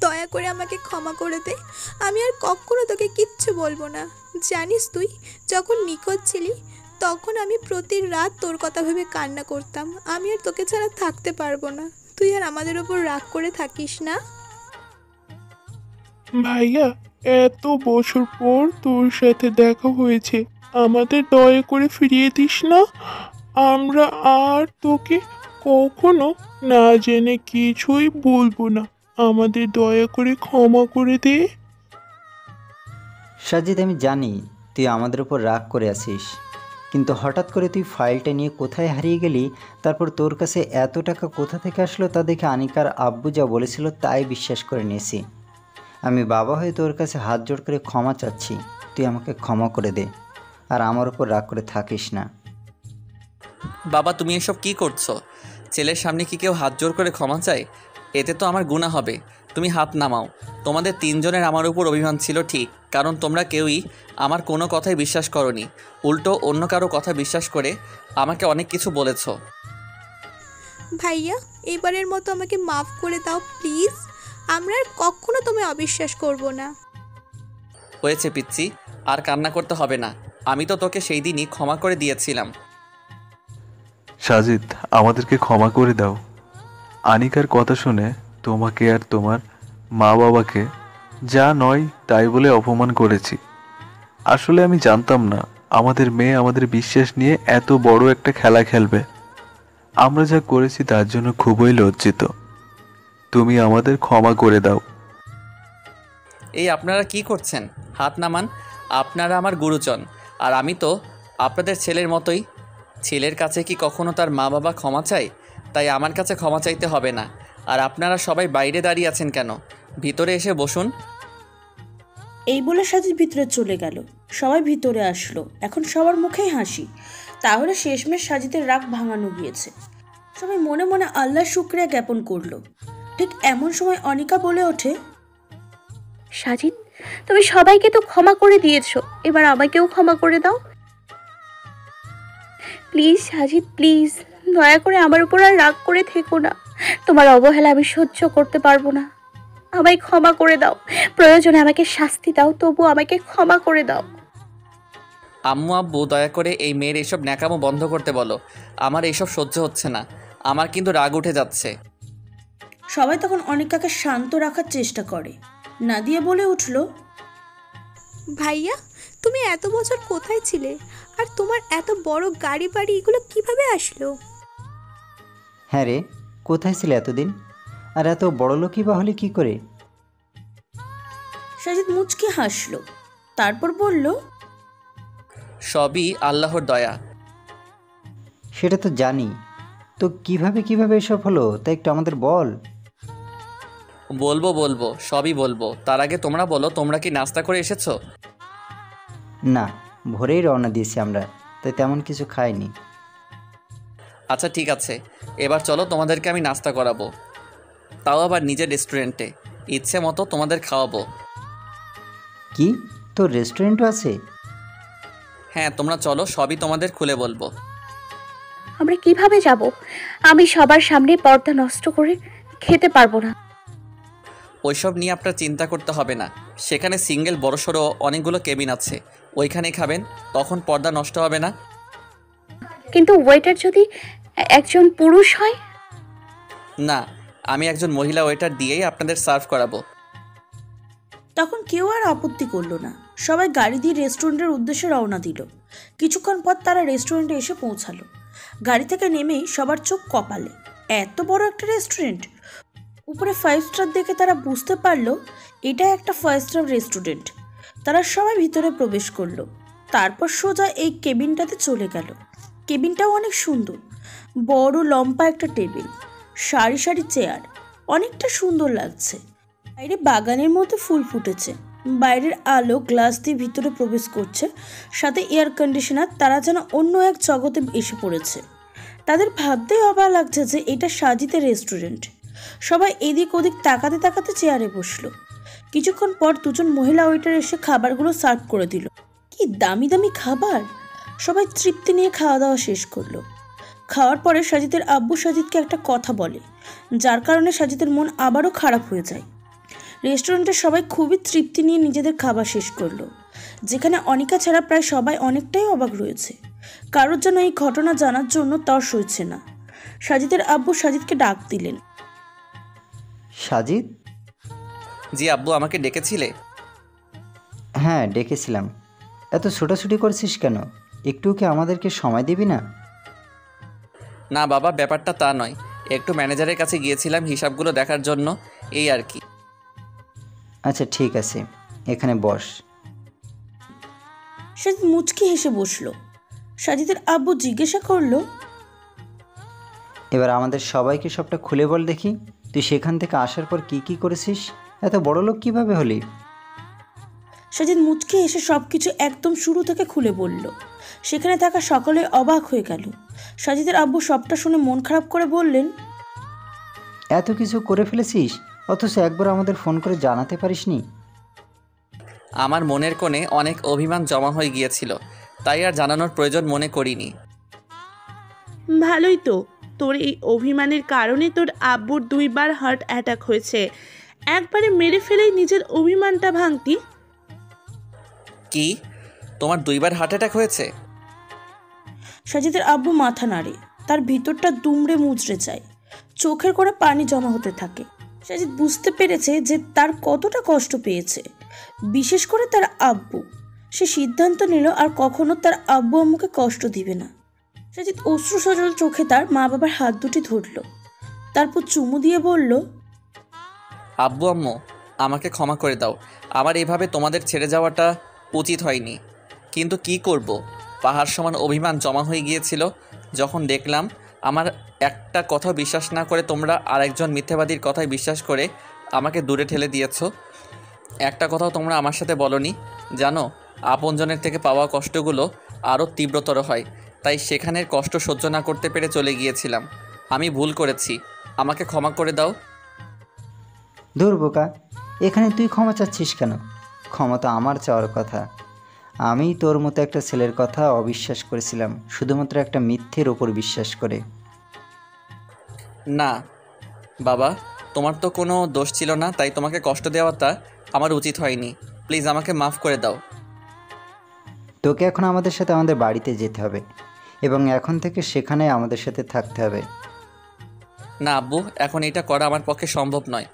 দয়া করে আমাকে ক্ষমা করে দে, আমি আর কখনো তোকে কিচ্ছু বলবো না। জানিস তুই যখন নিখোঁজ ছিলি তখন আমি প্রতি রাত তোর কথা ভেবে কান্না করতাম। আমি আর তোকে ছাড়া থাকতে পারবো না, তুই আর আমাদের ওপর রাগ করে থাকিস না। ভাইয়া, এত বছর পর তোর সাথে দেখা হয়েছে, আমাদের দয়া করে ফিরিয়ে দিস না। আমরা আর তোকে কখনো না জেনে কিছুই বলবো না, আমাদের দয়া করে ক্ষমা করে দে। সাজিদ, আমি জানি তুই আমাদের উপর রাগ করে আছিস, কিন্তু হঠাৎ করে তুই ফাইলটা নিয়ে কোথায় হারিয়ে গেলি, তারপর তোর কাছে এত টাকা কোথা থেকে আসলো তা দেখে আনিকার আব্বু যা বলেছিল তাই বিশ্বাস করে নিয়েছি। আমি বাবা হয়ে তোর কাছে হাত জোড় করে ক্ষমা চাচ্ছি, তুই আমাকে ক্ষমা করে দে আর আমার উপর রাগ করে থাকিস না। বাবা, তুমি এসব কি করছো? ছেলের সামনে কি কেউ হাত জোর করে ক্ষমা চায়? এতে তো আমার গুনাহ হবে। তুমি হাত নামাও। তোমাদের তিনজনের আমার উপর অভিমান ছিল ঠিক, কারণ তোমরা কেউই আমার কোনো কথাই বিশ্বাস করনি, উল্টো অন্য কারো কথা বিশ্বাস করে আমাকে অনেক কিছু বলেছ। ভাইয়া এবারের মতো আমাকে মাফ করে দাও প্লিজ, আমরা আর কখনো তোমায় অবিশ্বাস করব না। হয়েছে পিচ্ছি, আর কান্না করতে হবে না। আমি তো তোকে সেই দিনই ক্ষমা করে দিয়েছিলাম। সাজিদ, আমাদেরকে ক্ষমা করে দাও। আনিকার কথা শুনে তোমাকে আর তোমার মা বাবাকে যা নয় তাই বলে অপমান করেছি। আসলে আমি জানতাম না আমাদের মেয়ে আমাদের বিশ্বাস নিয়ে এত বড় একটা খেলা খেলবে। আমরা যা করেছি তার জন্য খুবই লজ্জিত। তুমি আমাদের ক্ষমা করে দাও। এই আপনারা কি করছেন? হাত নামান। আপনারা আমার গুরুজন, আর আমি তো আপনাদের ছেলের মতোই। ছেলের কাছে কি কখনো তার মা বাবা ক্ষমা চায়? তাই আমার কাছে ক্ষমা চাইতে হবে না। আর আপনারা সবাই বাইরে দাঁড়িয়ে আছেন কেন? ভিতরে এসে বসুন। এই বলে সাজিদ ভিতরে চলে গেল। সবাই ভিতরে আসলো, এখন সবার মুখেই হাসি। তাহলে শেষমেশ সাজিদের রাগ ভাঙানো গিয়েছে। সবাই মনে মনে আল্লাহর শুকরিয়া জ্ঞাপন করলো। ঠিক এমন সময় অনিকা বলে ওঠে, সাজিদ তুমি সবাইকে তো ক্ষমা করে দিয়েছো, এবার আমাকেও ক্ষমা করে দাও প্লিজ। সাজিদ প্লিজ, দয়া করে আমার উপর আর রাগ করে থেকো না। তোমার অবহেলা আমি সহ্য করতে পারবো না। আমায় ক্ষমা করে দাও, প্রয়োজনে আমাকে শাস্তি দাও, তবু আমাকে ক্ষমা করে দাও। আম্মু আব্বু দয়া করে এই মেয়ের এইসব ন্যাকামো বন্ধ করতে বলো। আমার এইসব সহ্য হচ্ছে না, আমার কিন্তু রাগ উঠে যাচ্ছে। সবাই তখন অনিকাকে শান্ত রাখার চেষ্টা করে। নাদিয়া বলে উঠল, ভাইয়া তুমি এত বছর কোথায় ছিলে, আর তোমার এত বড় গাড়ি বাড়ি এগুলো কিভাবে আসলো? হ্যাঁ রে, কোথায় ছিলে এতদিন? আর এত বড়লোকই বা হলে কী করে? সাজিদ মুচকি হাসল, তারপর বলল, সবই আল্লাহর দয়া। সেটা তো জানি, তো কিভাবে এসব হলো তা একটু আমাদের বল। বলবো সবই বলবো। তার আগে তোমরা বলো, তোমরা কি নাস্তা করে এসেছো? না, ভোরেই রওনা দিয়েছি আমরা, তাই তেমন কিছু খাইনি। আচ্ছা ঠিক আছে, এবার চলো তোমাদেরকে আমি নাস্তা করাবো, তাও আবার নিজের রেস্টুরেন্টে। ইচ্ছে মতো তোমাদের খাওয়াবো। কি, তোর রেস্টুরেন্টও আছে? হ্যাঁ তোমরা চলো, সবই তোমাদের খুলে বলবো। আমরা কিভাবে যাব? আমি সবার সামনে পর্দা নষ্ট করে খেতে পারবো না। ওইসব নিয়ে আপনার চিন্তা করতে হবে না, সেখানে সিঙ্গেল বড়সড় অনেকগুলো কেবিন আছে, ওইখানেই খাবেন, তখন পর্দা নষ্ট হবে না। কিন্তু ওয়েটার যদি একজন পুরুষ হয়? না, আমি একজন মহিলা ওয়েটার দিয়েই আপনাদের সার্ভ করাবো। তখন কেউ আর আপত্তি করলো না। সবাই গাড়ি দিয়ে রেস্টুরেন্টের উদ্দেশ্যে রওনা দিল। কিছুক্ষণ পর তারা রেস্টুরেন্টে এসে পৌঁছালো। গাড়ি থেকে নেমেই সবার চোখ কপালে, এত বড় একটা রেস্টুরেন্ট। উপরে 5 স্টার দেখে তারা বুঝতে পারলো এটা একটা 5 স্টার রেস্টুরেন্ট। তারা সবাই ভিতরে প্রবেশ করলো, তারপর সোজা এই কেবিনটাতে চলে গেল। কেবিনটাও অনেক সুন্দর, বড় লম্বা একটা টেবিল, সারি সারি চেয়ার, অনেকটা সুন্দর লাগছে। বাইরে বাগানের মধ্যে ফুল ফুটেছে, বাইরের আলো গ্লাস দিয়ে ভিতরে প্রবেশ করছে, সাথে এয়ার কন্ডিশনার। তারা যেন অন্য এক জগতে এসে পড়েছে। তাদের ভাবতেই অবাক লাগছে যে এটা সাজিদের রেস্টুরেন্ট। সবাই এদিক ওদিক তাকাতে তাকাতে চেয়ারে বসলো। কিছুক্ষণ পর দুজন মহিলা ওয়েটার এসে খাবারগুলো সার্ভ করে দিল। কি দামি দামি খাবার! সবাই তৃপ্তি নিয়ে খাওয়া দাওয়া শেষ করলো। খাওয়ার পরে সাজিদের আব্বু সাজিদকে একটা কথা বলে, যার কারণে সাজিদের মন আবারও খারাপ হয়ে যায়। রেস্টুরেন্টের সবাই খুবই তৃপ্তি নিয়ে নিজেদের খাবার শেষ করলো, যেখানে অনিকা ছাড়া প্রায় সবাই অনেকটাই অবাক রয়েছে। কারোর যেন এই ঘটনা জানার জন্য তর সইছে না। সাজিদের আব্বু সাজিদকে ডাক দিলেন। সাজিদ? জি আব্বু, আমাকে ডেকেছিলে? হ্যাঁ ডেকেছিলাম। এত ছোটাছুটি করছিস কেন? একটু কি আমাদেরকে সময় দিবি না? না বাবা, ব্যাপারটা তা নয়, একটু ম্যানেজারের কাছে গিয়েছিলাম হিসাবগুলো দেখার জন্য, এই আর কি। আচ্ছা ঠিক আছে, এখানে বস। সাজিদ মুচকি হেসে বসলো। সাজিদের আব্বু জিজ্ঞাসা করলো, এবার আমাদের সবাইকে সবটা খুলে বল দেখি, তুই সেখান থেকে আসার পর কি করেছিস? এত বড় লোক কিভাবে হলি? সাজিদ মুচকি হেসে সবকিছু একদম শুরু থেকে খুলে বলল। সেখানে থাকা সকলে অবাক হয়ে গেল। সাজিদের আব্বু সবটা শুনে মন খারাপ করে বললেন, এত কিছু করে ফেলেছিস, অথচ একবার আমাদের ফোন করে জানাতে পারিসনি? আমার মনের কোণে অনেক অভিমান জমা হয়ে গিয়েছিল, তাই আর জানানোর প্রয়োজন মনে করিনি। ভালোই তো, তোর এই অভিমানের কারণে তোর আব্বুর 2 বার হার্ট অ্যাটাক হয়েছে। একবারে মেরে ফেলেই নিজের অভিমানটা ভাঙতি। কি, তোমার 2 বার হার্ট অ্যাটাক হয়েছে? সাজিদের আব্বু মাথা নাড়ে, তার ভিতরটা দুমড়ে মুচড়ে যায়, চোখের করে পানি জমা হতে থাকে। সাজিদ বুঝতে পেরেছে যে তার কতটা কষ্ট পেয়েছে, বিশেষ করে তার আব্বু। সে সিদ্ধান্ত নিল আর কখনো তার আব্বু আম্মুকে কষ্ট দিবে না। সাজিদ অশ্রু সজল চোখে তার মা বাবার হাত দুটি ধরল, তারপর চুমু দিয়ে বলল, আব্বু আম্মু, আমাকে ক্ষমা করে দাও, আমার এভাবে তোমাদের ছেড়ে যাওয়াটা উচিত হয়নি, কিন্তু কি করব, পাহাড় সমান অভিমান জমা হয়ে গিয়েছিল। যখন দেখলাম আমার একটা কথা বিশ্বাস না করে তোমরা আরেকজন মিথ্যাবাদীর কথায় বিশ্বাস করে আমাকে দূরে ঠেলে দিয়েছো। একটা কথাও তোমরা আমার সাথে বলনি, জানো আপনজনের থেকে পাওয়া কষ্টগুলো আরও তীব্রতর হয়, তাই সেখানের কষ্ট সহ্য না করতে পেরে চলে গিয়েছিলাম। আমি ভুল করেছি, আমাকে ক্ষমা করে দাও। ধুর বোকা, এখানে তুই ক্ষমা চাচ্ছিস কেন? ক্ষমা তো আমার চাওয়ার কথা। আমি তোর মতো একটা ছেলের কথা অবিশ্বাস করেছিলাম, শুধুমাত্র একটা মিথ্যের ওপর বিশ্বাস করে। না, বাবা, তোমার তো কোনো দোষ ছিল না, তাই তোমাকে কষ্ট দেওয়াটা আমার উচিত হয়নি। প্লিজ আমাকে মাফ করে দাও। তোকে এখন আমাদের সাথে আমাদের বাড়িতে যেতে হবে এবং এখন থেকে সেখানে আমাদের সাথে থাকতে হবে। না আব্বু, এখন এটা করা আমার পক্ষে সম্ভব নয়।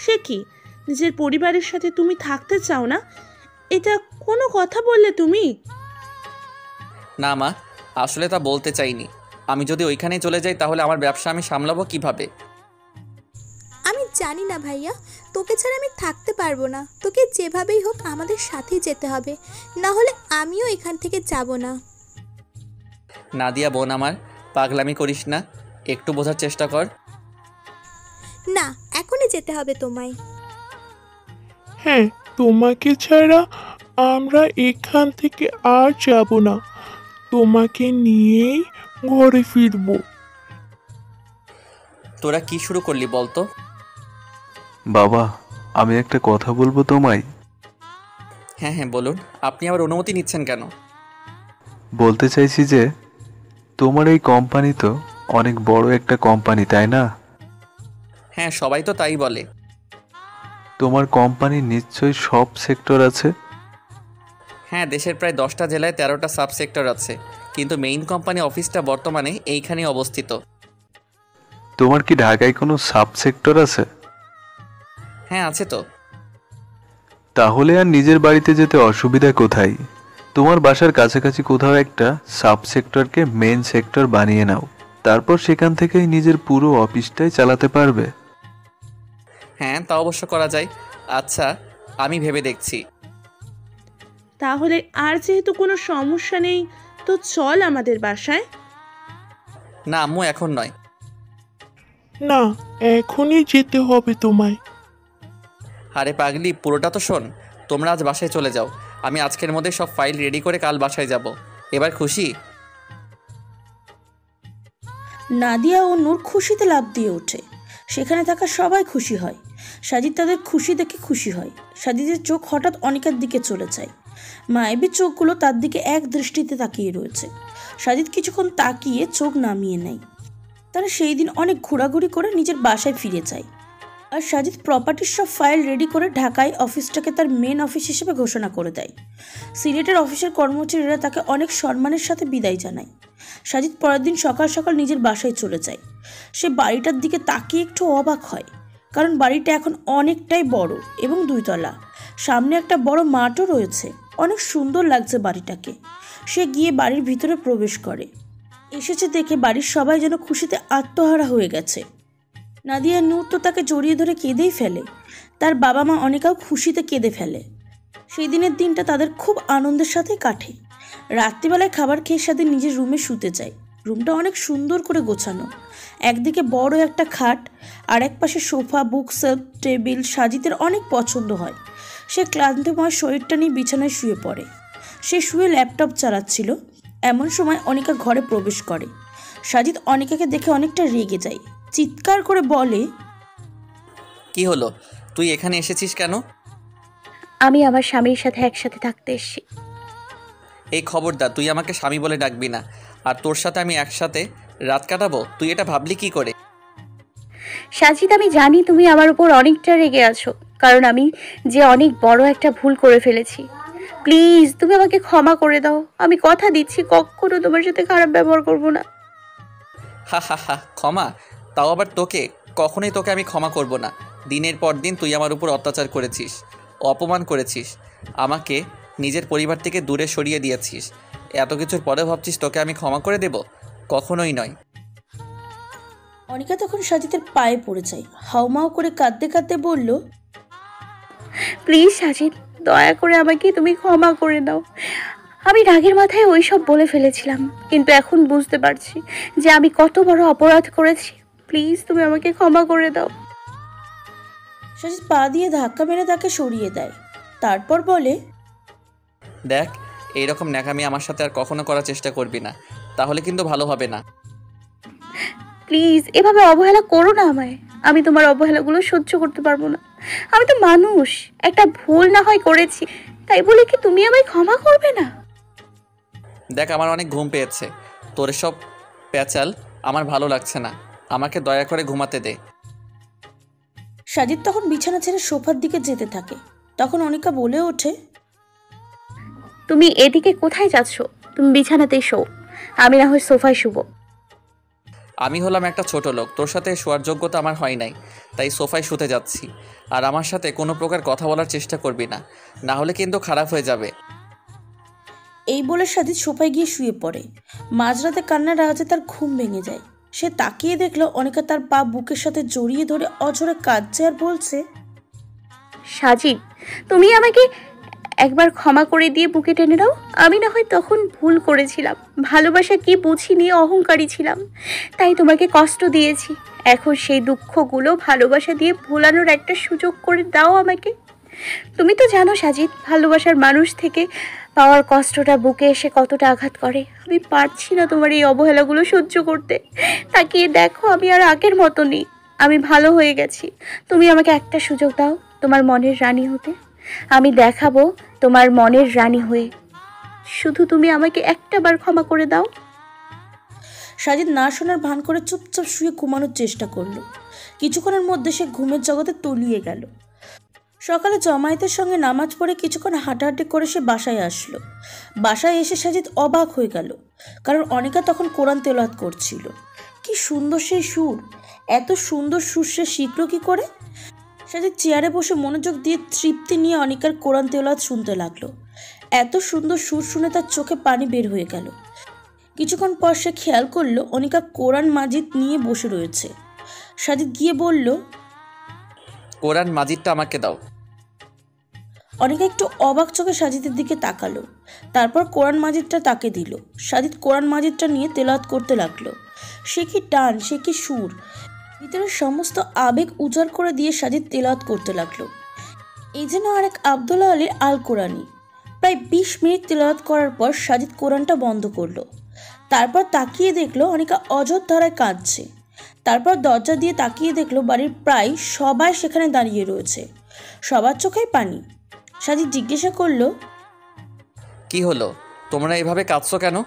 সে কি, নিজের পরিবারের সাথে তুমি থাকতে চাও না? এটা কোনো কথা বললে তুমি? না মা, আসলে তা বলতে চাইনি। আমি যদি ওইখানেই চলে যাই তাহলে আমার ব্যবসা আমি সামলাবো কিভাবে? আমি জানি না ভাইয়া, তোকে ছাড়া আমি থাকতে পারবো না। তোকে যেভাবেই হোক আমাদের সাথেই যেতে হবে, না হলে আমিও এখান থেকে যাব না। নাদিয়া বোন আমার, পাগলামি করিস না, একটু বোঝার চেষ্টা কর। না, এখনই যেতে হবে তোমায়। হ্যাঁ, তোমাকে ছাড়া আমরা এখান থেকে আর যাব না। তোমাকে নিয়েই ঘরে ফিরবো। তোরা কি শুরু করলি বলতো? বাবা, আমি একটা কথা বলবো তোমায়। হ্যাঁ হ্যাঁ বলুন। আপনি আবার অনুমতি নিচ্ছেন কেন? বলতে চাইছি যে তোমার এই কোম্পানি তো অনেক বড় একটা কোম্পানি, তাই না? হ্যাঁ, সবাই তো তাই বলে। তোমার কোম্পানির নিশ্চয়ই সব সেক্টর আছে। হ্যাঁ, দেশের প্রায় 10টা জেলায় 13টা সাব সেক্টর আছে, কিন্তু মেইন কোম্পানি অফিসটা বর্তমানে এইখানেই অবস্থিত। তোমার কি ঢাকায় কোনো সাব সেক্টর আছে? হ্যাঁ আছে তো। তাহলে আর নিজের বাড়িতে যেতে অসুবিধা কোথায়? তোমার বাসার কাছাকাছি কোথাও একটা সাব সেক্টরকে মেন সেক্টর বানিয়ে নাও, তারপর সেখান থেকেই নিজের পুরো অফিসটাই চালাতে পারবে। হ্যাঁ, তা অবশ্য করা যায়। আচ্ছা, আমি ভেবে দেখছি। তাহলে আর যেহেতু কোনো সমস্যা নেই, তো চল আমাদের বাসায়। না আম্মু, এখন নয়। না, এখনই যেতে হবে তোমায়। আরে পাগলি, পুরোটা তো শোন। তোমরা আজ বাসায় চলে যাও। আমি আজকের মধ্যে সব ফাইল রেডি করে কাল বাসায় যাব। এবার খুশি? নাদিয়া ও নূর খুশিতে লাফ দিয়ে ওঠে। সেখানে থাকা সবাই খুশি হয়। সাজিদ তাদের খুশি দেখে খুশি হয়। সাজিদের চোখ হঠাৎ অনিকার দিকে চলে যায়। মায়াবী চোখগুলো তার দিকে এক দৃষ্টিতে তাকিয়ে রয়েছে। সাজিদ কিছুক্ষণ তাকিয়ে চোখ নামিয়ে নেয়। তারা সেই দিন অনেক ঘোরাঘুরি করে নিজের বাসায় ফিরে যায়। আর সাজিদ প্রপার্টির সব ফাইল রেডি করে ঢাকায় অফিসটাকে তার মেন অফিস হিসেবে ঘোষণা করে দেয়। সিলেটের অফিসের কর্মচারীরা তাকে অনেক সম্মানের সাথে বিদায় জানায়। সাজিদ পরের দিন সকাল সকাল নিজের বাসায় চলে যায়। সে বাড়িটার দিকে তাকিয়ে একটু অবাক হয়, কারণ বাড়িটা এখন অনেকটাই বড় এবং 2 তলা। সামনে একটা বড় মাঠও রয়েছে। অনেক সুন্দর লাগছে বাড়িটাকে। সে গিয়ে বাড়ির ভিতরে প্রবেশ করে। এসেছে দেখে বাড়ির সবাই যেন খুশিতে আত্মহারা হয়ে গেছে। নাদিয়া নূর তো তাকে জড়িয়ে ধরে কেঁদেই ফেলে। তার বাবা মা অনেকাও খুশিতে কেঁদে ফেলে। সেই দিনের দিনটা তাদের খুব আনন্দের সাথে কাটে। রাত্রিবেলায় খাবার খেয়ে সাথে নিজের রুমে শুতে যায়। রুমটা অনেক সুন্দর করে গোছানো। একদিকে বড় একটা খাট, আর এক পাশে সোফা, বুক সেলফ, টেবিল। সাজিদের অনেক পছন্দ হয়। সে ক্লান্তময় শরীরটা নিয়ে বিছানায় শুয়ে পড়ে। সে শুয়ে ল্যাপটপ চালাচ্ছিল। এমন সময় অনিকা ঘরে প্রবেশ করে। সাজিদ অনিকাকে দেখে অনেকটা রেগে যায়। চিৎকার করে বলে, কি হলো? তুই এখানে এসেছিস কেন? আমি আমার স্বামীর সাথে একসাথে থাকতে এসেছি। এই খবরদার, তুই আমাকে স্বামী বলে ডাকবি না। আর তোর সাথে আমি একসাথে রাত কাটাবো, তুই এটা ভাবলি কি করে? সাজিদ, আমি জানি তুমি আমার উপর অনেকটা রেগে আছো, কারণ আমি যে অনেক বড় একটা ভুল করে ফেলেছি। প্লিজ তুমি আমাকে ক্ষমা করে দাও। আমি কথা দিচ্ছি কখনো তোমার সাথে খারাপ ব্যবহার করব না। হা হা হা, ক্ষমা? তাও আবার তোকে? কখনোই তোকে আমি ক্ষমা করব না। দিনের পর দিন তুই আমার উপর অত্যাচার করেছিস, অপমান করেছিস, আমাকে নিজের পরিবার থেকে দূরে সরিয়ে দিয়েছিস। এত কিছুর পরে ভাবছিস তোকে আমি ক্ষমা করে দেব? কখনোই নয়। অনিকা তখন সাজিদের পায়ে পড়ে যায়। হাউমাউ করে কাঁদতে কাঁদতে বলল, প্লিজ সাজিদ, দয়া করে আমাকে তুমি ক্ষমা করে দাও। আমি রাগের মাথায় ওই সব বলে ফেলেছিলাম, কিন্তু এখন বুঝতে পারছি যে আমি কত বড় অপরাধ করেছি। প্লিজ তুমি আমাকে ক্ষমা করে দাও। সাজিদ পা দিয়ে ধাক্কা মেরে তাকে সরিয়ে দেয়। তারপর বলে, দেখ, এইরকম ন্যাকামি আমার সাথে আর কখনো করার চেষ্টা করবি না, তাহলে কিন্তু ভালো হবে না। প্লিজ এভাবে অবহেলা করো না আমায়। আমি তোমার অবহেলাগুলো সহ্য করতে পারবো না। আমি তো মানুষ, একটা ভুল না হয় করেছি, তাই বলে কি তুমি আমায় ক্ষমা করবে না? দেখ, আমার অনেক ঘুম পেয়েছে। তোর সব প্যাচাল আমার ভালো লাগছে না। আমাকে দয়া করে ঘুমাতে দে। সাজিদ তখন বিছানা ছেড়ে সোফার দিকে যেতে থাকে। তখন অনিকা বলে ওঠে, তুমি এদিকে কোথায় যাচ্ছ? তুমি বিছানাতেই শো, আমি না হয় সোফায় শুব। আমি হলাম একটা ছোট লোক, তোর সাথে শোয়ার যোগ্যতা আমার হয় নাই, তাই সোফায় শুতে যাচ্ছি। আর আমার সাথে কোনো প্রকার কথা বলার চেষ্টা করবি না, না হলে কিন্তু খারাপ হয়ে যাবে। এই বলে সাজিদ সোফায় গিয়ে শুয়ে পড়ে। মাঝরাতে কান্নার আওয়াজে তার ঘুম ভেঙে যায়। সে তাকিয়ে দেখলো অনিকা তার পা বুকের সাথে জড়িয়ে ধরে অঝরে কাঁদছে আর বলছে, সাজিদ, তুমি আমাকে একবার ক্ষমা করে দিয়ে বুকে টেনে নাও। আমি না হয় তখন ভুল করেছিলাম, ভালোবাসা কি বুঝিনি, অহংকারী ছিলাম, তাই তোমাকে কষ্ট দিয়েছি। এখন সেই দুঃখগুলো ভালোবাসা দিয়ে ভোলানোর একটা সুযোগ করে দাও আমাকে। তুমি তো জানো সাজিদ, ভালোবাসার মানুষ থেকে পাওয়ার কষ্টটা বুকে এসে কতটা আঘাত করে। আমি পারছি না তোমার এই অবহেলাগুলো সহ্য করতে। তাকিয়ে দেখো, আমি আর আগের মতো নেই, আমি ভালো হয়ে গেছি। তুমি আমাকে একটা সুযোগ দাও তোমার মনের রানী হতে। আমি দেখাবো তোমার মনের রানী হয়ে। শুধু তুমি আমাকে একটা বার ক্ষমা করে দাও। সাজিদ না শোনার ভান করে চুপচাপ শুয়ে ঘুমানোর চেষ্টা করলো। কিছুক্ষণের মধ্যে সে ঘুমের জগতে তলিয়ে গেল। সকালে জমায়েতের সঙ্গে নামাজ পড়ে কিছুক্ষণ হাঁটাহাঁটি করে সে বাসায় আসলো। বাসায় এসে সাজিদ অবাক হয়ে গেল, কারণ অনিকা তখন কোরআন তেলাওয়াত করছিল। কি সুন্দর সেই সুর! এত সুন্দর সুর সে শিখল কি করে? সাজিদ চেয়ারে বসে মনোযোগ দিয়ে তৃপ্তি নিয়ে অনিকার কোরআন তেলাওয়াত শুনতে লাগলো। এত সুন্দর সুর শুনে তার চোখে পানি বের হয়ে গেল। কিছুক্ষণ পর সে খেয়াল করলো অনিকা কোরআন মাজিদ নিয়ে বসে রয়েছে। সাজিদ গিয়ে বলল, কোরআন মাজিদটা আমাকে দাও। অনিকা একটু অবাক চোখে সাজিদের দিকে তাকালো, তারপর কোরআন মাজিদটা তাকে দিল। সাজিদ কোরআন মাজিদটা নিয়ে তেলাওয়াত করতে লাগলো। সে কি টান, সে কি সুর! ভিতরের সমস্ত আবেগ উজাড় করে দিয়ে সাজিদ তেলাওয়াত করতে লাগলো। এই যেন আরেক আব্দুল্লাহ আলীর আল কোরআনি। প্রায় 20 মিনিট তেলাওয়াত করার পর সাজিদ কোরআনটা বন্ধ করলো। তারপর তাকিয়ে দেখলো অনিকা অঝোর ধারায় কাঁদছে। তারপর দরজা দিয়ে তাকিয়ে দেখলো বাড়ির প্রায় সবাই সেখানে দাঁড়িয়ে রয়েছে, সবার চোখেই পানি। সাজিদ জিজ্ঞাসা করলো, কি হলো, তোমরা এভাবে কাঁদছো কেন?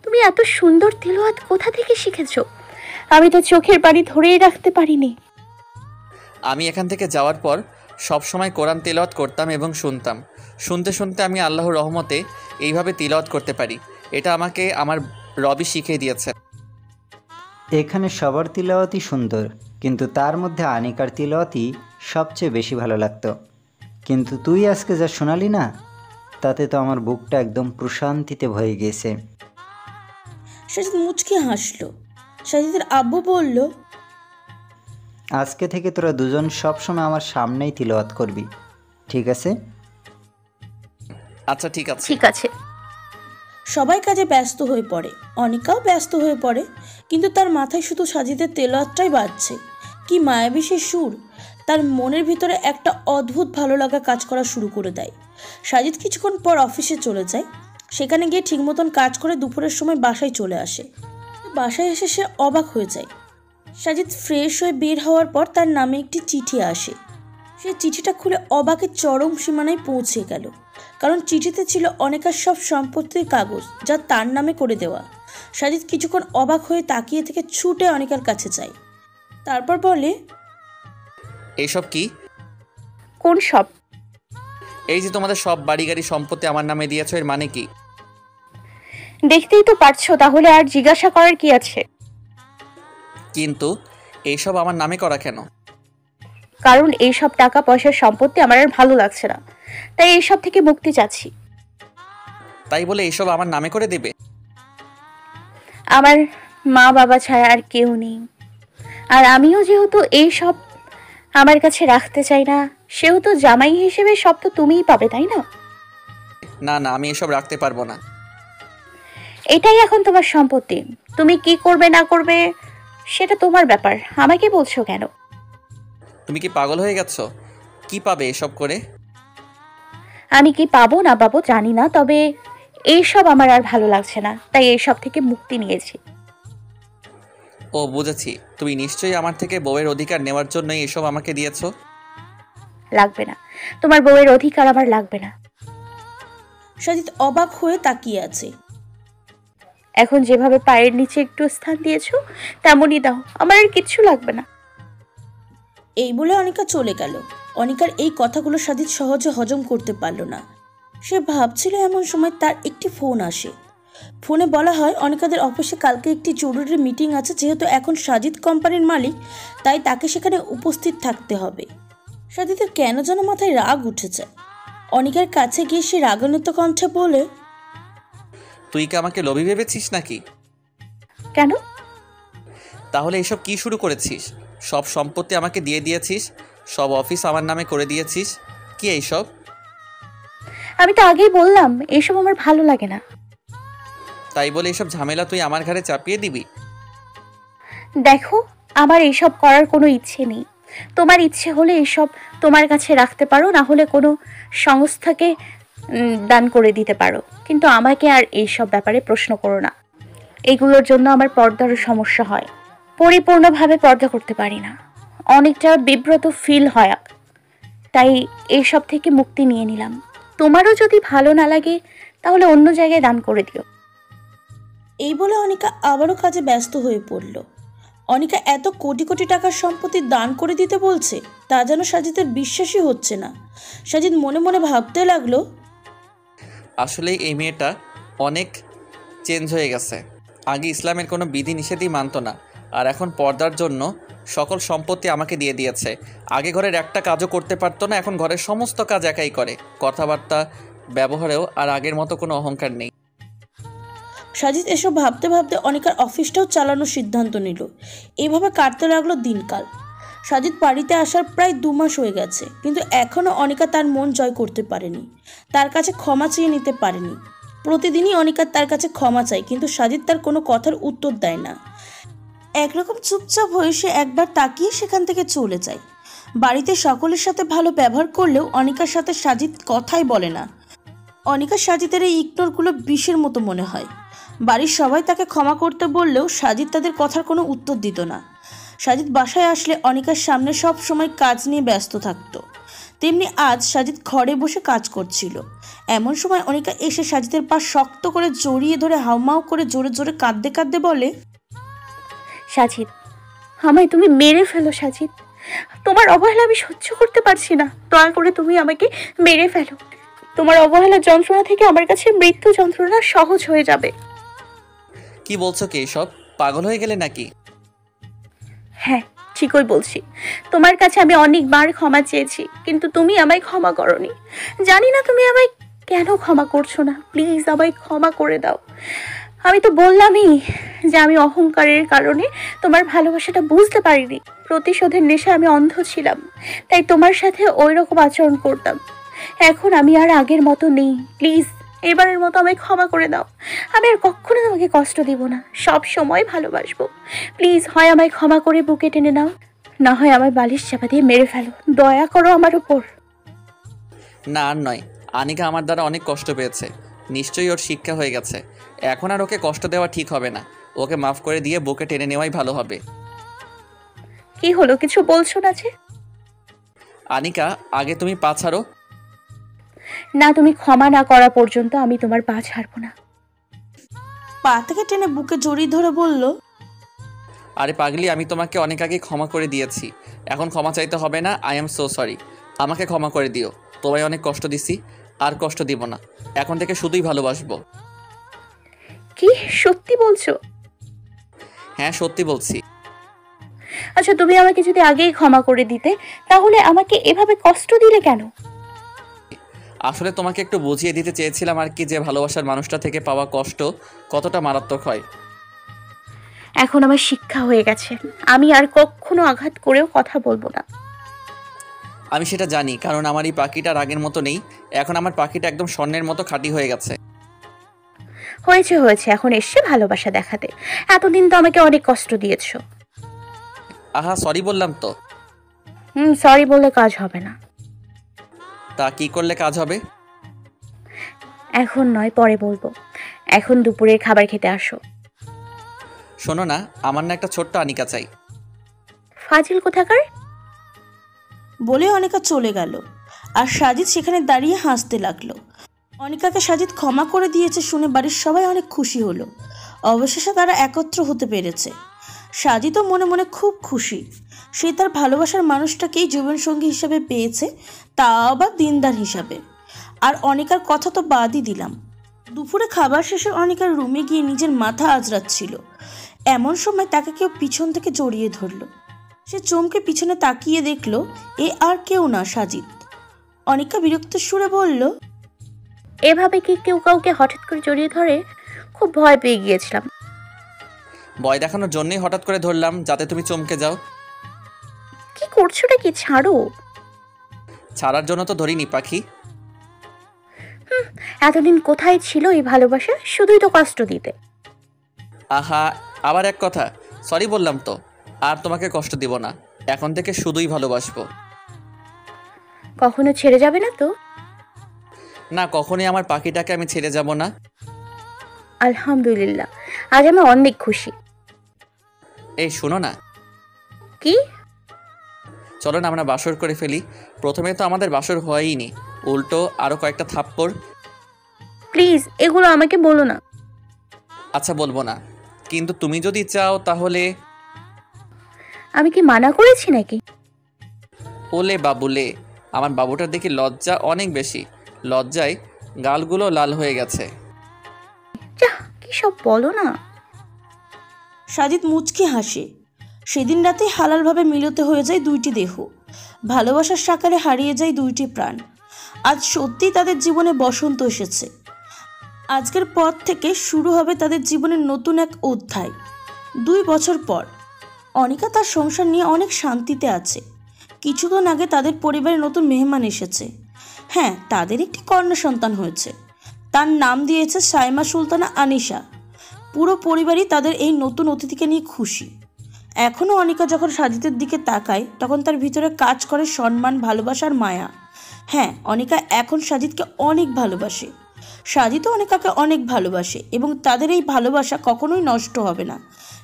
তুমি এত সুন্দর তেলাওয়াত কোথা থেকে শিখেছো? আমি তো চোখের পানি ধরেই রাখতে পারিনি। আমি এখান থেকে যাওয়ার পর সব সময় কোরআন তেলাওয়াত করতাম এবং শুনতাম। শুনতে শুনতে আমি আল্লাহর রহমতে এইভাবে তিলাওয়াত করতে পারি। এটা আমাকে আমার রবি শিখিয়ে দিয়েছে। এখানে সবার তিলাওয়াতই সুন্দর, কিন্তু তার মধ্যে আনিকার তিলাওয়াতই সবচেয়ে বেশি ভালো লাগতো। কিন্তু তুই আজকে যা শোনালি না, তাতে তো আমার বুকটা একদম প্রশান্তিতে ভরে গিয়েছে। সাজিদ মুচকি হাসলো। সাজিদের আব্বু বলল, আজকে থেকে তোরা দুজন সবসময় আমার সামনেই তিলাওয়াত করবি, ঠিক আছে? আচ্ছা ঠিক আছে। ঠিক আছে। সবাই কাজে ব্যস্ত হয়ে পড়ে, অনিকাও ব্যস্ত হয়ে পড়ে, কিন্তু তার মাথায় শুধু সাজিদের তেলাওয়াতটাই বাজছে। কি মায়াবী সে সুর! তার মনের ভিতরে একটা অদ্ভুত ভালো লাগা কাজ করা শুরু করে দেয়। সাজিদ কিছুক্ষণ পর অফিসে চলে যায়। সেখানে গিয়ে ঠিক মতন কাজ করে দুপুরের সময় বাসায় চলে আসে। বাসায় এসে সে অবাক হয়ে যায়। সাজিদ ফ্রেশ হয়ে বের হওয়ার পর তার নামে একটি চিঠি আসে। সে চিঠিটা খুলে অবাকের চরম সীমানায় পৌঁছে গেল, কারণ চিঠিতে ছিল অনিকার সব সম্পত্তির কাগজ, যা তার নামে করে দেওয়া। সাজিদ কিছুক্ষণ অবাক হয়ে তাকিয়ে থেকে ছুটে অনিকার কাছে যায়। তারপর বলে, এইসব কি? কোন সব? এই যে তোমাদের সব বাড়ি গাড়ি সম্পত্তি আমার নামে দিয়েছো, এর মানে কি? দেখতেই তো পারছো, তাহলে আর জিজ্ঞাসা করার কি আছে? কিন্তু এইসব আমার নামে করা কেন? কারণ এইসব টাকা পয়সার সম্পত্তি আমার আর ভালো লাগছে না, তাই এইসব থেকে মুক্তি চাচ্ছি। তাই বলে এইসব আমার নামে করে দেবে? আমার মা বাবা ছাড়া আর কেউ নেই, আর আমিও যেহেতু এইসব আমার কাছে রাখতে চাই না, সেহেতু জামাই হিসেবে সব তো তুমিই পাবে, তাই না? না না, আমি এসব রাখতে পারবো না। এটাই এখন তোমার সম্পত্তি, তুমি কি করবে না করবে সেটা তোমার ব্যাপার, আমাকে বলছো কেন? তুমি কি পাগল হয়ে গেছো? কি পাবে এসব করে? আমি কি পাবো না পাবো জানি না, তবে এইসব আমার আর ভালো লাগছে না, তাই এইসব থেকে মুক্তি নিয়েছি। ও বুঝেছি, তুমি নিশ্চয়ই আমার থেকে বউয়ের অধিকার নেওয়ার জন্যই এসব আমাকে দিয়েছো। লাগবে না, তোমার বউয়ের অধিকার আমার লাগবে না। সাজিদ অবাক হয়ে তাকিয়ে আছে। এখন যেভাবে পায়ের নিচে একটু স্থান দিয়েছো তেমনই দাও, আমার আর কিচ্ছু লাগবে না। এই বলে অনিকা চলে গেল। অনিকার এই কথাগুলো সাজিদ সহজে হজম করতে পারল না। সে ভাবছিল এমন সময় তার একটি ফোন আসে। ফোনে বলা হয় অনিকাদের অফিসে কালকে একটি জরুরি মিটিং আছে, যেহেতু এখন সাজিদ কোম্পানির মালিক তাই তাকে সেখানে উপস্থিত থাকতে হবে। সাজিদের কেন যেন মাথায় রাগ উঠেছে। অনিকার কাছে গিয়ে সে রাগান্বিত কণ্ঠে বলে, তুই কি আমাকে লোভী ভেবেছিস নাকি? কেন? তাহলে এসব কি শুরু করেছিস? সব সম্পত্তি আমাকে দিয়ে দিয়েছিস, সব অফিস আমার নামে করে দিয়েছিস, কি এইসব? আমি তো আগেই বললাম এসব আমার ভালো লাগে না। তাই বলে এসব ঝামেলা তুই আমার ঘাড়ে চাপিয়ে দিবি? দেখো, আমার এইসব করার কোনো ইচ্ছে নেই। তোমার ইচ্ছে হলে এসব তোমার কাছে রাখতে পারো, না হলে কোনো সংস্থাকে দান করে দিতে পারো, কিন্তু আমাকে আর এইসব ব্যাপারে প্রশ্ন করো না। এগুলোর জন্য আমার পর্দারও সমস্যা হয়, পরিপূর্ণভাবে পর্দা করতে পারি না, অনেকটা বিব্রত ফিল হয়, তাই এইসব থেকে মুক্তি নিয়ে নিলাম। তোমারও যদি ভালো না লাগে তাহলে অন্য জায়গায় দান করে দিও। এই বলে অনিকা আবারও কাজে ব্যস্ত হয়ে পড়ল। অনিকা এত কোটি কোটি টাকার সম্পত্তি দান করে দিতে বলছে, তা যেন সাজিদের বিশ্বাসই হচ্ছে না। সাজিদ মনে মনে ভাবতে লাগলো, আসলে এই মেয়েটা অনেক চেঞ্জ হয়ে গেছে। আগে ইসলামের কোনো বিধি নিষেধই মানত না, আর এখন পর্দার জন্য সকল সম্পত্তি আমাকে দিয়ে দিয়েছে। আগে ঘরের একটা কাজও করতে পারতো না, এখন ঘরের সমস্ত কাজ একাই করে। কথাবার্তা ব্যবহারেও আর আগের মতো কোনো অহংকার নেই। সাজিদ এসব ভাবতে ভাবতে অনিকার অফিসটাও চালানোর সিদ্ধান্ত নিল। এইভাবে কাটতে লাগলো দিনকাল। সাজিদ বাড়িতে আসার প্রায় 2 মাস হয়ে গেছে, কিন্তু এখনও অনিকা তার মন জয় করতে পারেনি, তার কাছে ক্ষমা চেয়ে নিতে পারেনি। প্রতিদিনই অনিকা তার কাছে ক্ষমা চায়, কিন্তু সাজিদ তার কোনো কথার উত্তর দেয় না। একরকম চুপচাপ হয়ে সে একবার তাকিয়ে সেখান থেকে চলে যায়। বাড়িতে সকলের সাথে ভালো ব্যবহার করলেও অনিকার সাথে সাজিদ কথাই বলে না। অনিকা সাজিদের এই ইগনোরগুলো বিষের মতো মনে হয়। বাড়ির সবাই তাকে ক্ষমা করতে বললেও সাজিদ তাদের কথার কোনো উত্তর দিত না। সাজিদ বাসায় আসলে অনিকার সামনে সব সময় কাজ নিয়ে ব্যস্ত থাকতো, তেমনি আজ সাজিদ ঘরে বসে কাজ করছিল। এমন সময় অনিকা এসে সাজিদের পা শক্ত করে জড়িয়ে ধরে হাউমাউ করে জোরে জোরে কাঁদতে কাঁদতে বলে, সাজিদ, আমায় তুমি মেরে ফেলো সাজিদ, তোমার অবহেলা আমি সহ্য করতে পারছি না, দয়া করে তুমি আমাকে মেরে ফেলো। তোমার অবহেলার যন্ত্রণা থেকে আমার কাছে মৃত্যু যন্ত্রণা সহজ হয়ে যাবে। কি বলছো কি এসব? পাগল হয়ে গেলে নাকি? হ্যাঁ, ঠিকই বলছি। তোমার কাছে আমি অনেকবার ক্ষমা চেয়েছি, কিন্তু তুমি আমায় ক্ষমা করনি। জানি না তুমি আমায় কেন ক্ষমা করছো না। প্লিজ আমায় ক্ষমা করে দাও। আমি তো বললামই যে আমি অহংকারের কারণে তোমার ভালোবাসাটা বুঝতে পারিনি। প্রতিশোধের নেশা আমি অন্ধ ছিলাম, তাই তোমার সাথে ওই রকম আচরণ করতাম। এখন আমি আর আগের মতো নেই। প্লিজ এবারের মতো আমায় ক্ষমা করে দাও। আমি আর কখনো তোমাকে কষ্ট দিব না, সব সময় ভালোবাসবো। প্লিজ হয় আমায় ক্ষমা করে বুকে টেনে নাও, না হয় আমায় বালিশ চাপা দিয়ে মেরে ফেলো। দয়া করো আমার উপর। না আর নয়, আনিকা আমার দ্বারা অনেক কষ্ট পেয়েছে, নিশ্চয়ই ওর শিক্ষা হয়ে গেছে। এখন আর ওকে কষ্ট দেওয়া ঠিক হবে না, ওকে মাফ করে দিয়ে বুকে টেনে নেওয়াই ভালো হবে। কি হলো, কিছু বলছো না যে? আনিকা, আগে তুমি পা ছাড়ো। না, তুমি ক্ষমা না করা পর্যন্ত আমি তোমার পা ছাড়বো না। পা থেকে টেনে বুকে জড়িয়ে ধরে বলল, আরে পাগলি, আমি তোমাকে অনেক আগে ক্ষমা করে দিয়েছি, এখন ক্ষমা চাইতে হবে না। আই এম সো সরি, আমাকে ক্ষমা করে দিও। তোমায় অনেক কষ্ট দিছি, আর কষ্ট দিব না। এখন থেকে শুধুই ভালোবাসবো। কি সত্যি বলছো? হ্যাঁ, সত্যি বলছি। আচ্ছা, তুমি আমাকে যদি আগেই ক্ষমা করে দিতে তাহলে আমাকে এভাবে কষ্ট দিলে কেন? আসলে তোমাকে একটু বুঝিয়ে দিতে চেয়েছিলাম আর কি, যে ভালোবাসার মানুষটা থেকে পাওয়া কষ্ট কতটা মারাত্মক হয়। এখন আমার শিক্ষা হয়ে গেছে, আমি আর কখনো আঘাত করেও কথা বলবো না। আমি সেটা জানি, কারণ আমার এই পাখিটা আগের মতো নেই। এখন আমার পাখিটা একদম স্বর্ণের মতো খাঁটি হয়ে গেছে। হয়েছে হয়েছে, এখন এসে ভালোবাসা দেখাতে। এতদিন তো আমাকে অনেক কষ্ট দিয়েছো। আহা, সরি বললাম তো। সরি বললে কাজ হবে না। তা কি করলে কাজ হবে? এখন নয়, পরে বলবো। এখন দুপুরে খাবার খেতে আসো। শোনো না, আমার না একটা ছোট্ট আনিকা চাই। ফাজিল কোথাকার! বলে অনিকা চলে গেল। আর সাজিদ সেখানে দাঁড়িয়ে হাসতে লাগলো। অনিকাকে সাজিদ ক্ষমা করে দিয়েছে শুনে বাড়ির সবাই অনেক খুশি হলো। অবশেষে তারা একত্র হতে পেরেছে। সাজিদও মনে মনে খুব খুশি। সে তার ভালোবাসার মানুষটাকেই জীবনসঙ্গী হিসাবে পেয়েছে, তা আবার দিনদার হিসাবে। আর অনিকার কথা তো বাদই দিলাম। দুপুরে খাবার শেষে অনিকার রুমে গিয়ে নিজের মাথা আঁচড়াচ্ছিল। এমন সময় তাকে কেউ পিছন থেকে জড়িয়ে ধরল। সে চমকে পিছনে তাকিয়ে দেখল এ আর কেউ না, সাজিদ। অনিকা বিরক্ত সুরে বলল, এভাবে কি কেউ কাউকে হঠাৎ করে জড়িয়ে ধরে? খুব ভয় পেয়ে গিয়েছিলাম। ভয় দেখানোর জন্যই হঠাৎ করে ধরলাম, যাতে তুমি চমকে যাও। কি করছোটা কি? ছাড়ো। ছাড়ার জন্য তো ধরিনি পাখি। এতদিন কোথায় ছিল এই ভালোবাসা? শুধুই তো কষ্ট দিতে। আহা, আবার এক কথা, সরি বললাম তো। আর তোমাকে কষ্ট দিব না, এখন থেকে শুধুই ভালোবাসবো। কখনো ছেড়ে যাবে না তো? না, কখনোই আমার পাখিটাকে আমি ছেড়ে যাব না। আলহামদুলিল্লাহ, আজ আমি অনেক খুশি। এই শোনো না, কি? চলো না আমরা বাসর করে ফেলি। প্রথমে তো আমাদের বাসর হয়ইনি, উল্টো আরও কয়েকটা থাপ্পড়। প্লিজ এগুলো আমাকে বলো না। আচ্ছা বলবো না, কিন্তু তুমি যদি চাও তাহলে। আমি কি মানা করেছি নাকি? ওলে বাবুলে, আমার বাবুটার দেখি লজ্জা অনেক বেশি। লজ্জায় গালগুলো লাল হয়ে গেছে। কি সব বলো না। সাজিদ মুচকি হাসে। সেদিন রাতে হালালভাবে মিলতে হয়ে যায় দুইটি দেহ। ভালোবাসার সাকারে হারিয়ে যায় দুইটি প্রাণ। আজ সত্যিই তাদের জীবনে বসন্ত এসেছে। আজকের পর থেকে শুরু হবে তাদের জীবনের নতুন এক অধ্যায়। 2 বছর পর অনিকা তার সংসার নিয়ে অনেক শান্তিতে আছে। কিছুক্ষণ আগে তাদের পরিবারে নতুন মেহমান এসেছে। হ্যাঁ, তাদের একটি কন্যা সন্তান হয়েছে। তার নাম দিয়েছে সাইমা সুলতানা আনিশা। পুরো পরিবারই তাদের এই নতুন অতিথিকে নিয়ে খুশি। এখনও অনিকা যখন সাজিদের দিকে তাকায় তখন তার ভিতরে কাজ করে সম্মান, ভালোবাসার মায়া। হ্যাঁ, অনিকা এখন সাজিদকে অনেক ভালোবাসে। সাজিদও অনিকাকে অনেক ভালোবাসে এবং তাদের এই ভালোবাসা কখনোই নষ্ট হবে না,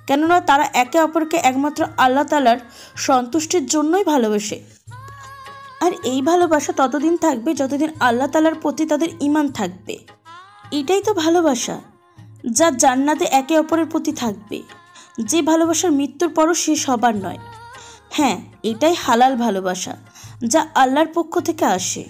কেননা তারা একে অপরকে একমাত্র আল্লাহ তাআলার সন্তুষ্টির জন্যই ভালোবাসে। আর এই ভালোবাসা ততদিন থাকবে যতদিন আল্লাহ তাআলার প্রতি তাদের ঈমান থাকবে। এটাই তো ভালোবাসা, যা জান্নাতে একে অপরের প্রতি থাকবে, যে ভালোবাসার মৃত্যুর পরও শেষ হবার নয়। হ্যাঁ, এটাই হালাল ভালোবাসা, যা আল্লাহর পক্ষ থেকে আসে।